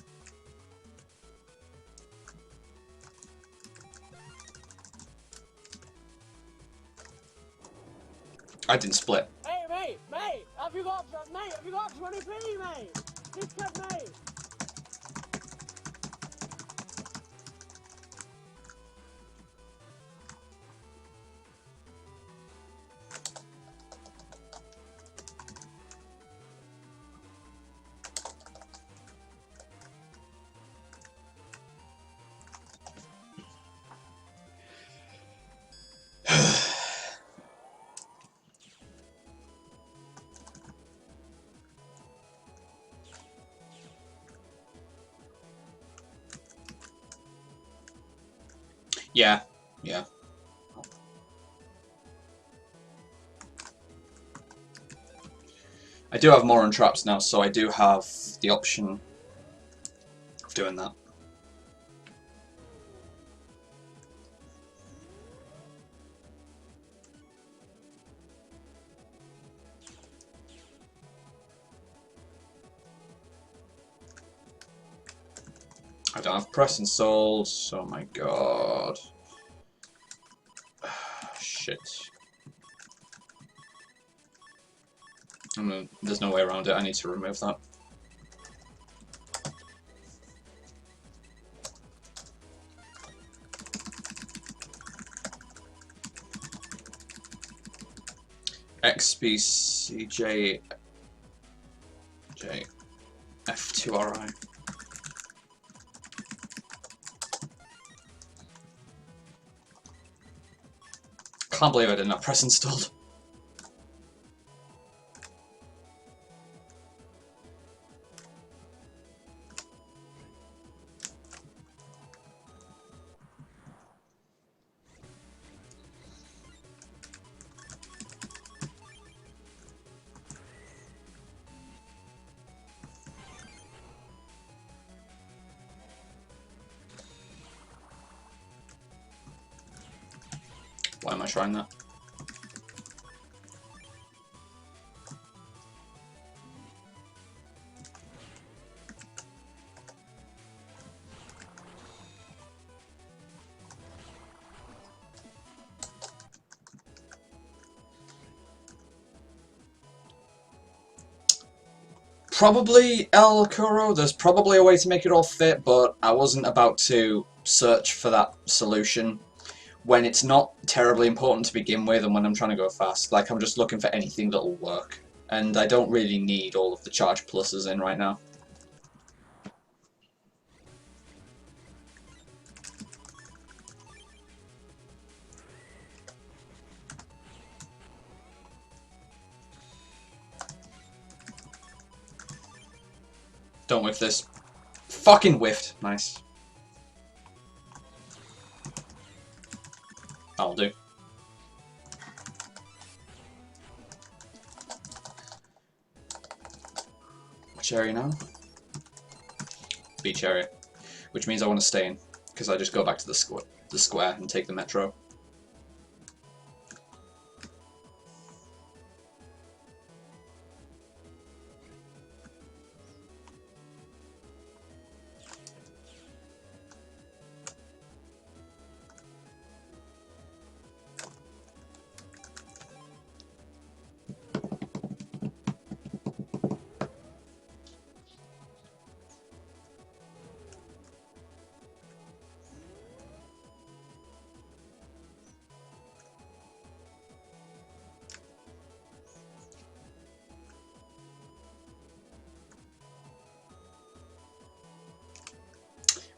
I didn't split. Hey, mate, have you got 20p, mate? Just give me. Yeah, yeah. I do have more on traps now, so I do have the option of doing that. I don't have press installed, oh my god. Shit. There's no way around it, I need to remove that. XBCJ F2RI. Can't believe I didn't have press installed. Why am I trying that? Probably El Kuro. There's probably a way to make it all fit, but I wasn't about to search for that solution when it's not terribly important to begin with and when I'm trying to go fast. Like, I'm just looking for anything that'll work. And I don't really need all of the charge pluses in right now. Don't whiff this. Fucking whiffed. Nice. That'll do. Which area now? Beach area. Which means I want to stay in, because I just go back to the square and take the metro.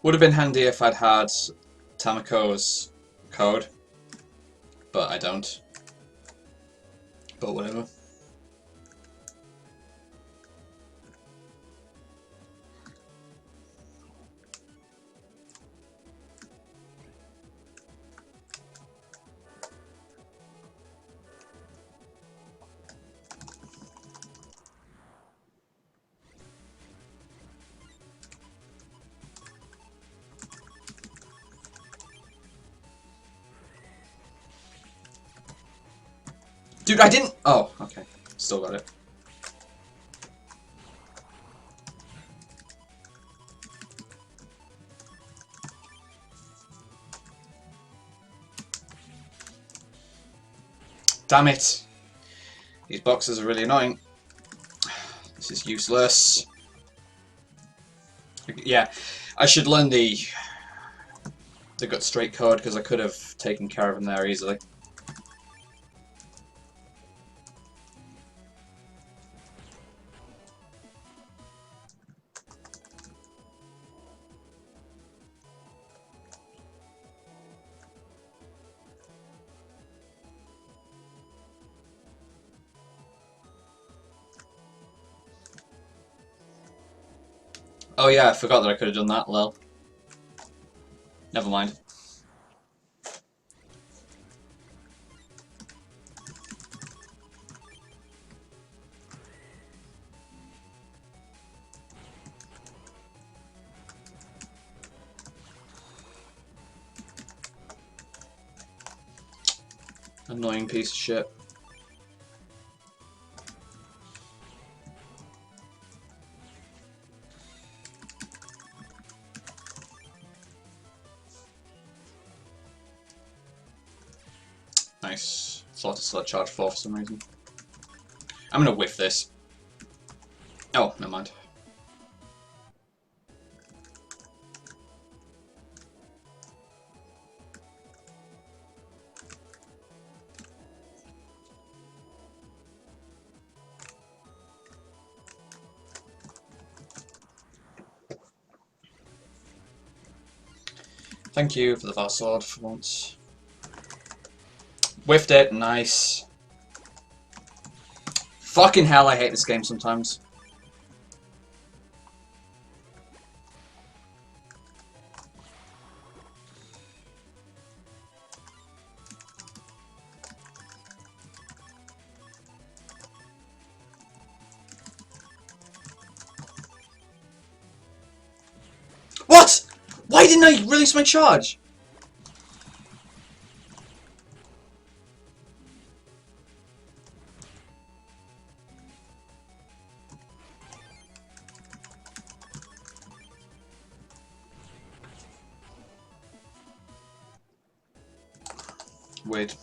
Would have been handy if I'd had Tamako's code, but I don't. But whatever. Dude, I didn't... Oh, okay. Still got it. Damn it. These boxes are really annoying. This is useless. Yeah, I should learn the gut straight code because I could have taken care of him there easily. Oh yeah, I forgot that I could have done that, lol. Never mind. Annoying piece of shit. Nice. Thought to select charge 4 for some reason. I'm gonna whiff this. Oh, never mind. Thank you for the fast sword for once. Whiffed it, nice. Fucking hell, I hate this game sometimes. What? Why didn't I release my charge? Weird.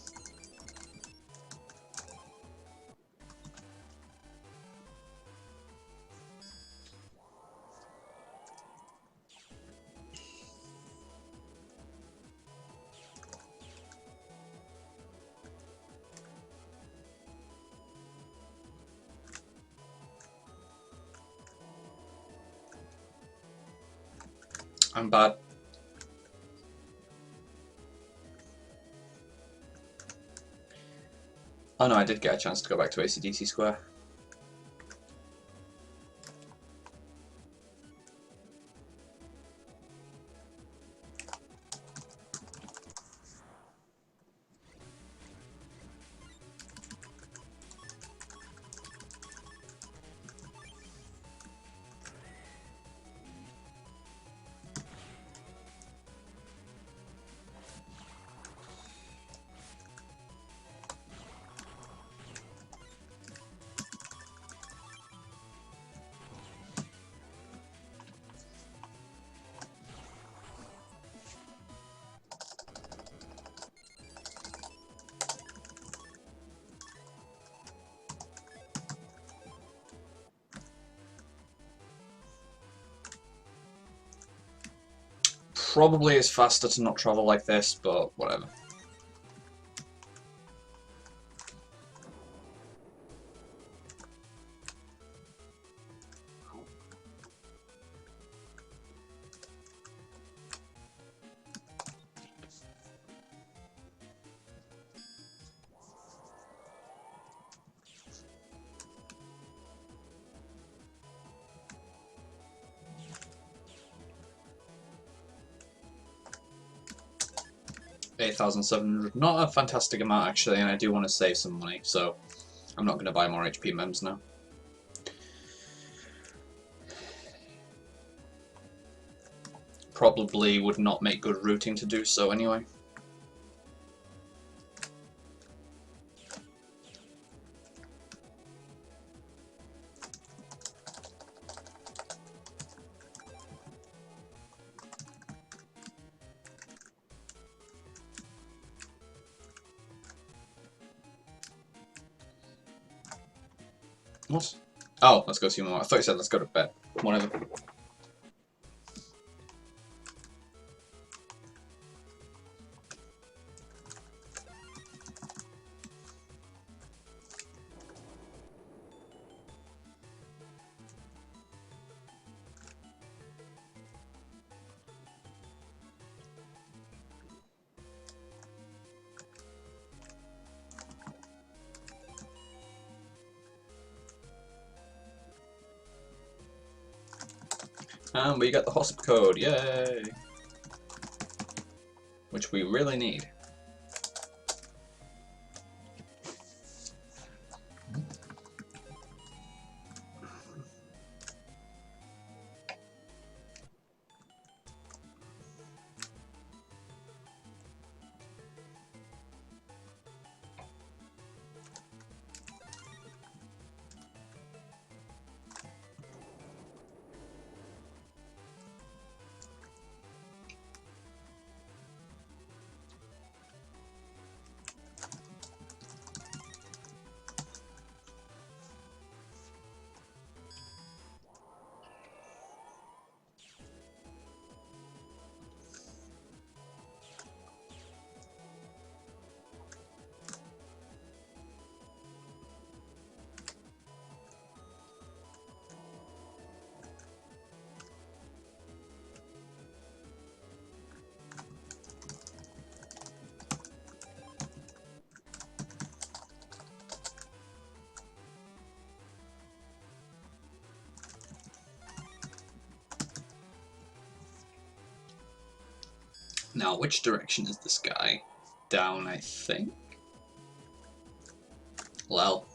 I'm bad. Oh no, I did get a chance to go back to AC/DC Square. Probably is faster to not travel like this, but whatever. $8,700. Not a fantastic amount actually, and I do want to save some money, so I'm not going to buy more HP mems now. Probably would not make good routing to do so anyway. What? Oh, let's go see more. I thought you said let's go to bed. Whatever. And we got the HOSP code, yay! Which we really need. Now, which direction is the sky? Down, I think. Well.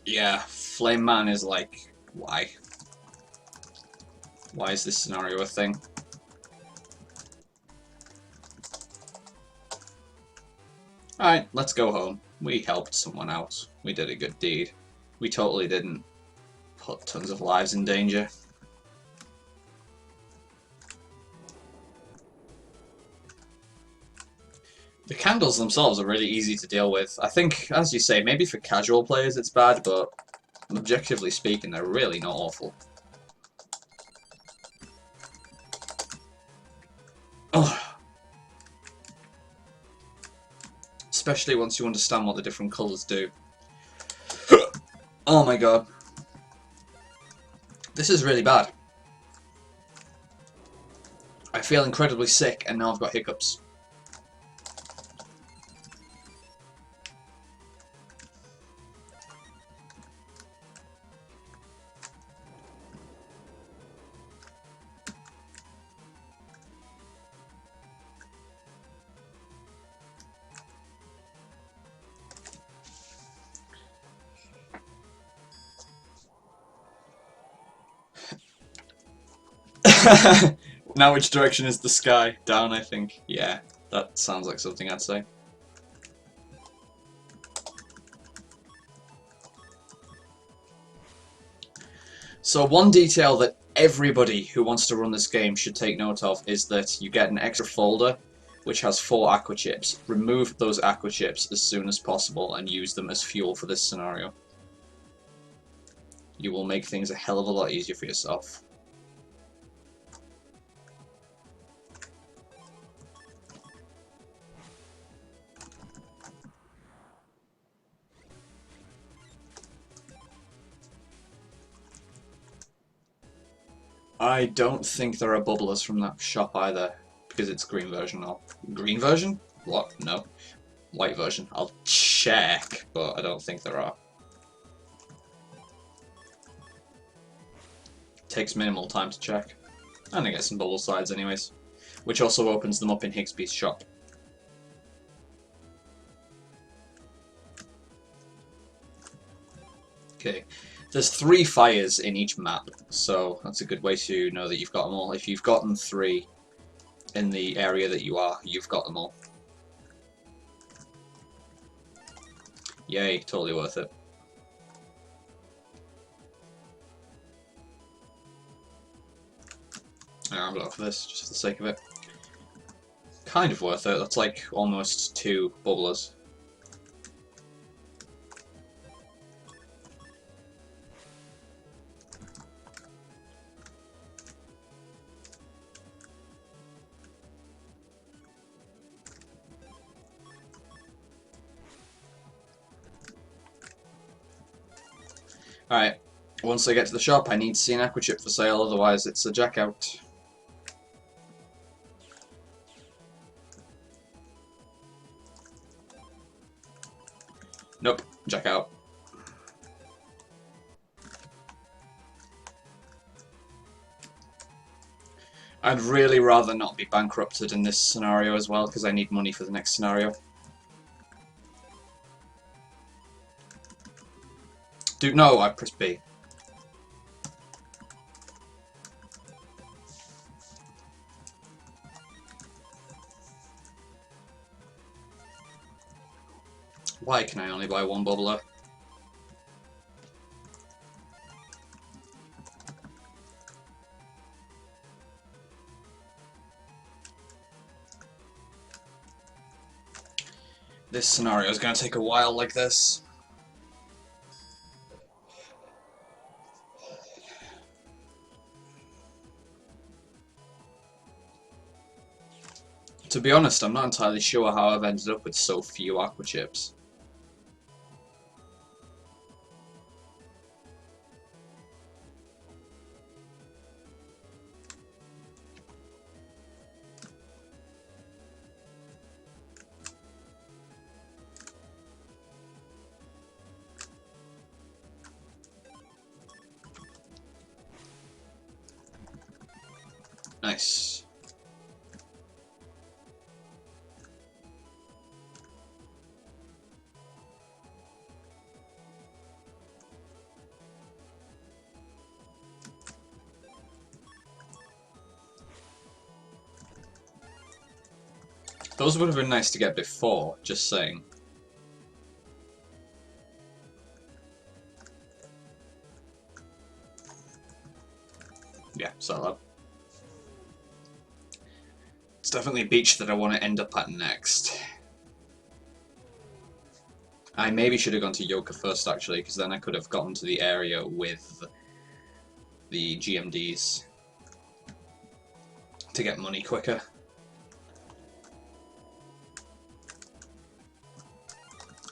Yeah, Flame Man is like, why? Why is this scenario a thing? Alright, let's go home. We helped someone out. We did a good deed. We totally didn't put tons of lives in danger. The candles themselves are really easy to deal with. I think, as you say, maybe for casual players it's bad, but objectively speaking, they're really not awful. Oh. Especially once you understand what the different colours do. Oh my god. This is really bad. I feel incredibly sick and now I've got hiccups. Now which direction is the sky? Down, I think. Yeah, that sounds like something I'd say. So one detail that everybody who wants to run this game should take note of is that you get an extra folder which has 4 aqua chips. Remove those aqua chips as soon as possible and use them as fuel for this scenario. You will make things a hell of a lot easier for yourself. I don't think there are bubblers from that shop either, because it's green version. Green version? What? No. White version. I'll check, but I don't think there are. Takes minimal time to check. And I get some bubble slides anyways, which also opens them up in Higsby's shop. Okay. There's 3 fires in each map, so that's a good way to know that you've got them all. If you've gotten 3 in the area that you are, you've got them all. Yay, totally worth it. I'm going for this, just for the sake of it. Kind of worth it, that's like almost 2 bubblers. Alright, once I get to the shop I need to see an aqua chip for sale, otherwise it's a jack out. Nope, jack out. I'd really rather not be bankrupted in this scenario as well, because I need money for the next scenario. Dude, no, I pressed B. Why can I only buy 1 bubbler? This scenario is going to take a while like this. To be honest, I'm not entirely sure how I've ended up with so few aqua chips. Nice. Those would have been nice to get before, just saying. Yeah, so it's definitely a beach that I want to end up at next. I maybe should have gone to Yoka first, actually, because then I could have gotten to the area with the GMDs to get money quicker.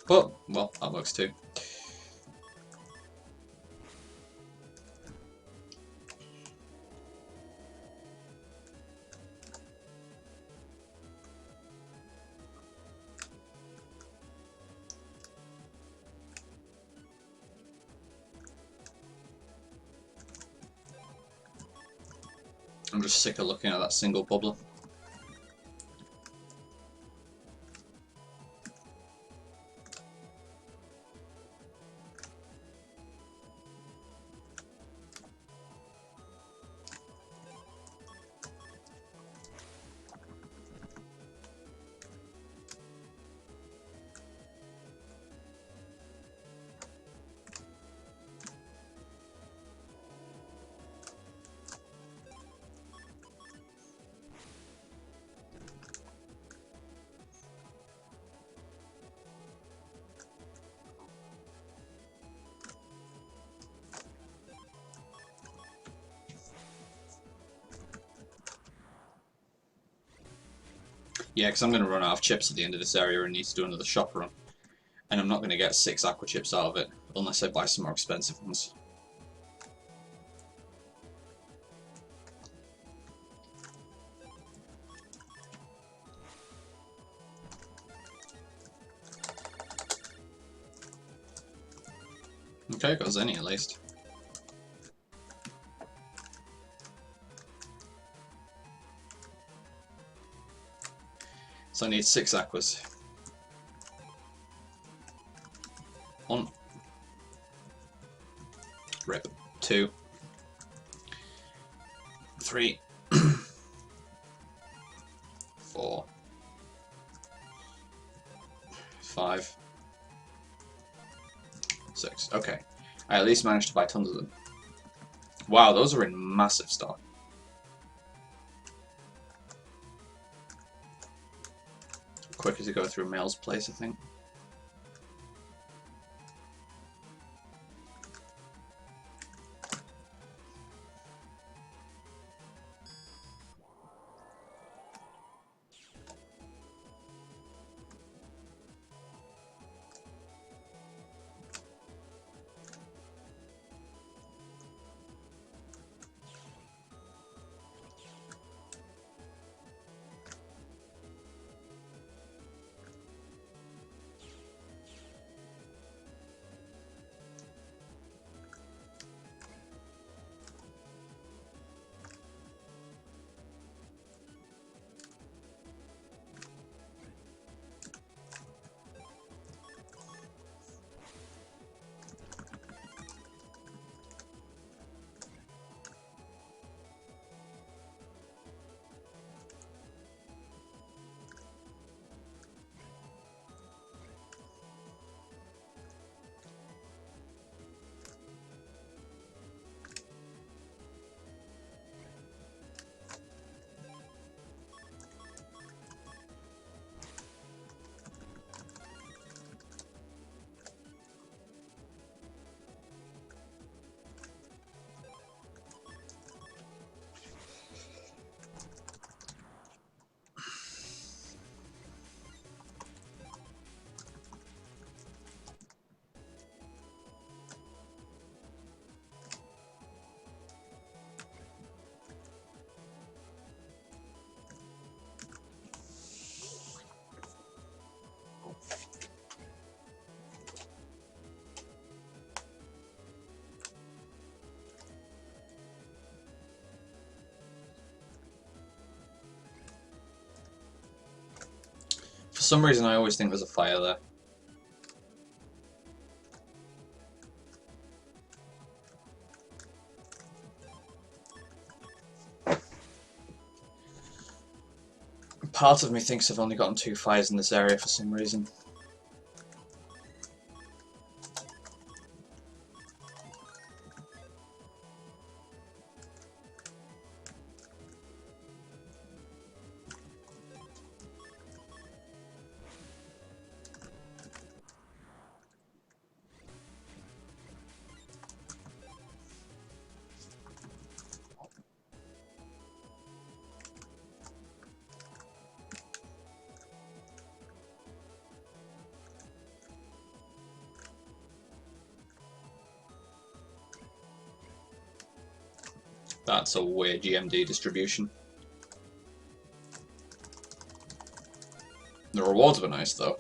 But, well, that works too. I'm just sick of looking at that single bubbler. Yeah, because I'm going to run out of chips at the end of this area and need to do another shop run. And I'm not going to get 6 aqua chips out of it, unless I buy some more expensive ones. Okay, got Zenny at least. So I need 6 aquas. 1. Rip. 2. 3. 4. 5. 6. Okay. I at least managed to buy tons of them. Wow, those are in massive stock. Quicker to go through Mail's place, I think. some reason I always think there's a fire there. Part of me thinks I've only gotten 2 fires in this area for some reason. That's a weird GMD distribution. The rewards were nice though.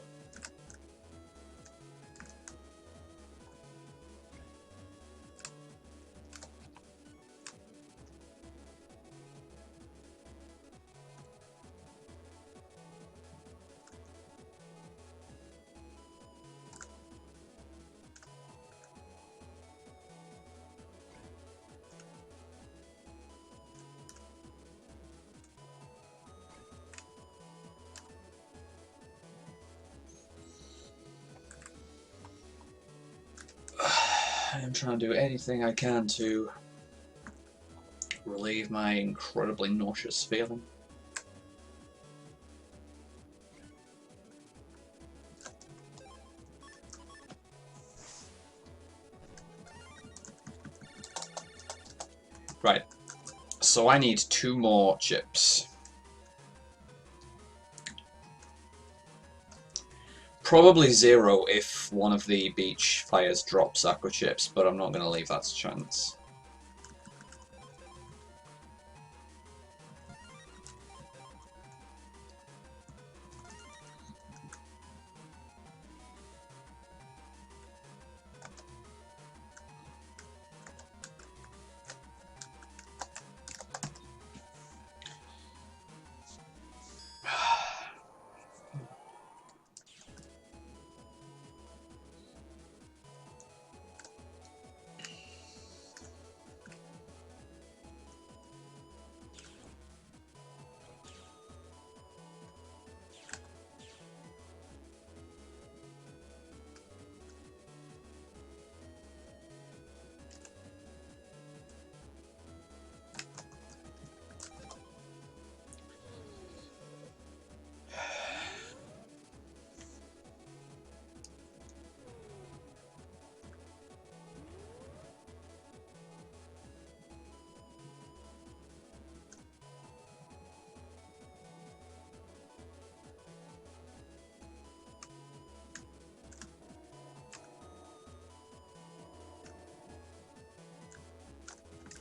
I am trying to do anything I can to relieve my incredibly nauseous feeling. Right, so I need 2 more chips. Probably 0 if one of the beach fires drops aqua chips, but I'm not going to leave that to chance.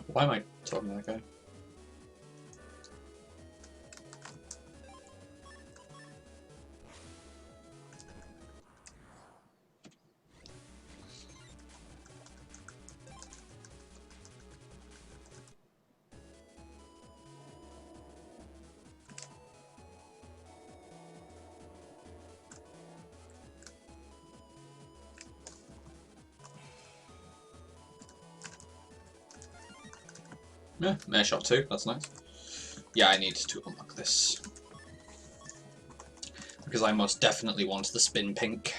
Why am I talking to that guy? Yeah, air shot 2, that's nice. Yeah, I need to unlock this. Because I most definitely want the spin pink.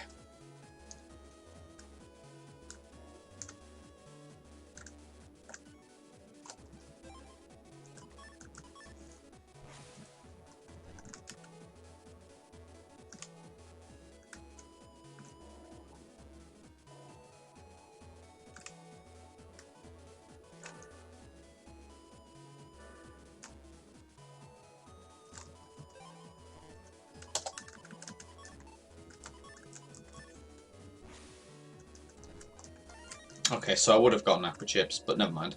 Okay, so I would have gotten aqua chips, but never mind.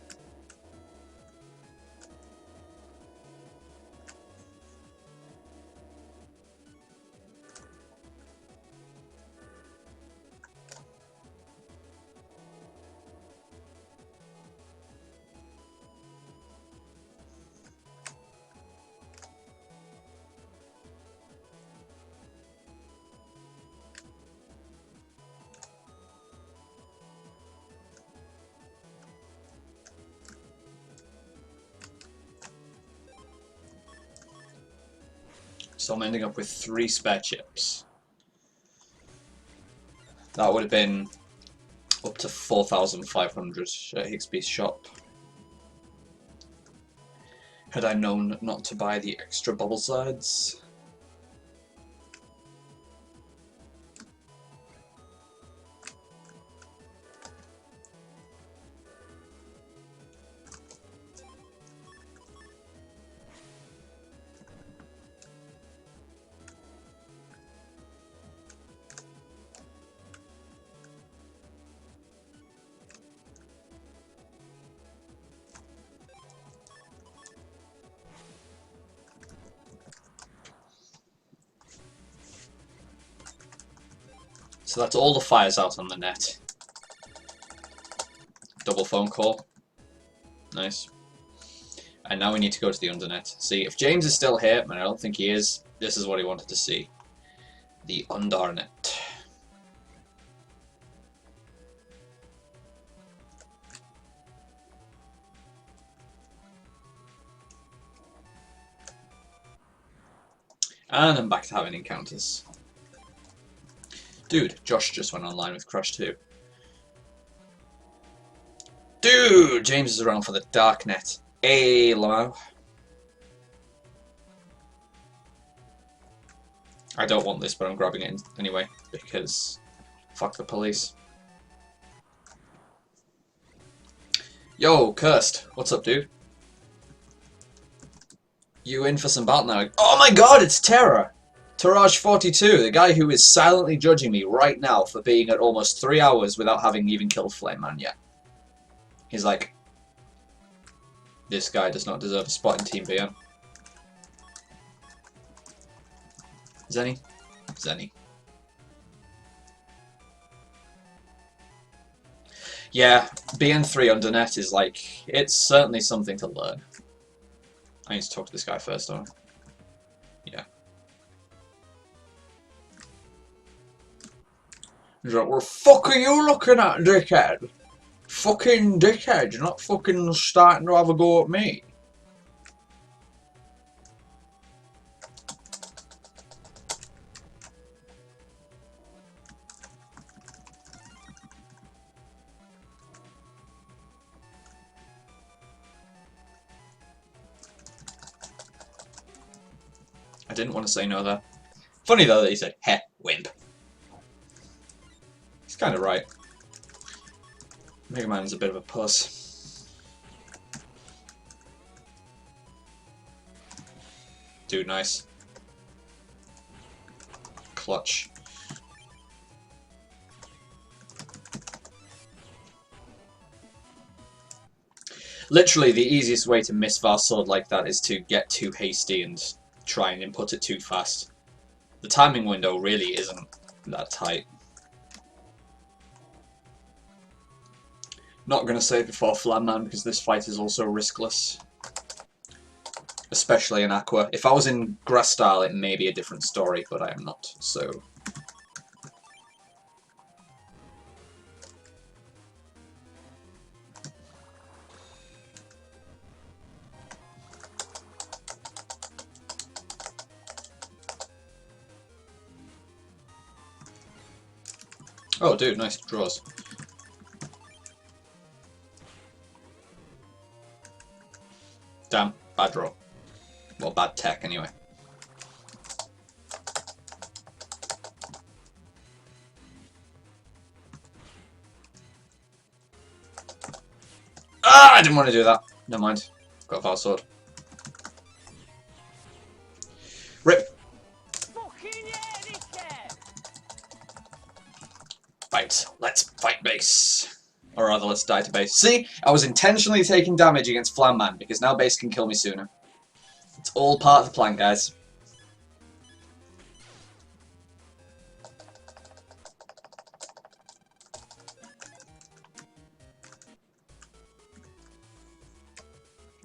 So I'm ending up with 3 spare chips. That would have been up to 4,500 at Higsby's shop. Had I known not to buy the extra bubble sides. So that's all the fires out on the net. Double phone call. Nice. And now we need to go to the undernet. See, if James is still here, and I don't think he is, this is what he wanted to see. The undernet. And I'm back to having encounters. Dude, Josh just went online with Crush 2. Dude, James is around for the Darknet. Hey, Lamau. I don't want this, but I'm grabbing it anyway, because fuck the police. Yo, Cursed. What's up, dude? You in for some battle now? Oh my god, it's Terra! Taraj42, the guy who is silently judging me right now for being at almost 3 hours without having even killed Flame Man yet. He's like, this guy does not deserve a spot in Team BN. Zenny? Zenny. Yeah, BN3 undernet is like, it's certainly something to learn. I need to talk to this guy first, don't I? Yeah. He's like, what the fuck are you looking at, dickhead? Fucking dickhead, you're not fucking starting to have a go at me. I didn't want to say no there. Funny though that he said, heh, wimp. He's kind of right. Mega Man's a bit of a puss. Dude, nice. Clutch. Literally, the easiest way to miss Var's sword like that is to get too hasty and try and input it too fast. The timing window really isn't that tight. Not going to say before Flamman because this fight is also riskless. Especially in Aqua. If I was in Grass style it may be a different story, but I am not, so... Oh dude, nice draws. Damn, bad draw. Well, bad tech anyway. Ah, I didn't want to do that. Never mind. Got a fast sword. Rip. Fight. Let's fight base. Or rather, let's die to base. See? I was intentionally taking damage against Flamman because now base can kill me sooner. It's all part of the plan, guys.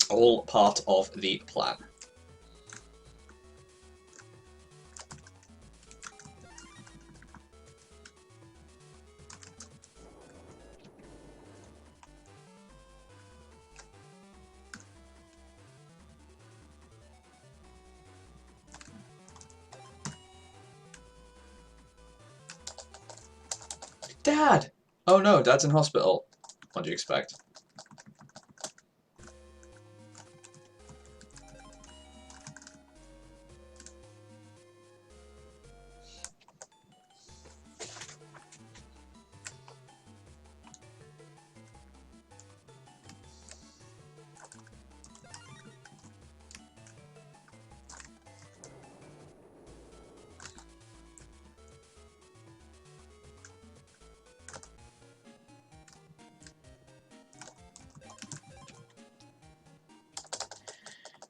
All part of the plan. Dad! Oh no, Dad's in hospital. What do you expect?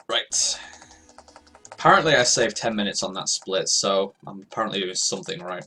Right. Apparently I saved 10 minutes on that split, so I'm apparently doing something right.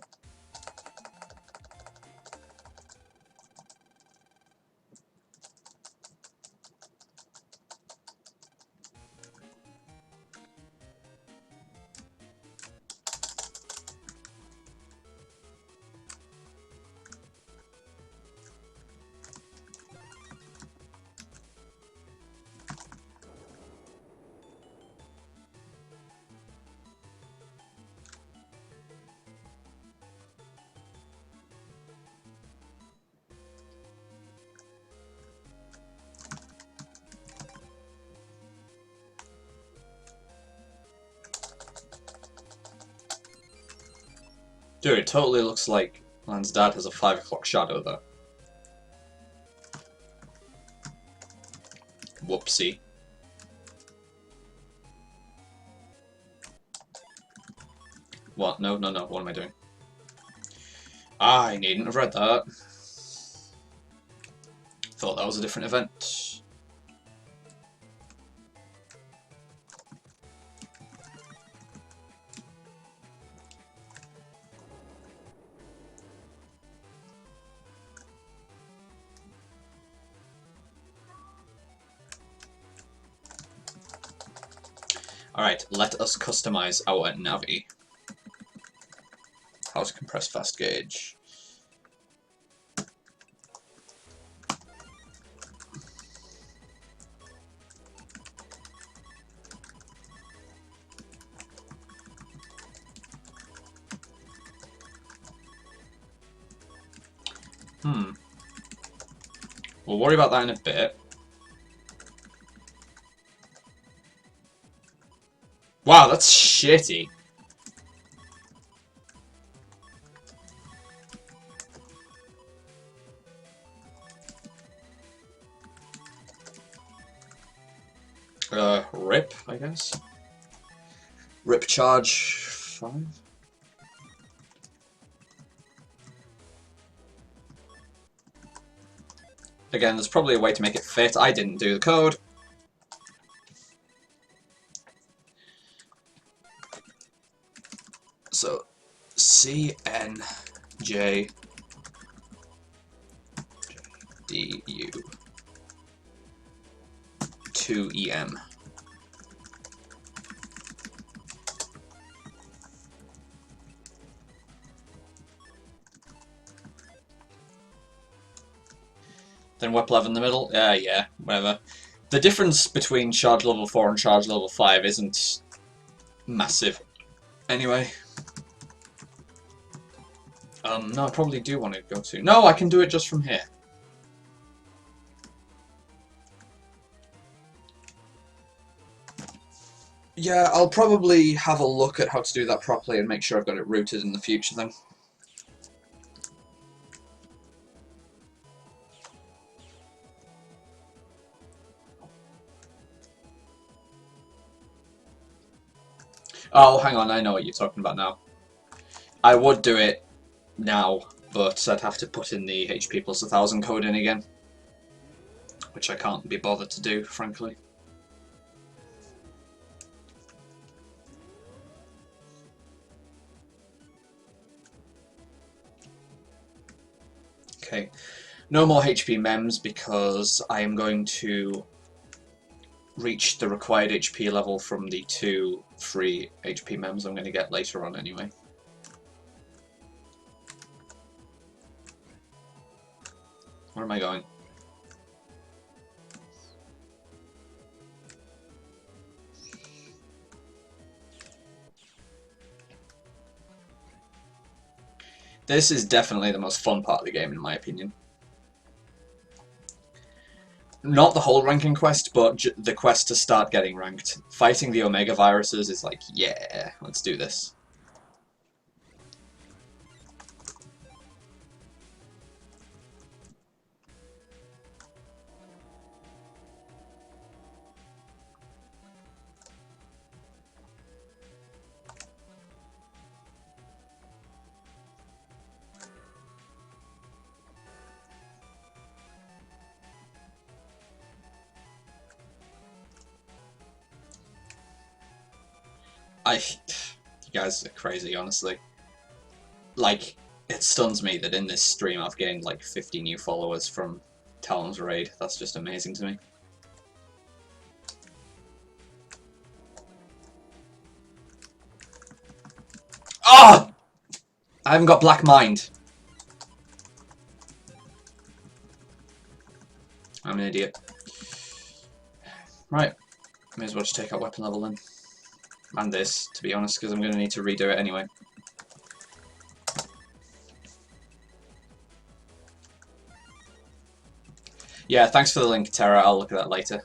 Dude, it totally looks like Lan's dad has a 5 o'clock shadow there. Whoopsie. What? No, no, no. What am I doing? I needn't have read that. Thought that was a different event. Alright, let us customize our Navi. How to compress fast gauge. We'll worry about that in a bit. Wow, that's shitty. Rip, I guess. Rip charge 5. Again, there's probably a way to make it fit. I didn't do the code. So, CNJ DU 2EM. Then whip level in the middle? Yeah, whatever. The difference between charge level 4 and charge level 5 isn't massive. Anyway. No, I probably do want to go to... No, I can do it just from here. Yeah, I'll probably have a look at how to do that properly and make sure I've got it routed in the future then. Oh, hang on, I know what you're talking about now. I would do it now, but I'd have to put in the HP plus 1000 code in again. Which I can't be bothered to do, frankly. Okay, no more HP mems because I am going to reach the required HP level from the 2 free HP mems I'm going to get later on anyway. Where am I going? This is definitely the most fun part of the game, in my opinion. Not the whole ranking quest, but the quest to start getting ranked. Fighting the Omega viruses is like, yeah, let's do this. You guys are crazy, honestly. Like, it stuns me that in this stream I've gained like 50 new followers from Talon's raid. That's just amazing to me. Ah! I haven't got Black Mind. I'm an idiot. Right. May as well just take out weapon level then. And this, to be honest, because I'm going to need to redo it anyway. Yeah, thanks for the link, Terra. I'll look at that later.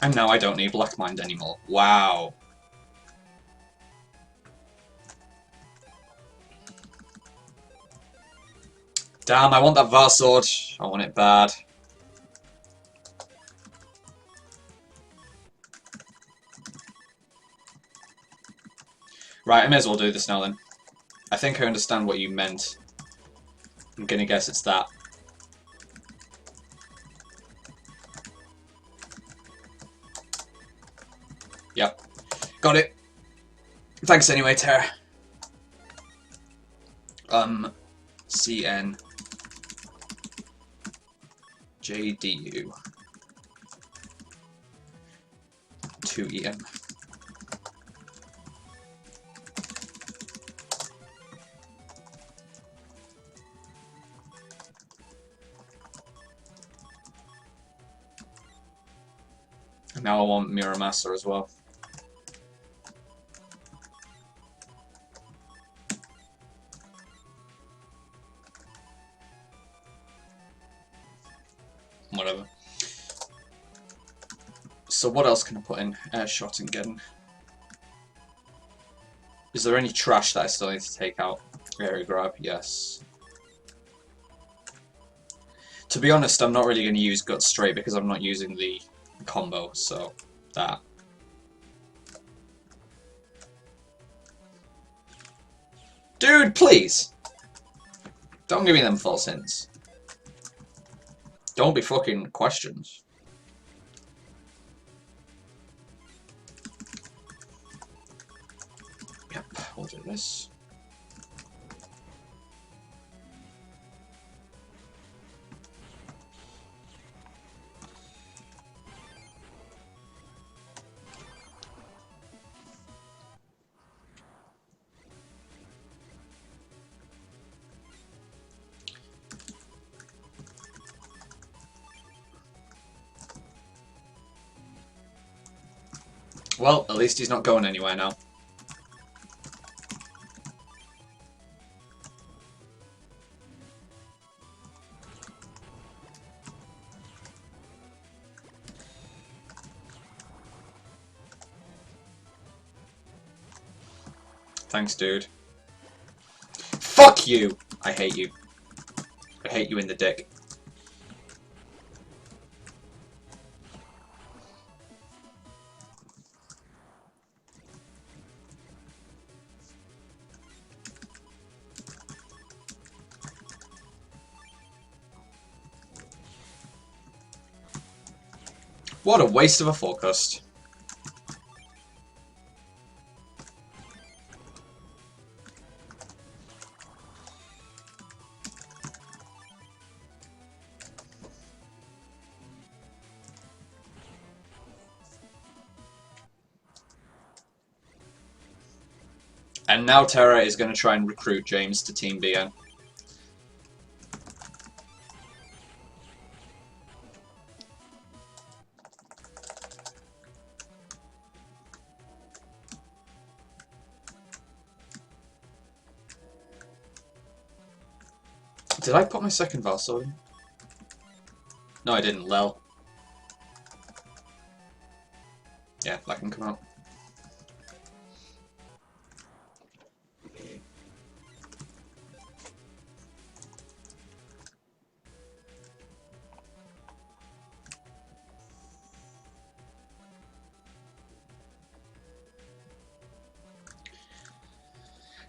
And now I don't need Black Mind anymore. Wow. Damn, I want that Var Sword. I want it bad. Right, I may as well do this now then. I think I understand what you meant. I'm gonna guess it's that. Yep. Got it. Thanks anyway, Terra. CN JDU 2EM. And now I want Mirror Master as well. Whatever. So what else can I put in? Air shot again. Is there any trash that I still need to take out? Area grab, yes. To be honest, I'm not really going to use Gut straight because I'm not using the combo, so that. Dude, please! Don't give me them false hints. Don't be fucking questions. Yep, we'll do this. Well, at least he's not going anywhere now. Thanks, dude. Fuck you! I hate you. I hate you in the dick. What a waste of a forecast. And now Terra is going to try and recruit James to Team BN. Did I put my second Valsword in? No, I didn't, lel. Yeah, that can come out.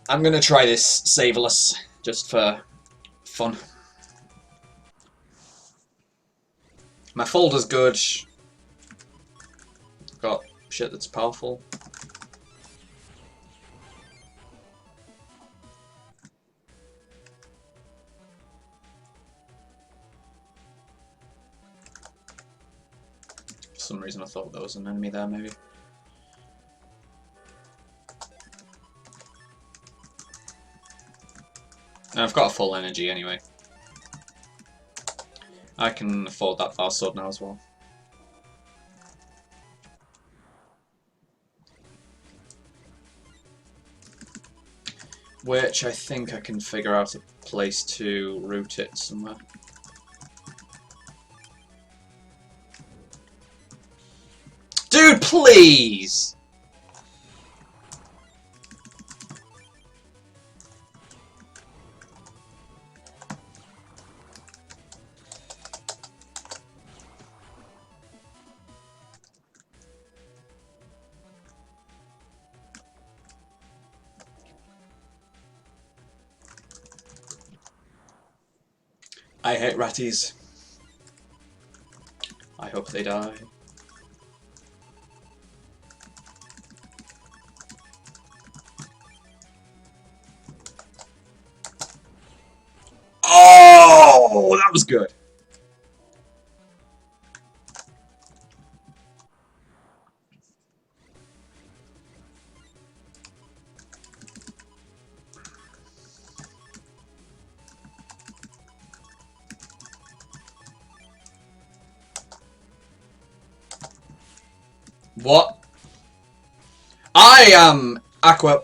I'm gonna try this saveless, just for fun. My folder's good. Got shit that's powerful. For some reason I thought there was an enemy there, maybe. And I've got a full energy anyway. I can afford that fast sword now as well. Which I think I can figure out a place to route it somewhere. Dude, please! I hate ratties. I hope they die. Oh, that was good. What? I am Aqua.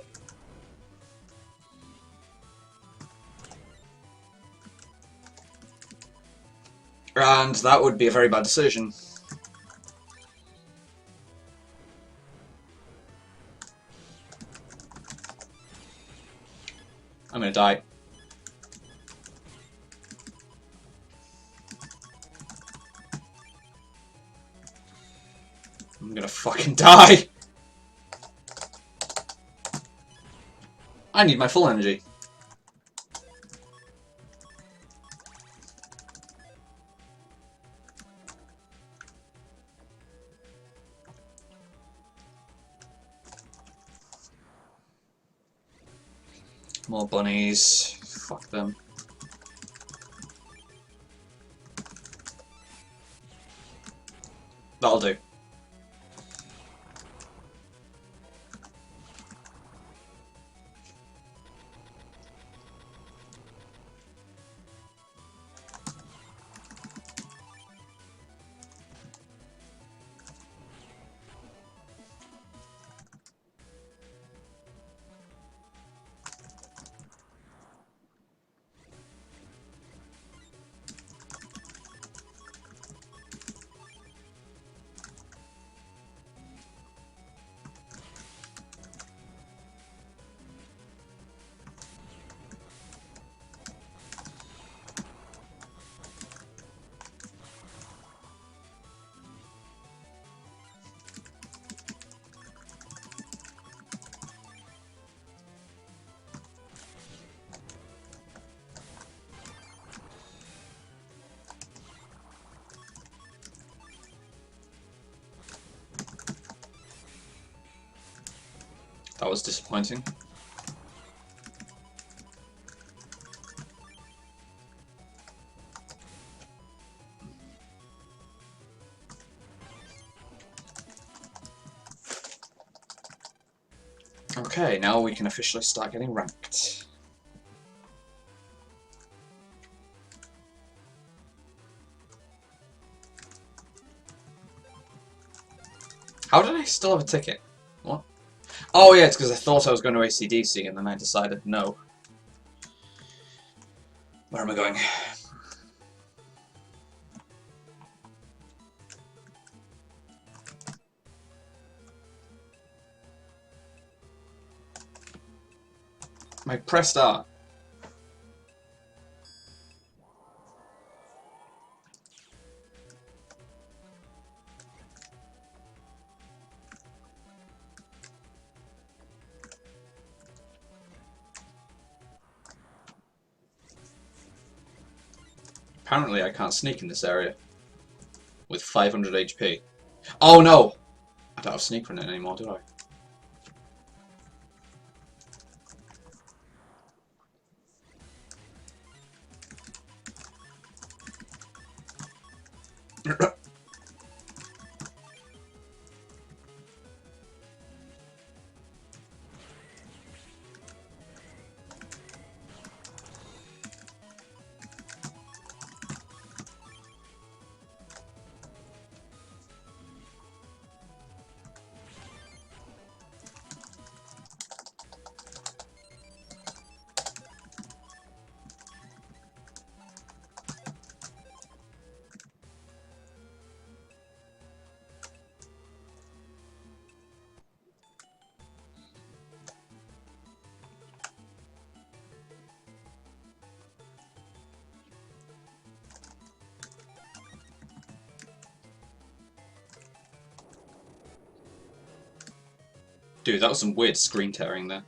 And that would be a very bad decision. I'm gonna die. I'm gonna fucking die! I need my full energy. More bunnies. Fuck them. That'll do. That was disappointing. Okay, now we can officially start getting ranked. How did I still have a ticket? What? Oh yeah, it's because I thought I was going to AC/DC and then I decided no. Where am I going? I pressed R. Apparently I can't sneak in this area. With 500 HP. Oh no! I don't have sneaker in it anymore, do I? Dude, that was some weird screen tearing there.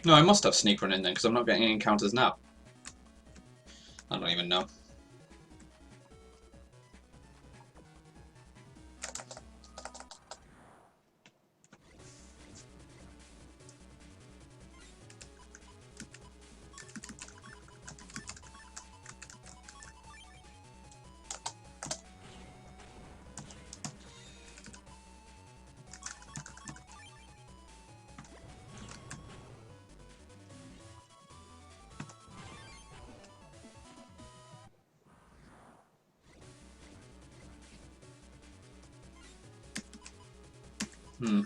No, I must have sneak run in then, because I'm not getting any encounters now. I don't even know. Hmm.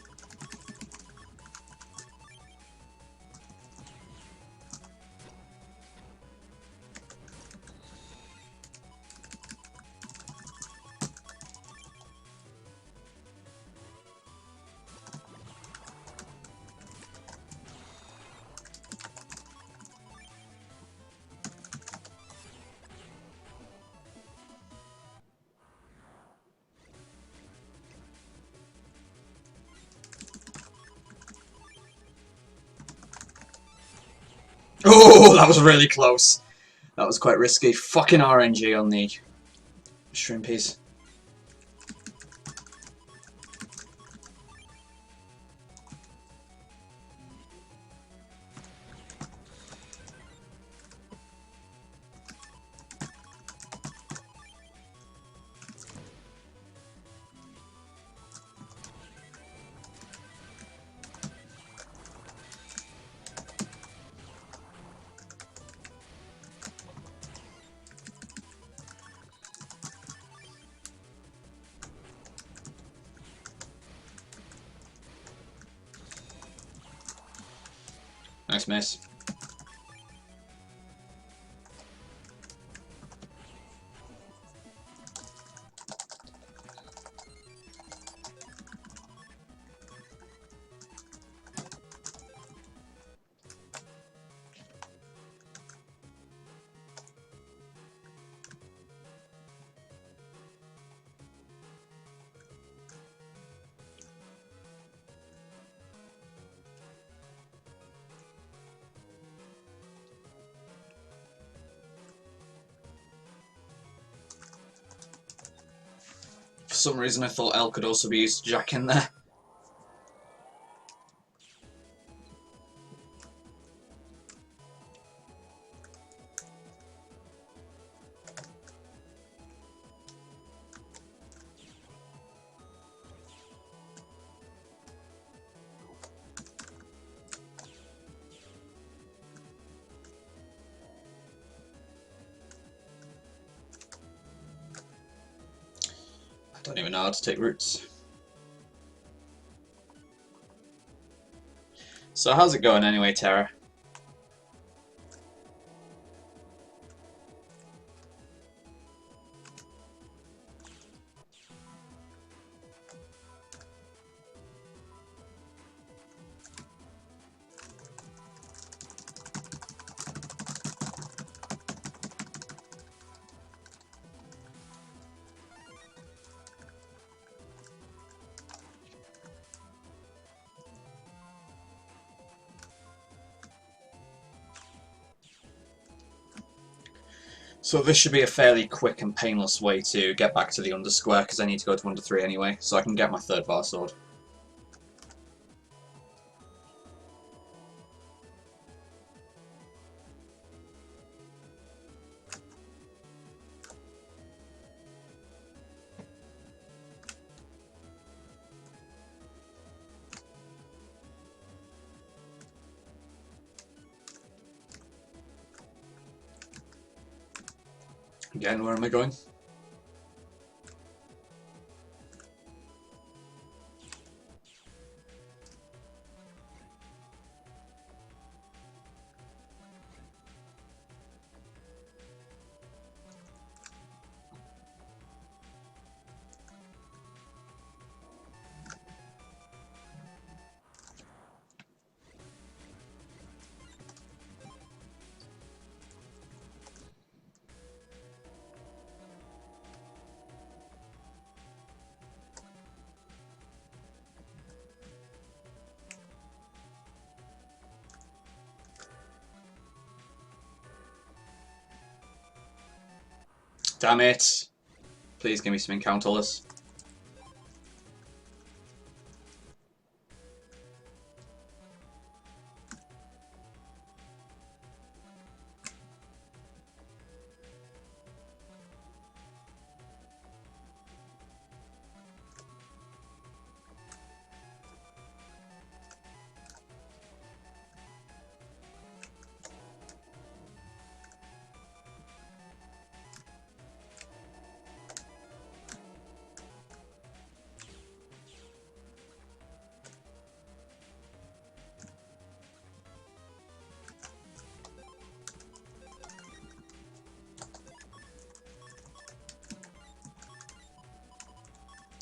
Oh, that was really close. That was quite risky. Fucking RNG on the shrimpies. Nice miss. some reason I thought L could also be used to jack in there. I don't even know how to take routes. So how's it going anyway, Tara? So this should be a fairly quick and painless way to get back to the under square, because I need to go to under 3 anyway, so I can get my third bar sword. Again, where am I going? Damn it! Please give me some encounterless.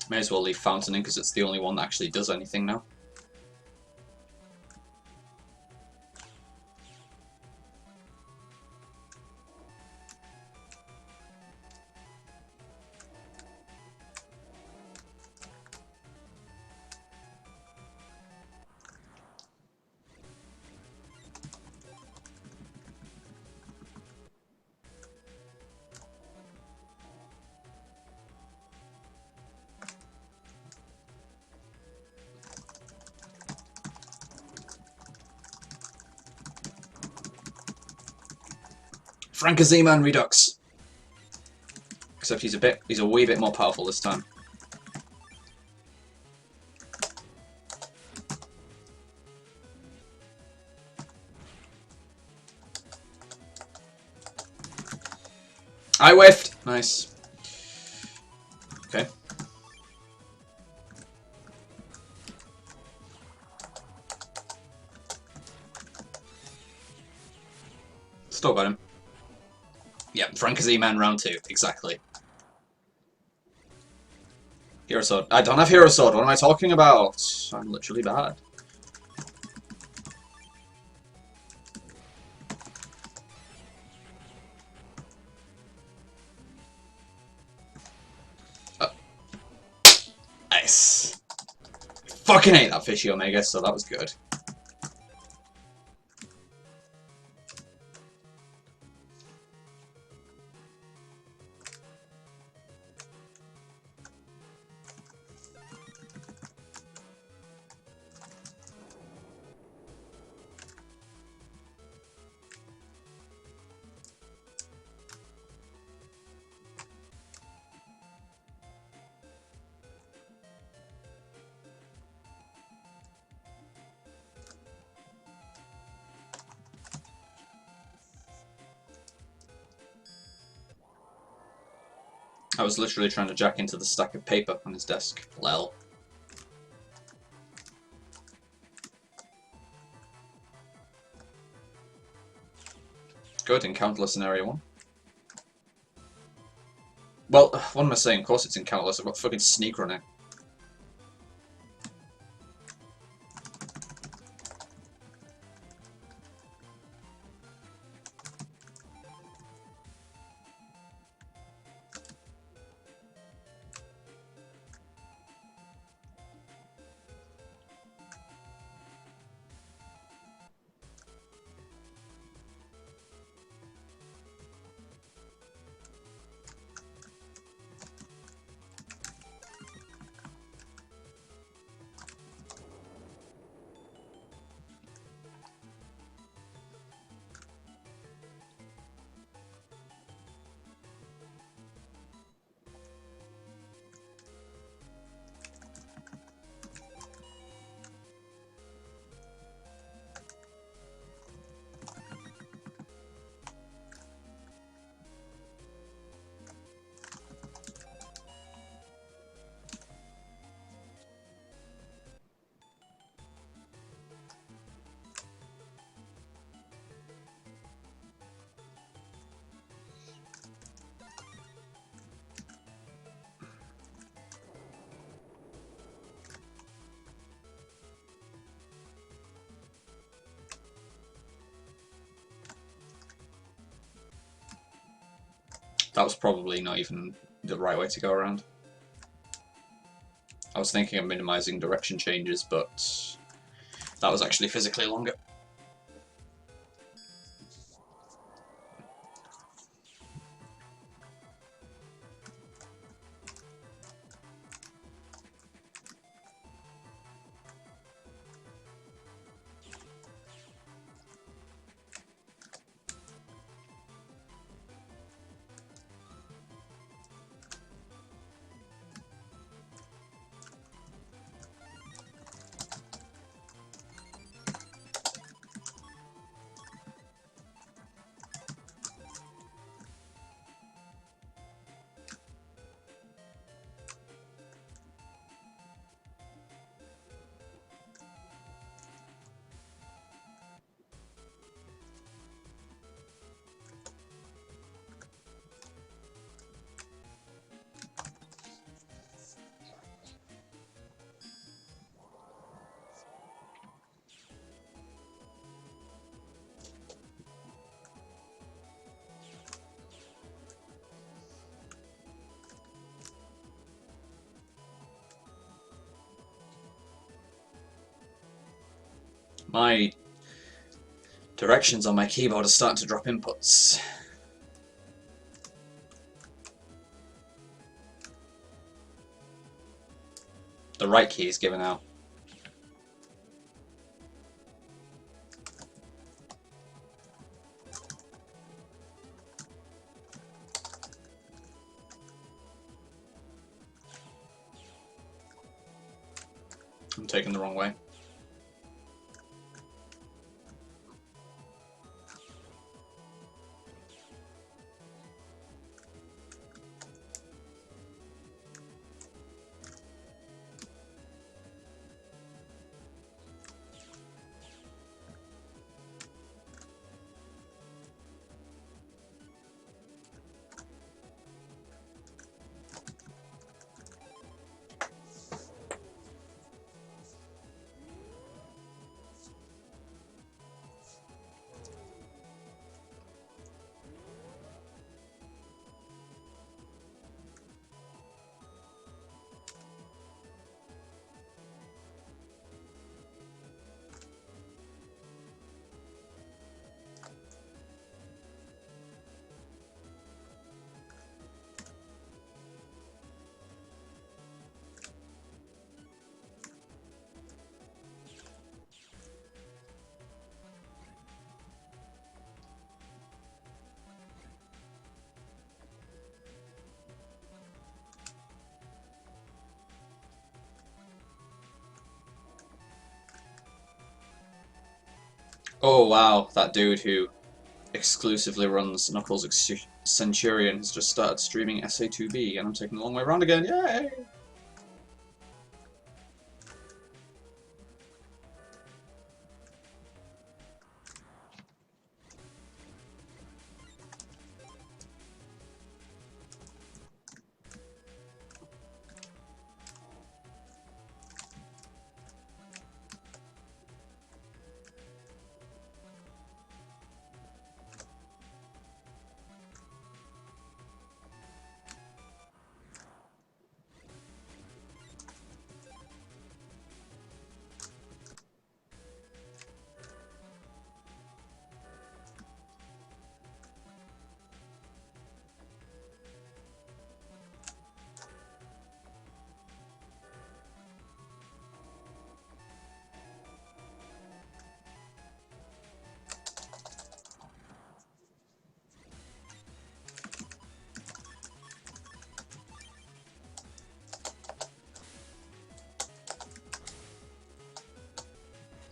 May as well leave Fountain in because it's the only one that actually does anything now. Frankazeman Redux. Except he's a wee bit more powerful this time. I whiffed! Nice. Okay. Still got him. Yep, Frankazeman round 2, exactly. Hero Sword. I don't have Hero Sword, what am I talking about? I'm literally bad. Nice. Fucking hate that fishy Omega, so that was good. I was literally trying to jack into the stack of paper on his desk. Lel. Good, in Countless in Area 1. Well, what am I saying? Of course it's in Countless. I've got fucking sneak running. That was probably not even the right way to go around. I was thinking of minimizing direction changes, but that was actually physically longer. My directions on my keyboard are starting to drop inputs. The right key is given out. I'm taking the wrong way. Oh wow, that dude who exclusively runs Knuckles Centurion has just started streaming SA2B, and I'm taking the long way around again. Yay!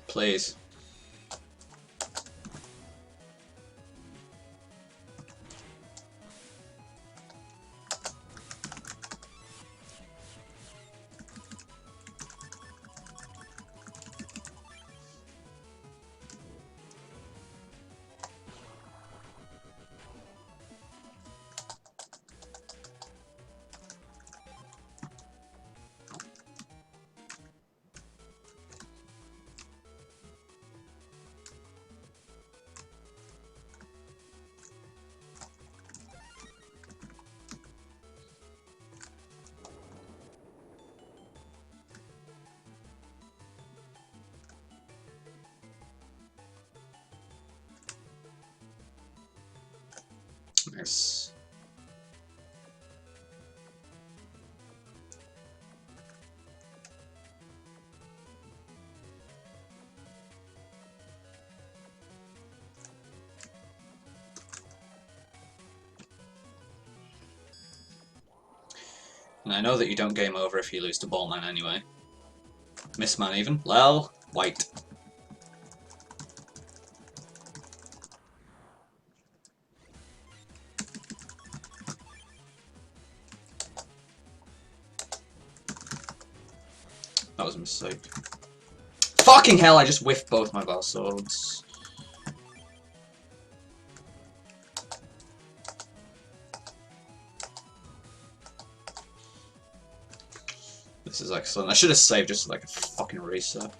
Please. Nice. And I know that you don't game over if you lose to Ballman anyway. Miss man even. Well, White. That was a mistake. Fucking hell, I just whiffed both my bow swords. This is excellent. I should have saved just like a fucking reset.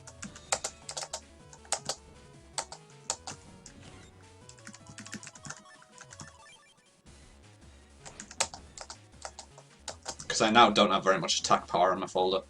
Because I now don't have very much attack power in my folder.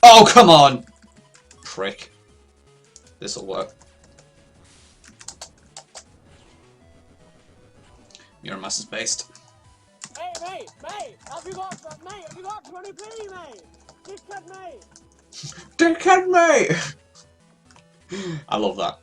Oh, come on! Prick. This'll work. You're a master's based. Hey, mate, have you got 20p, mate? Dickhead, mate. Dickhead, mate! I love that.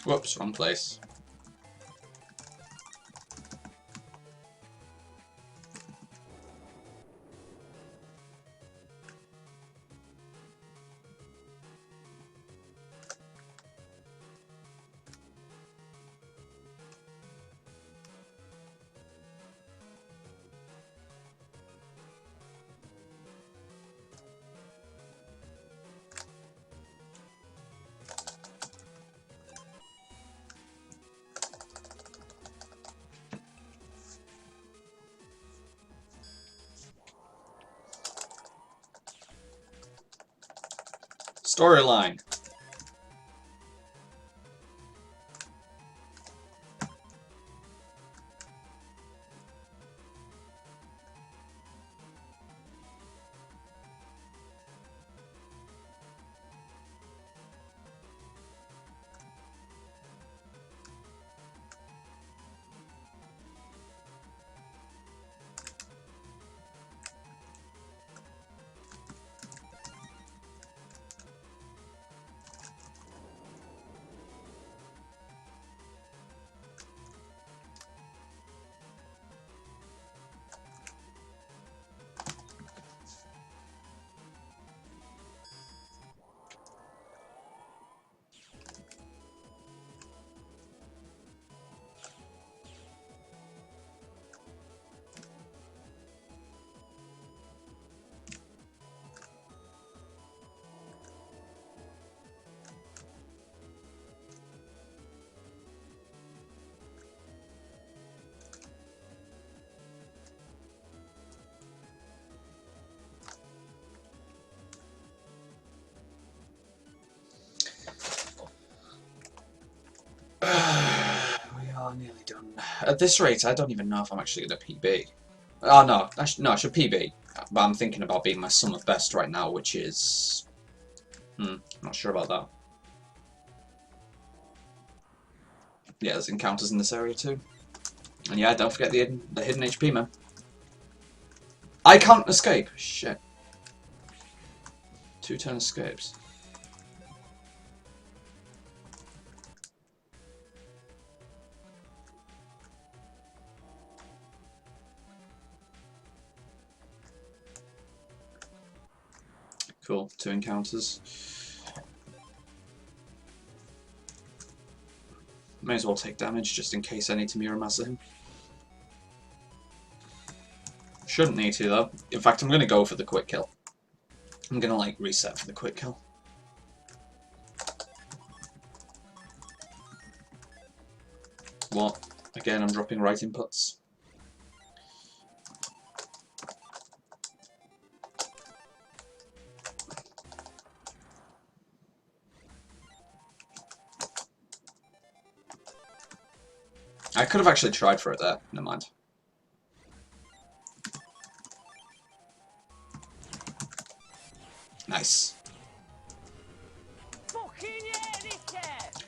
Whoops, wrong place. Storyline. We are nearly done. At this rate, I don't even know if I'm actually going to PB. Oh, no. I should PB. But I'm thinking about being my sum of best right now, which is... not sure about that. Yeah, there's encounters in this area too. And yeah, don't forget the hidden HP, man. I can't escape. Shit. 2 turn escapes. Cool, 2 encounters. May as well take damage just in case I need to Muramasa him. Shouldn't need to though. In fact, I'm gonna go for the quick kill. I'm gonna like reset for the quick kill. What? Again, I'm dropping right inputs. I could have actually tried for it there. Never mind. Nice.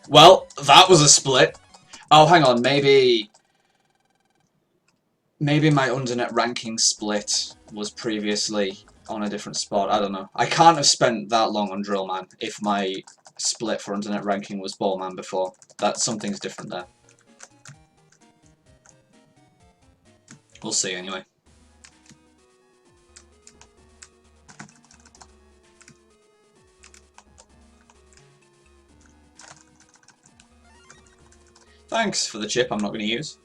Well, that was a split. Oh, hang on. Maybe my undernet ranking split was previously on a different spot. I don't know. I can't have spent that long on Drillman if my split for undernet ranking was Ballman before. Something's different there. We'll see anyway. Thanks for the chip I'm not going to use.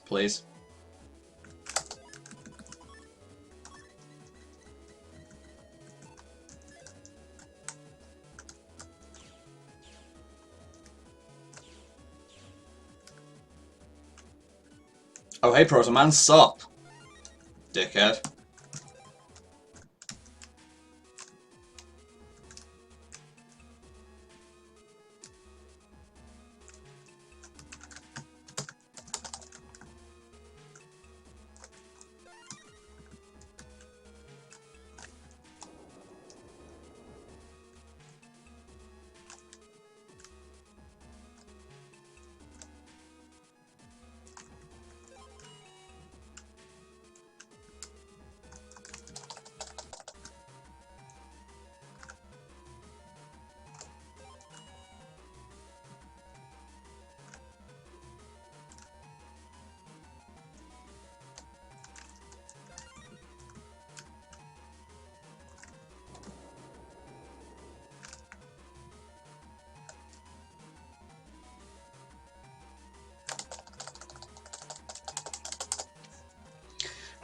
Please. Oh, hey, Protoman, sup? Dickhead.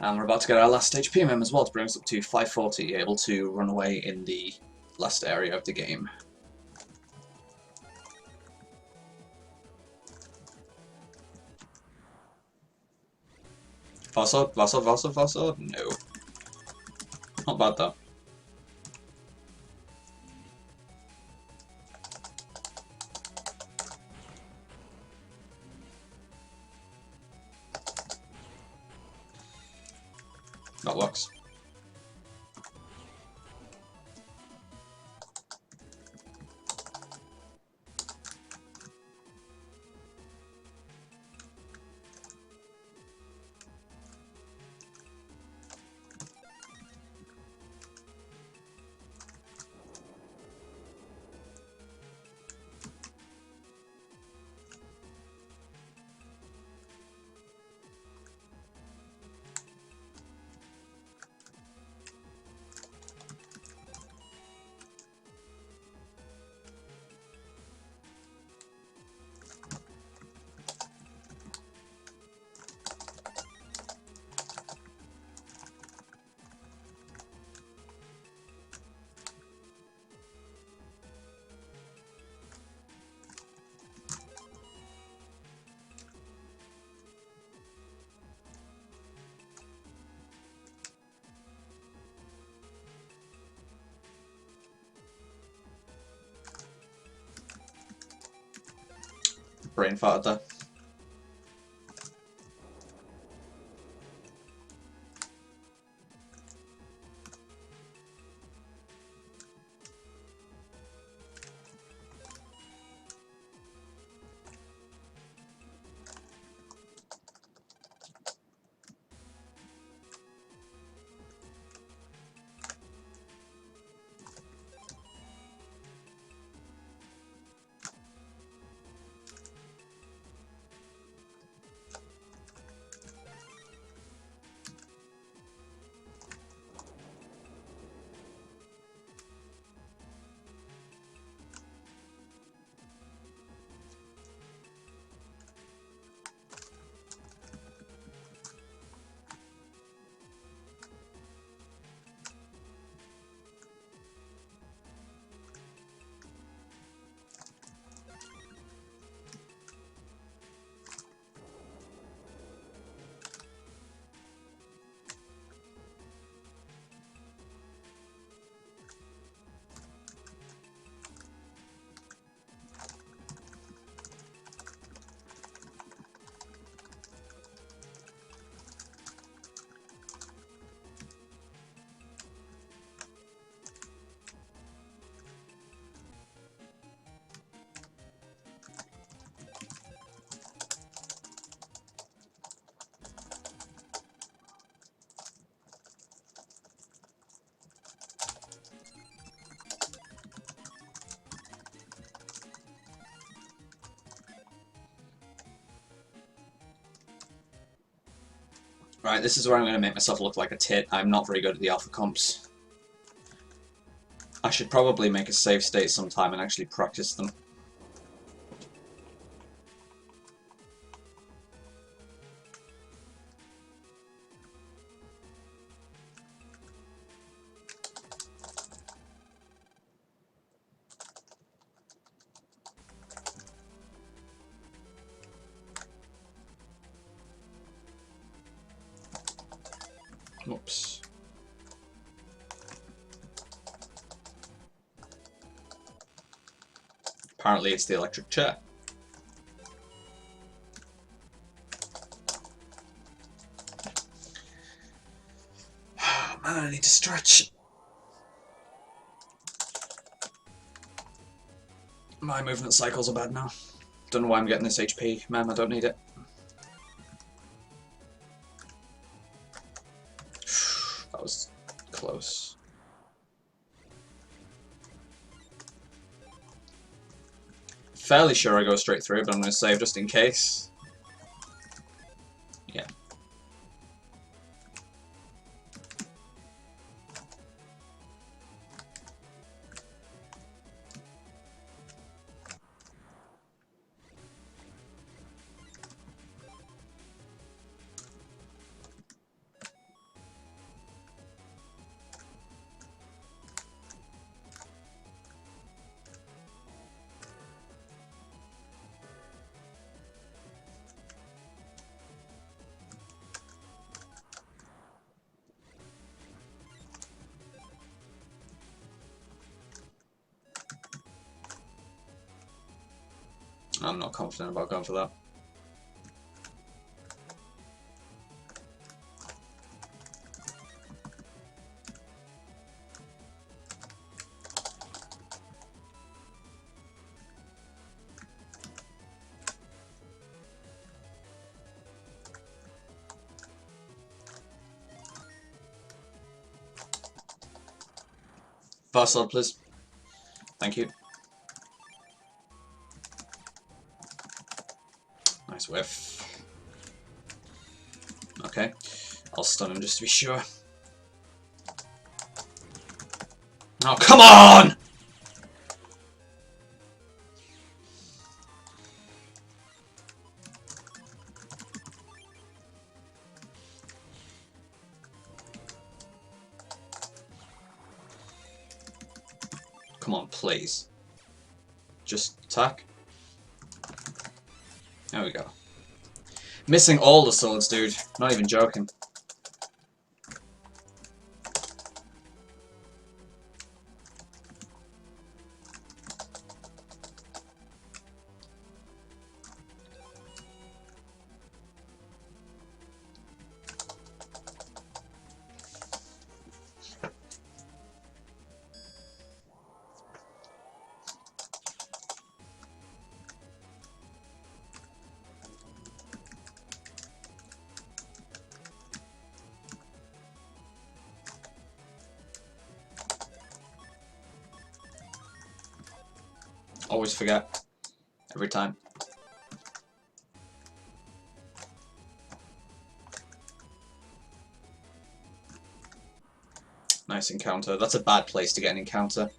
And we're about to get our last HP mem as well to bring us up to 540, able to run away in the last area of the game. Wasser, Wasser, Wasser, Wasser? No. Not bad though. That works. Brain farted there. Right, this is where I'm going to make myself look like a tit. I'm not very good at the alpha comps. I should probably make a save state sometime and actually practice them. Oops. Apparently it's the electric chair. Man, I need to stretch. My movement cycles are bad now. Don't know why I'm getting this HP, ma'am, I don't need it. That was close. Fairly sure I go straight through, but I'm going to save just in case. Yeah. I'm not confident about going for that. Fast sword, please. Thank you. Nice whiff. Okay. I'll stun him just to be sure. Oh, come on! Come on, please. Just attack. There we go. Missing all the swords, dude. Not even joking. Always forget. Every time. Nice encounter. That's a bad place to get an encounter.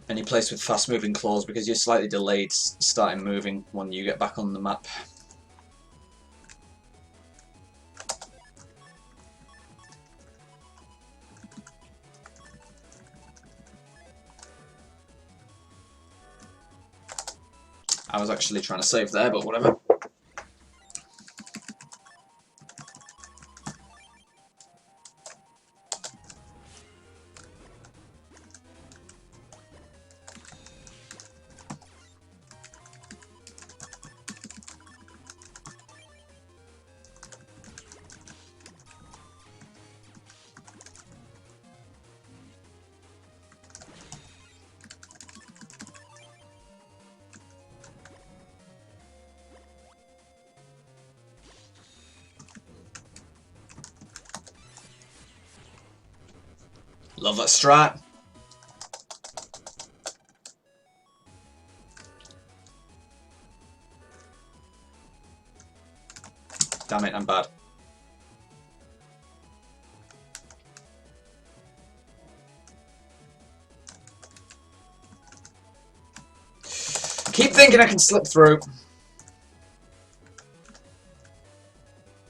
Any place with fast moving claws, because you're slightly delayed starting moving when you get back on the map. I was actually trying to save there, but whatever. Love that strat. Damn it, I'm bad. Keep thinking I can slip through.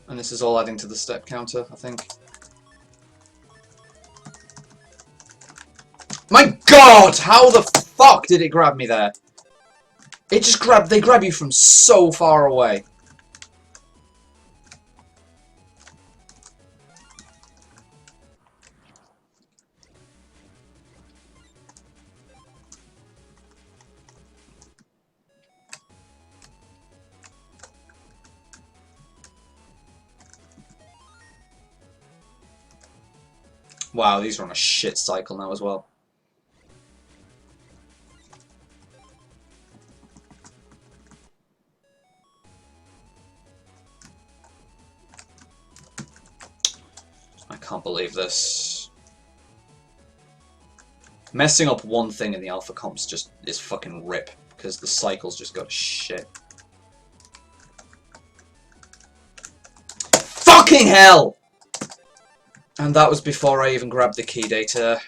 And this is all adding to the step counter, I think. My god! How the fuck did it grab me there? It just grabbed. They grab you from so far away. Wow, these are on a shit cycle now as well. I can't believe this. Messing up one thing in the alpha comps just is fucking rip, because the cycles just go to shit. Fucking hell! And that was before I even grabbed the key data.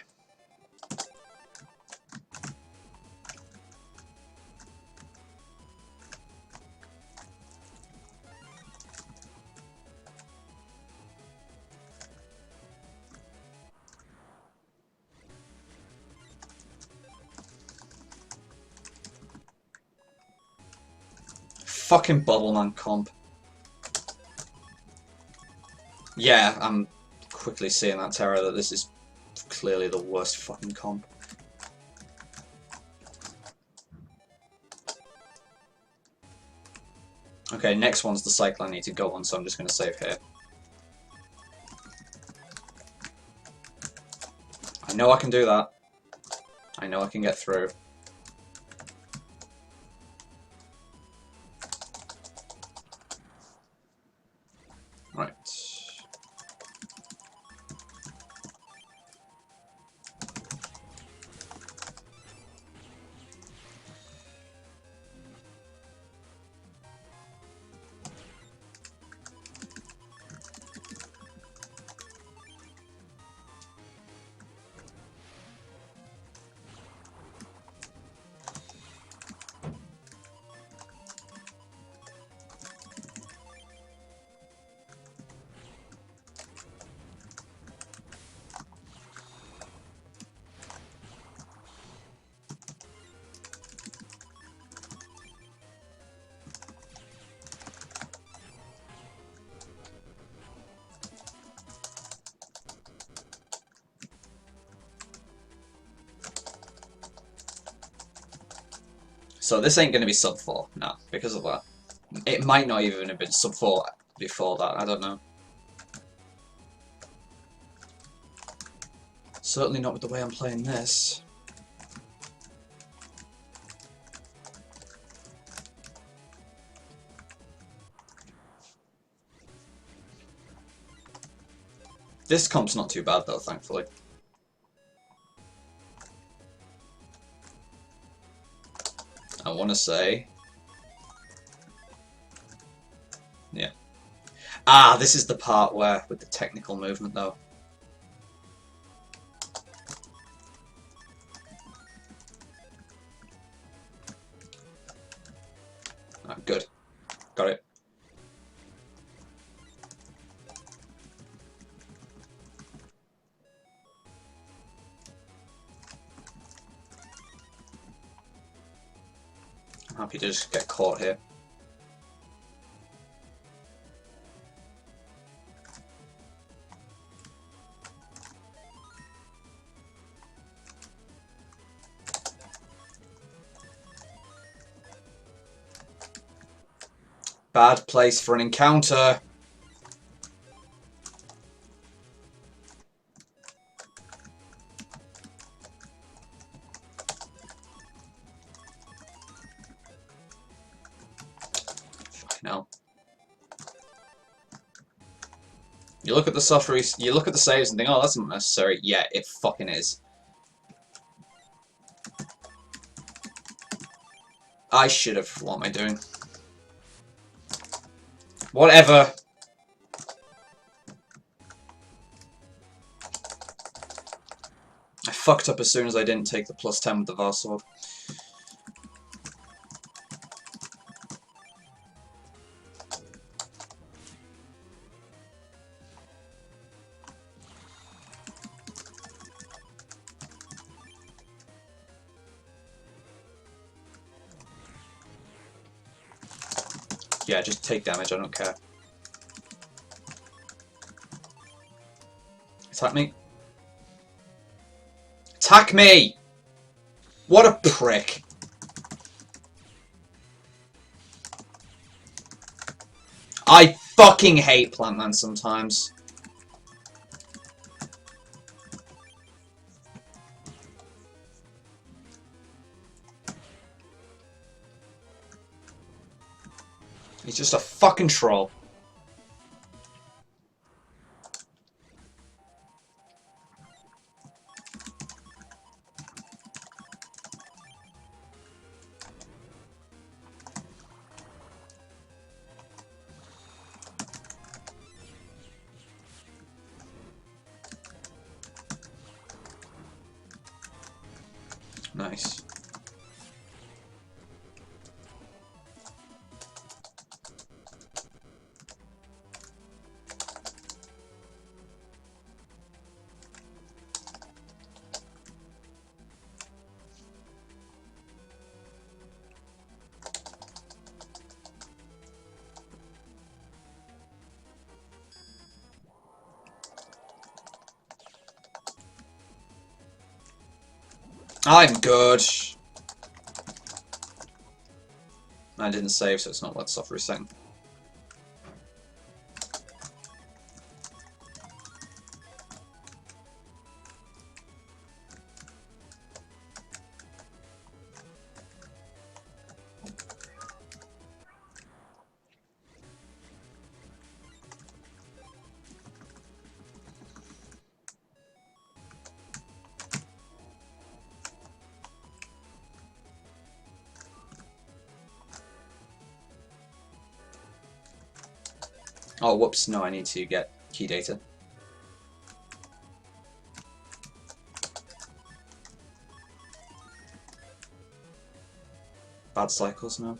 Fucking Bubbleman comp. Yeah, I'm quickly seeing that terror that this is clearly the worst fucking comp. Okay, next one's the cycle I need to go on, so I'm just going to save here. I know I can do that. I know I can get through. Right. So this ain't going to be sub 4, no, because of that. It might not even have been sub 4 before that, I don't know. Certainly not with the way I'm playing this. This comp's not too bad though, thankfully. I want to say... Yeah. Ah, this is the part where, with the technical movement though. Ah, good. Got it. I'm happy to just get caught here. Bad place for an encounter. Fucking hell. You look at the sufferings, you look at the saves and think, oh, that's not necessary. Yeah, it fucking is. I should have. What am I doing? Whatever. I fucked up as soon as I didn't take the +10 with the Vast Sword. Yeah, just take damage, I don't care. Attack me. Attack me! What a prick. I fucking hate Plant Man sometimes. He's just a fucking troll. Nice. I'm good. I didn't save, so it's not worth suffering a second. Oh, whoops, no, I need to get key data. Bad cycles now.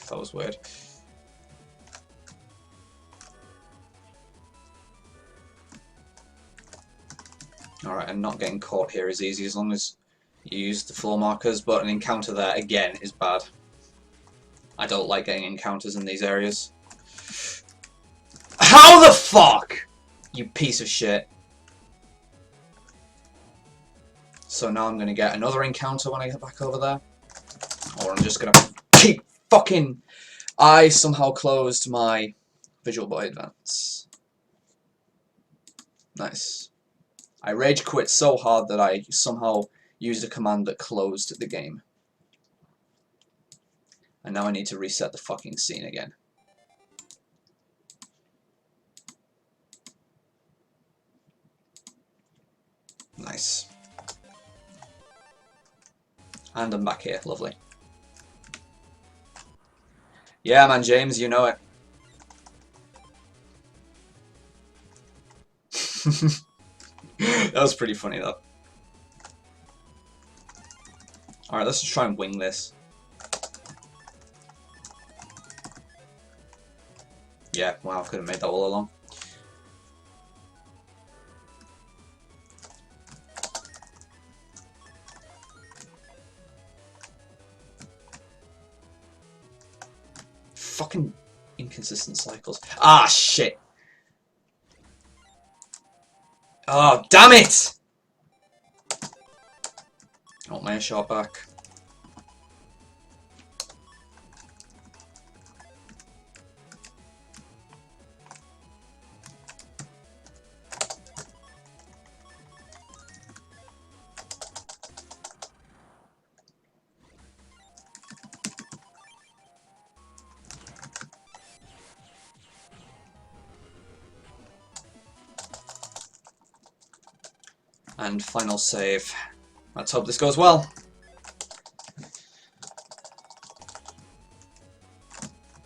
That was weird. Alright, and not getting caught here is easy as long as you use the floor markers, but an encounter there, again, is bad. I don't like getting encounters in these areas. How the fuck? You piece of shit. So now I'm going to get another encounter when I get back over there. Or I'm just going to keep fucking... I somehow closed my Visual Boy Advance. Nice. I rage quit so hard that I somehow used a command that closed the game. And now I need to reset the fucking scene again. Nice. And I'm back here. Lovely. Yeah, man, James, you know it. That was pretty funny, though. Alright, let's just try and wing this. Yeah, wow, could have made that all along. Fucking inconsistent cycles. Ah, shit! Oh, damn it! I want my shot back. And final save. Let's hope this goes well.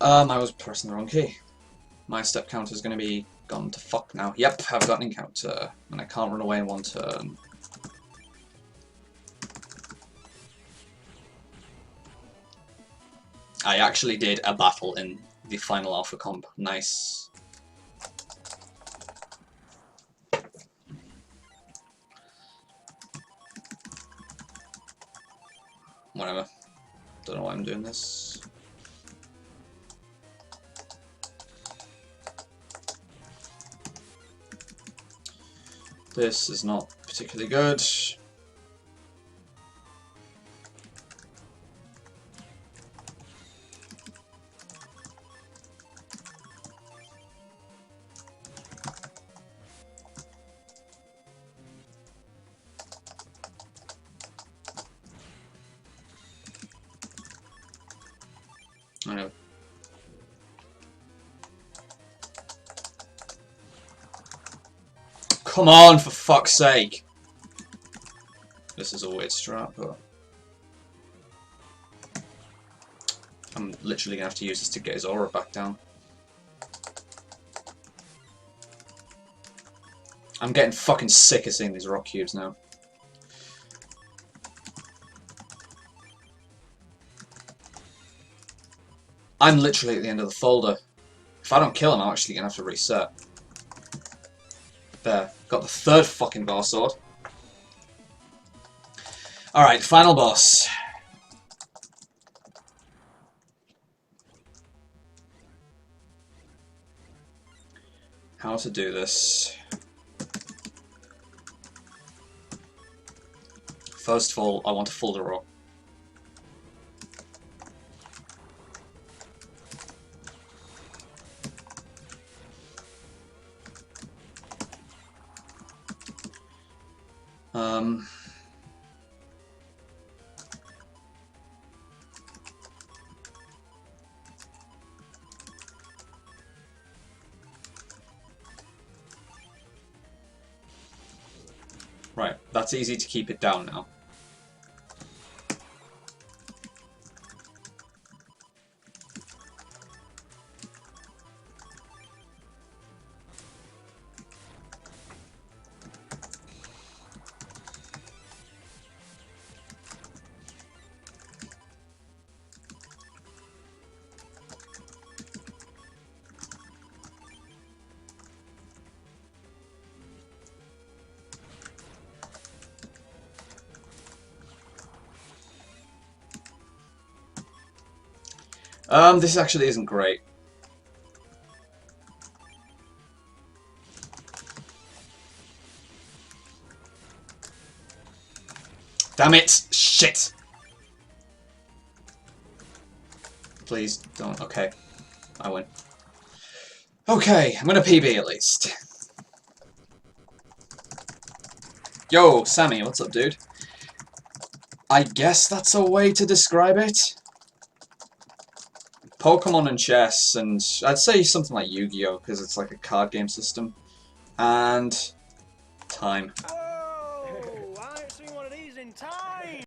I was pressing the wrong key. My step counter is going to be gone to fuck now. Yep, I've got an encounter, and I can't run away in one turn. I actually did a battle in the final alpha comp. Nice. Whatever. Don't know why I'm doing this. This is not particularly good. I know. Come on, for fuck's sake! This is a weird strat, but I'm literally gonna have to use this to get his aura back down. I'm getting fucking sick of seeing these rock cubes now. I'm literally at the end of the folder. If I don't kill him, I'm actually gonna have to reset. There. Got the third fucking boss sword. Alright, final boss. How to do this. First of all, I want a full draw. Right, that's easy to keep it down now. This actually isn't great. Damn it! Shit! Please don't. Okay. I win. Okay, I'm gonna PB at least. Yo, Sammy, what's up, dude? I guess that's a way to describe it. Pokemon and chess, and I'd say something like Yu-Gi-Oh! Because it's like a card game system. And time.